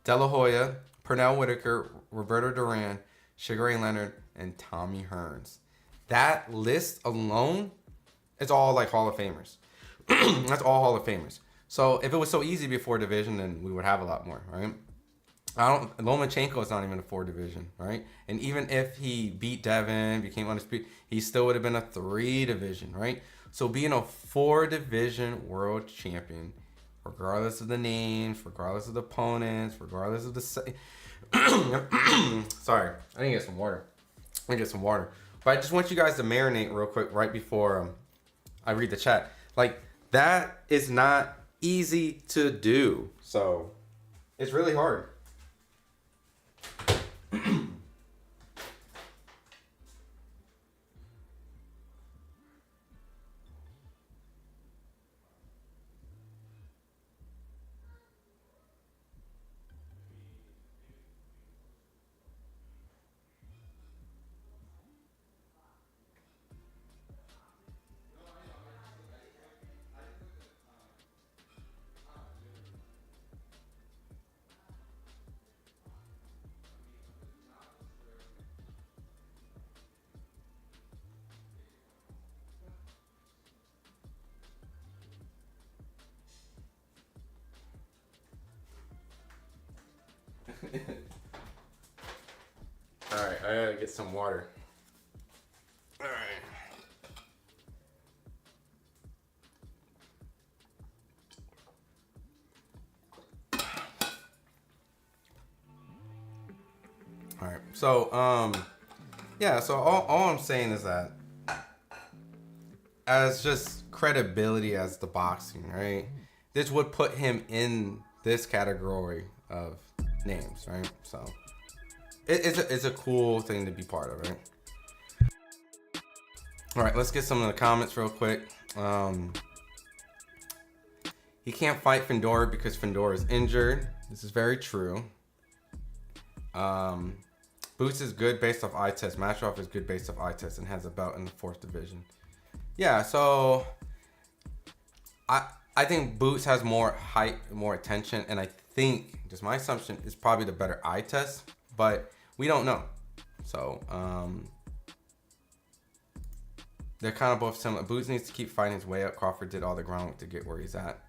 De La Hoya, Pernell Whitaker, Roberto Duran, Sugar Ray Leonard, and Tommy Hearns. That list alone is all like Hall of Famers. That's all Hall of Famers. So if it was so easy before division, then we would have a lot more, right? Lomachenko is not even a 4-division, right? And even if he beat Devin, became undisputed, he still would have been a 3-division, right? So being a 4-division world champion, regardless of the names, regardless of the opponents, regardless of the... Sorry, I need to get some water. But I just want you guys to marinate real quick right before I read the chat. Like, that is not easy to do. So, it's really hard. Alright, I gotta get some water. Alright. Alright, so, yeah, so all I'm saying is that as just credibility as the boxing, right? This would put him in this category of names, right? So it's a cool thing to be part of, right? All right, let's get some of the comments real quick. He can't fight Fedor because Fedor is injured. This is very true. Boots is good based off eye test. Matrimov is good based off eye test and has a belt in the 4th division. Yeah, so I think Boots has more height, more attention, and I think, just my assumption, is probably the better eye test, but we don't know. So, They're kind of both similar. Boots needs to keep fighting his way up. Crawford did all the groundwork to get where he's at.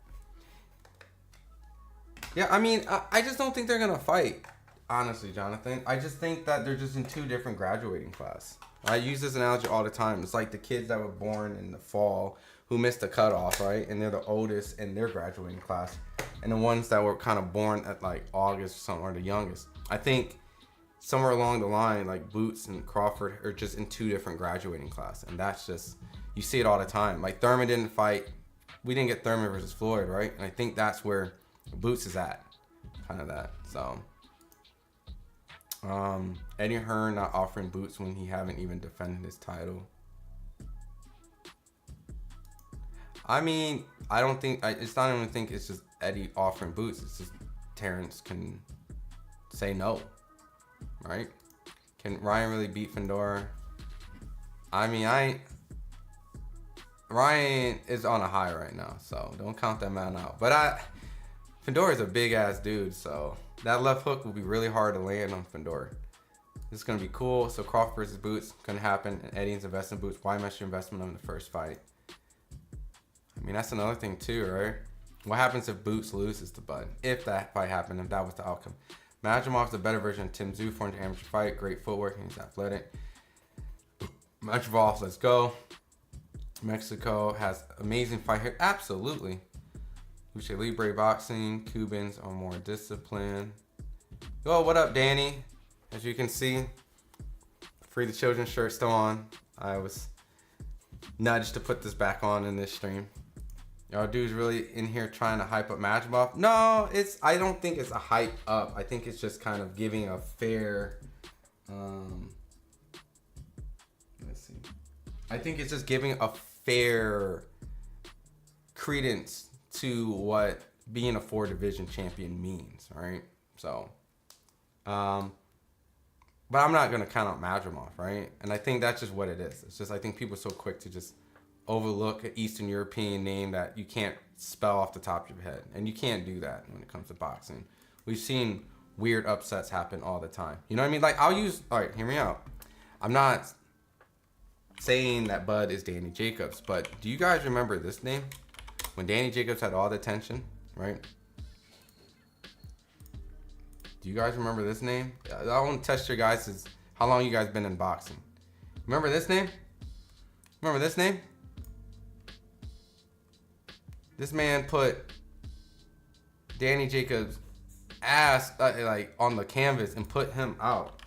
Yeah, I mean, I just don't think they're going to fight, honestly, Jonathan. I just think that they're just in two different graduating class. I use this analogy all the time. It's like the kids that were born in the fall who missed the cutoff, right? And they're the oldest in their graduating class. And the ones that were kind of born at like August or something are the youngest. I think somewhere along the line, like Boots and Crawford are just in two different graduating class. And that's just, you see it all the time. Like Thurman didn't fight. We didn't get Thurman versus Floyd, right? And I think that's where Boots is at. Kind of that. So, Eddie Hearn not offering Boots when he haven't even defended his title. I mean, I don't think, it's not even think it's just Eddie offering Boots. It's just Terence can say no, right? Can Ryan really beat Fedor? I mean, Ryan is on a high right now, so don't count that man out. But Fedor is a big ass dude, so that left hook will be really hard to land on Fedor. This is gonna be cool. So Crawford versus Boots gonna happen, and Eddie's investing Boots. Why mess your investment on the first fight? I mean, that's another thing too, right? What happens if Boots loses to Bud? If that fight happened, if that was the outcome. Madrimov's a better version of Tim Tszyu for an amateur fight. Great footwork, and he's athletic. Madrimov, let's go. Mexico has amazing fight here. Absolutely. Lucha Libre boxing. Cubans are more disciplined. Yo, what up, Danny? As you can see, Free the Children shirt still on. I was nudged to put this back on in this stream. Y'all dudes really in here trying to hype up Madrimov? No, I don't think it's a hype up. I think it's just kind of giving a fair, let's see. I think it's just giving a fair credence to what being a 4-division champion means, right? So, but I'm not going to count out Madrimov, right? And I think that's just what it is. It's just, I think people are so quick to just overlook an Eastern European name that you can't spell off the top of your head. And you can't do that when it comes to boxing. We've seen weird upsets happen all the time. You know what I mean? Like, all right, hear me out. I'm not saying that Bud is Danny Jacobs, but do you guys remember this name? When Danny Jacobs had all the attention, right? Do you guys remember this name? I want to test your guys' how long you guys been in boxing. Remember this name? Remember this name? This man put Danny Jacobs' ass like on the canvas and put him out.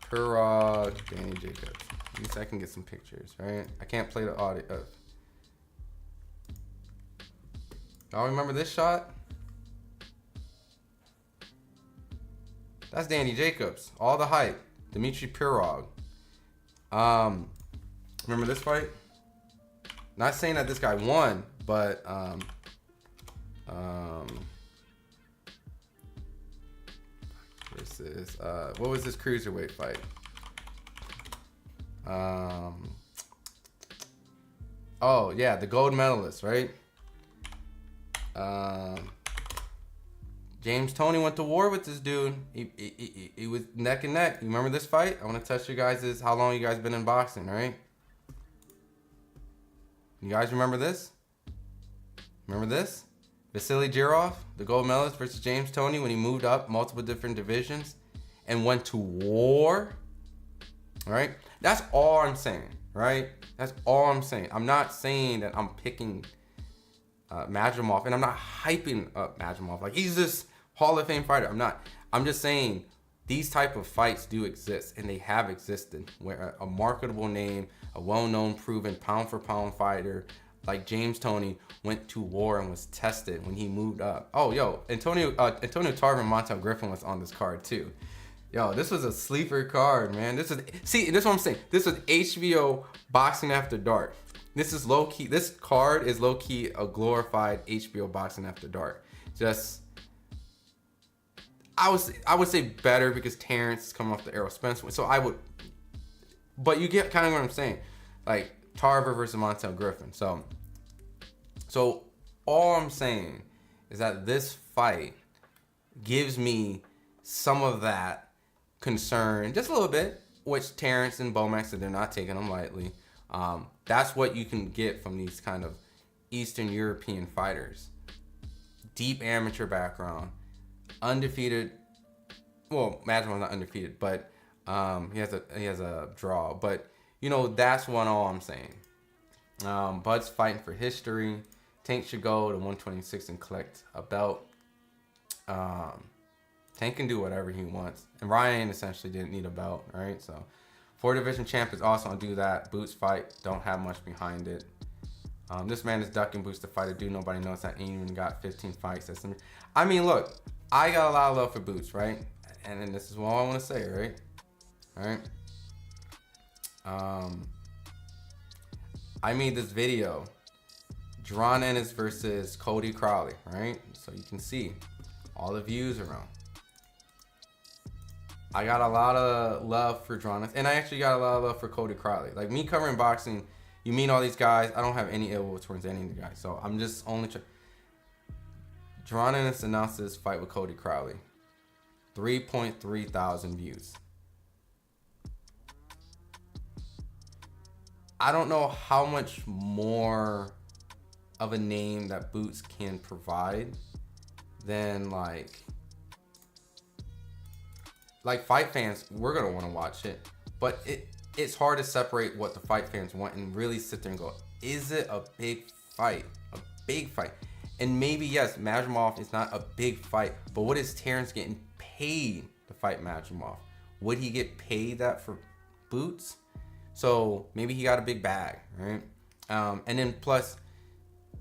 Danny Jacobs. At least I can get some pictures, right? I can't play the audio. Y'all remember this shot? That's Danny Jacobs. All the hype. Dmitry Pirog. Remember this fight? Not saying that this guy won, but this is what was this cruiserweight fight? Oh yeah, the gold medalist, right? James Toney went to war with this dude. He was neck and neck. You remember this fight? I want to test you guys' how long you guys been in boxing, right? You guys remember this? Remember this? Vasily Jirov, the gold medalist versus James Toney when he moved up multiple different divisions and went to war. All right? That's all I'm saying, right? That's all I'm saying. I'm not saying that I'm picking Madrimov, and I'm not hyping up Madrimov. Like, he's this Hall of Fame fighter. I'm not. I'm just saying these type of fights do exist, and they have existed, where a marketable name, a well-known, proven pound-for-pound fighter like James Toney went to war and was tested when he moved up. Oh, yo, Antonio Tarver and Montel Griffin was on this card too. Yo, this was a sleeper card, man. This is what I'm saying. This was HBO Boxing After Dark. This is low key. This card is low key a glorified HBO Boxing After Dark. Just, I would say better because Terence is coming off the Errol Spence one. So I would, but you get kind of what I'm saying, like Tarver versus Montel Griffin. So all I'm saying is that this fight gives me some of that concern, just a little bit, which Terence and Bomax said they're not taking them lightly. That's what you can get from these kind of Eastern European fighters. Deep amateur background, undefeated. Well, Madrimov's not undefeated, but he has a draw. But you know, that's all I'm saying. Bud's fighting for history. Tank should go to 126 and collect a belt. Tank can do whatever he wants, and Ryan essentially didn't need a belt, right? So 4 division champ is also gonna do that. Boots fight, don't have much behind it. This man is ducking Boots to fight a dude nobody knows that ain't even got 15 fights. I mean, look, I got a lot of love for Boots, right? And then this is what I want to say, right? All right. I made this video, John Ennis versus Cody Crowley, right? So you can see all the views around. I got a lot of love for John Ennis, and I actually got a lot of love for Cody Crowley. Like, me covering boxing, you meet all these guys, I don't have any ill will towards any of the guys. So I'm just only John Ennis announced his fight with Cody Crowley. 3.3 thousand views. I don't know how much more of a name that Boots can provide than like fight fans. We're gonna want to watch it, but it's hard to separate what the fight fans want and really sit there and go, is it a big fight? A big fight. And maybe, yes, Madrimov is not a big fight, but what is Terence getting paid to fight Madrimov? Would he get paid that for Boots? So maybe he got a big bag, right? And then plus,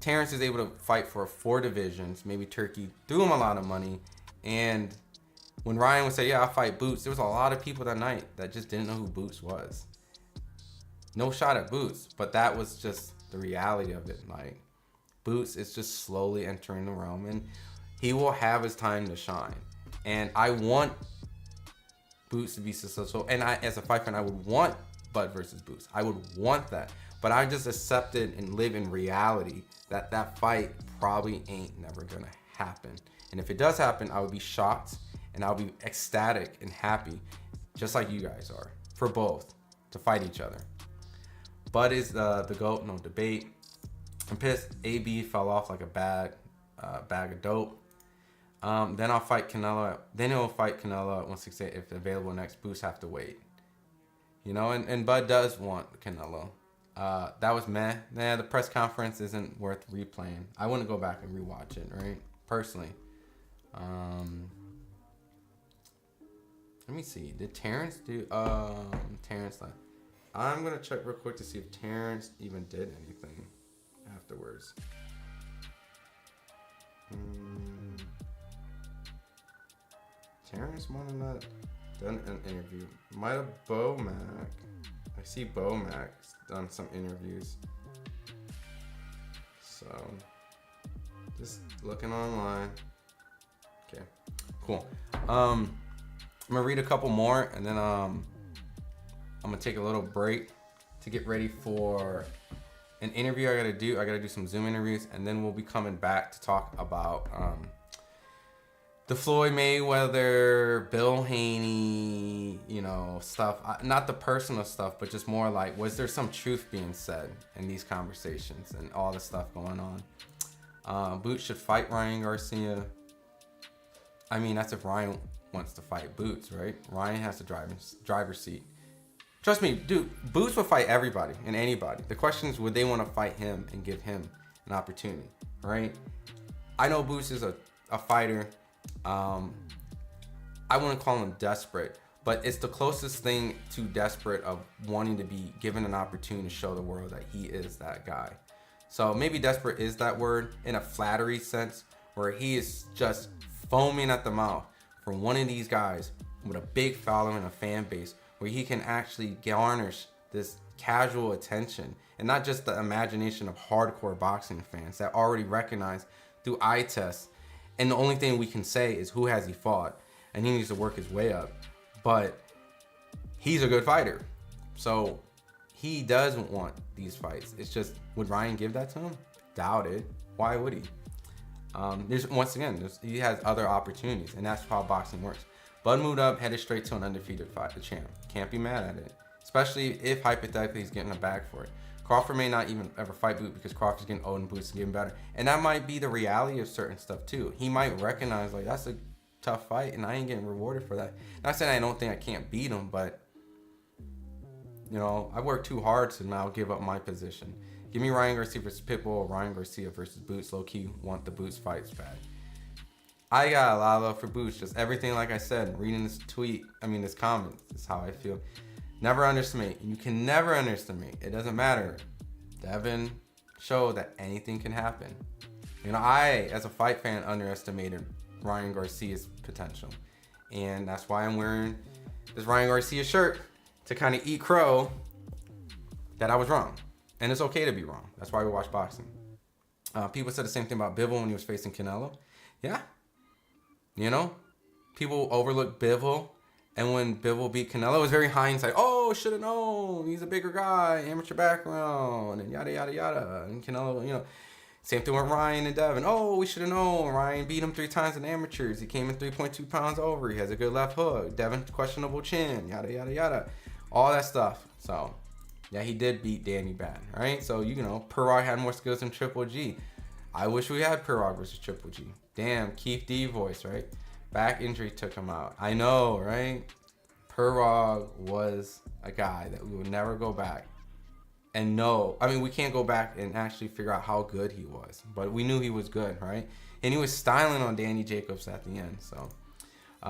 Terence is able to fight for 4 divisions. Maybe Turkey threw him a lot of money. And when Ryan would say, yeah, I'll fight Boots, there was a lot of people that night that just didn't know who Boots was. No shot at Boots, but that was just the reality of it. Like, Boots is just slowly entering the realm, and he will have his time to shine. And I want Boots to be successful. And I, as a fight fan, I would want Bud versus Boots. I would want that. But I just accepted and live in reality that that fight probably ain't never gonna happen. And if it does happen, I would be shocked and I'll be ecstatic and happy, just like you guys are, for both to fight each other. Bud is the GOAT, no debate. I'm pissed AB fell off like a bag of dope. Then I'll fight Canelo. Then he'll fight Canelo at 168 if available next. Boots have to wait. You know, and Bud does want Canelo. That was meh. Nah, the press conference isn't worth replaying. I wouldn't go back and rewatch it, right? Personally. Let me see. Did Terence do? Terence left. I'm gonna check real quick to see if Terence even did anything afterwards. Terence might have not done an interview. Might have Bomac. I see Bomac's done some interviews. So, just looking online. Okay, cool. I'm gonna read a couple more, and then I'm gonna take a little break to get ready for an interview I gotta do some Zoom interviews, and then we'll be coming back to talk about the Floyd Mayweather, Bill Haney, stuff. Not the personal stuff, but just more like, was there some truth being said in these conversations and all the stuff going on? Boots should fight Ryan Garcia. I mean, that's if Ryan wants to fight Boots, right? Ryan has the driver's seat. Trust me, dude, Boots will fight everybody and anybody. The question is, would they want to fight him and give him an opportunity, right? I know Boots is a fighter. I wouldn't call him desperate, but it's the closest thing to desperate of wanting to be given an opportunity to show the world that he is that guy. So maybe desperate is that word in a flattery sense, where he is just foaming at the mouth for one of these guys with a big following, a fan base, where he can actually garnish this casual attention and not just the imagination of hardcore boxing fans that already recognize through eye tests. And the only thing we can say is, who has he fought? And he needs to work his way up. But he's a good fighter. So he doesn't want these fights. It's just, would Ryan give that to him? Doubt it. Why would he? He has other opportunities, and that's how boxing works. Bud moved up, headed straight to an undefeated fight, the champ. Can't be mad at it. especially if hypothetically he's getting a bag for it. Crawford may not even ever fight Boot because Crawford's getting old and Boot's getting better. And that might be the reality of certain stuff too. He might recognize like that's a tough fight and I ain't getting rewarded for that. Not saying I don't think I can't beat him, but you know, I worked too hard to now give up my position. Give me Ryan Garcia versus Pitbull or Ryan Garcia versus Boots. Low key want the Boots fights bad. I got a lot of love for Boots. Just everything like I said, reading this this comment is how I feel. Never underestimate. You can never underestimate. It doesn't matter. Devin showed that anything can happen. You know, I, as a fight fan, underestimated Ryan Garcia's potential. And that's why I'm wearing this Ryan Garcia shirt to kind of eat crow that I was wrong. And it's okay to be wrong. That's why we watch boxing. People said the same thing about Bivol when he was facing Canelo. Yeah. You know, people overlook Bivol. And when Bivol beat Canelo, it was very hindsight. Oh, should have known. He's a bigger guy, amateur background, and yada, yada, yada. And Canelo, you know, same thing with Ryan and Devin. Oh, we should have known. Ryan beat him 3 times in amateurs. He came in 3.2 pounds over. He has a good left hook. Devin, questionable chin, yada, yada, yada. All that stuff. So, yeah, he did beat Danny bad, right? So, you know, Pirog had more skills than Triple G. I wish we had Pirog versus Triple G. Damn, Keith D voice, right? Back injury took him out. I know, right? Pirog was a guy that we would never go back and know. I mean, we can't go back and actually figure out how good he was, but we knew he was good, right? And he was styling on Danny Jacobs at the end. So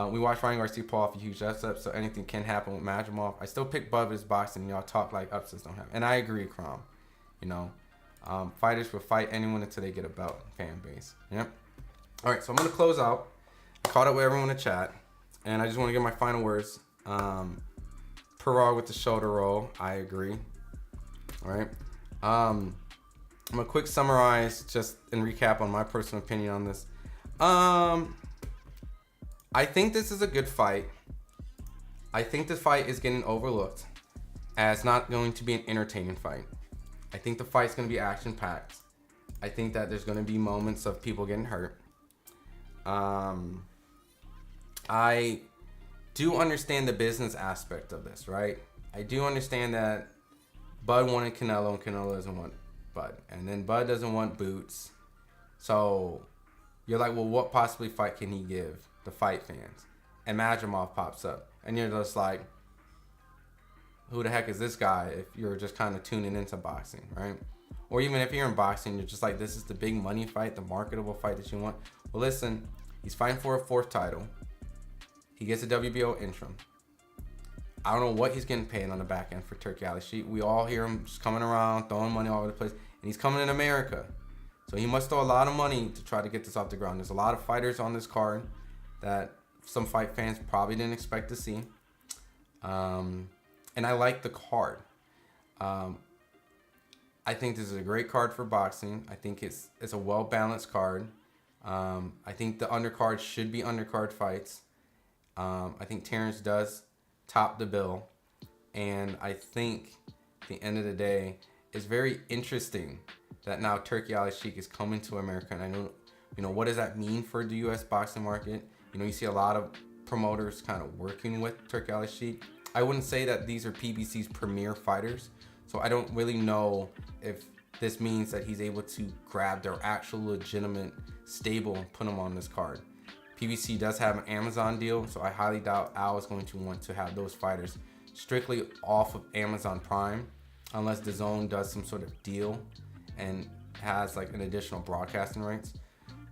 we watched Ryan Garcia pull off a huge upset, so anything can happen with Madrimov. I still pick Bud as boxing. Y'all talk like upsets don't happen. And I agree, Crom. You know, fighters will fight anyone until they get a belt. Fan base. Yep. All right, so I'm going to close out. I caught up with everyone in chat, and I just want to give my final words. Pirog with the shoulder roll. I agree. All right. I'm going to quick summarize just and recap on my personal opinion on this. I think this is a good fight. I think the fight is getting overlooked as not going to be an entertaining fight. I think the fight's going to be action-packed. I think that there's going to be moments of people getting hurt. I do understand the business aspect of this, right? I do understand that Bud wanted Canelo and Canelo doesn't want Bud. And then Bud doesn't want Boots. So you're like, well, what possibly fight can he give the fight fans? And Madrimov pops up. And you're just like, who the heck is this guy if you're just kind of tuning into boxing, right? Or even if you're in boxing, you're just like, this is the big money fight, the marketable fight that you want. Well, listen, he's fighting for a 4th title. He gets a WBO interim. I don't know what he's getting paid on the back end for Turki Al Sheikh. We all hear him just coming around, throwing money all over the place. And he's coming in America. So he must throw a lot of money to try to get this off the ground. There's a lot of fighters on this card that some fight fans probably didn't expect to see. And I like the card. I think this is a great card for boxing. I think it's a well-balanced card. I think the undercard should be undercard fights. I think Terence does top the bill. And I think at the end of the day, it's very interesting that now Turki Al Sheikh is coming to America. And I know, you know, what does that mean for the U.S. boxing market? You know, you see a lot of promoters kind of working with Turki Al Sheikh. I wouldn't say that these are PBC's premier fighters. So I don't really know if this means that he's able to grab their actual legitimate stable and put them on this card. PBC does have an Amazon deal, so I highly doubt Al is going to want to have those fighters strictly off of Amazon Prime, unless DAZN does some sort of deal and has like an additional broadcasting rights.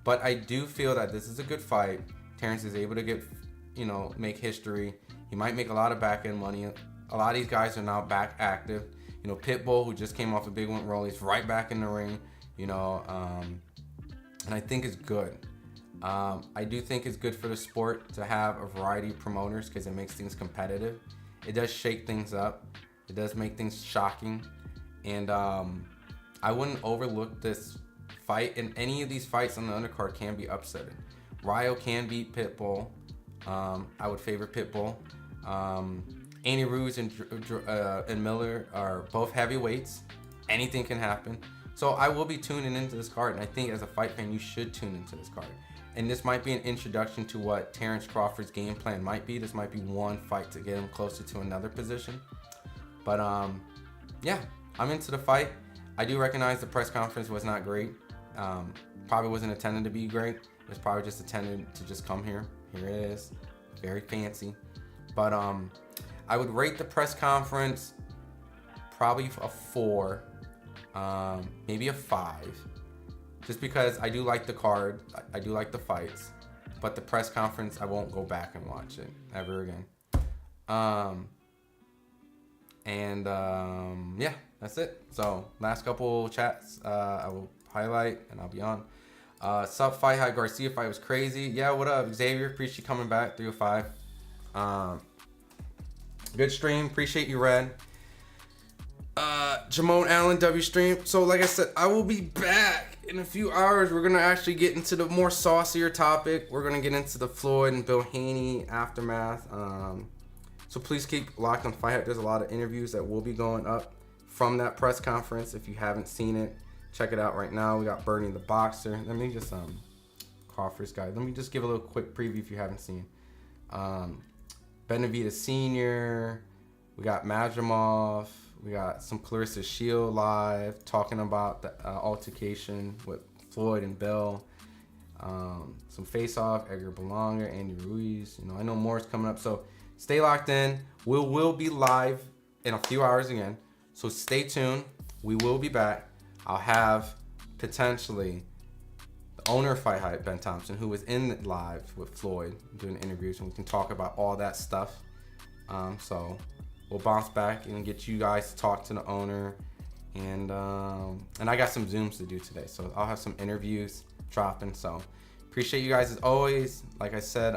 But I do feel that this is a good fight. Terence is able to get, you know, make history. He might make a lot of back end money. A lot of these guys are now back active. You know, Pitbull, who just came off a big one roll, he's right back in the ring. You know, and I think it's good. I do think it's good for the sport to have a variety of promoters because it makes things competitive. It does shake things up. It does make things shocking. And I wouldn't overlook this fight. And any of these fights on the undercard can be upsetting. Rayo can beat Pitbull. I would favor Pitbull. Andy Ruiz and Miller are both heavyweights. Anything can happen. So I will be tuning into this card. And I think as a fight fan, you should tune into this card. And this might be an introduction to what Terence Crawford's game plan might be. This might be one fight to get him closer to another position. But yeah, I'm into the fight. I do recognize the press conference was not great. Probably wasn't intended to be great. It was probably just intended to just come here. Here it is, very fancy. But I would rate the press conference probably a 4, maybe a 5, just because I do like the card, I do like the fights, but the press conference I won't go back and watch it ever again. Yeah, that's it. So last couple chats I will highlight and I'll be on. Sup FightHype Garcia fight was crazy. Yeah, what up Xavier? Appreciate you coming back. 3 of 5. Good stream. Appreciate you, Red. Jamone Allen W stream. So like I said, I will be back in a few hours. We're gonna actually get into the more saucier topic. We're gonna get into the Floyd and Bill Haney aftermath. So please keep locked on FightHype. There's a lot of interviews that will be going up from that press conference. If you haven't seen it, check it out right now. We got Bernie the Boxer. Let me just Crawford's guy. Let me just give a little quick preview if you haven't seen. Benavidez Sr. We got Madrimov. We got some Clarissa Shields live talking about the altercation with Floyd and Bell. Some face-off, Edgar Berlanga, Andy Ruiz. You know, I know more is coming up, so stay locked in. We will be live in a few hours again, so stay tuned. We will be back. I'll have potentially the owner of FightHype, Ben Thompson, who was in live with Floyd doing interviews, and we can talk about all that stuff. So we'll bounce back and get you guys to talk to the owner, and I got some Zooms to do today, so I'll have some interviews dropping. So appreciate you guys as always. Like I said,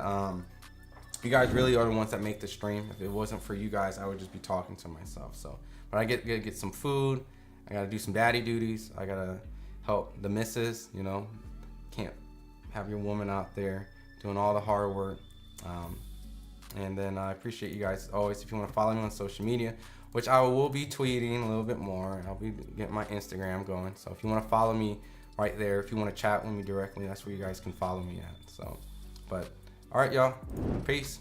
you guys really are the ones that make the stream. If it wasn't for you guys, I would just be talking to myself. So, but I get some food. I gotta do some daddy duties. I gotta help the missus. You know, can't have your woman out there doing all the hard work. And then I appreciate you guys as always. If you want to follow me on social media, which I will be tweeting a little bit more, I'll be getting my Instagram going. So if you want to follow me right there, if you want to chat with me directly, that's where you guys can follow me at. So, but all right, y'all. Peace.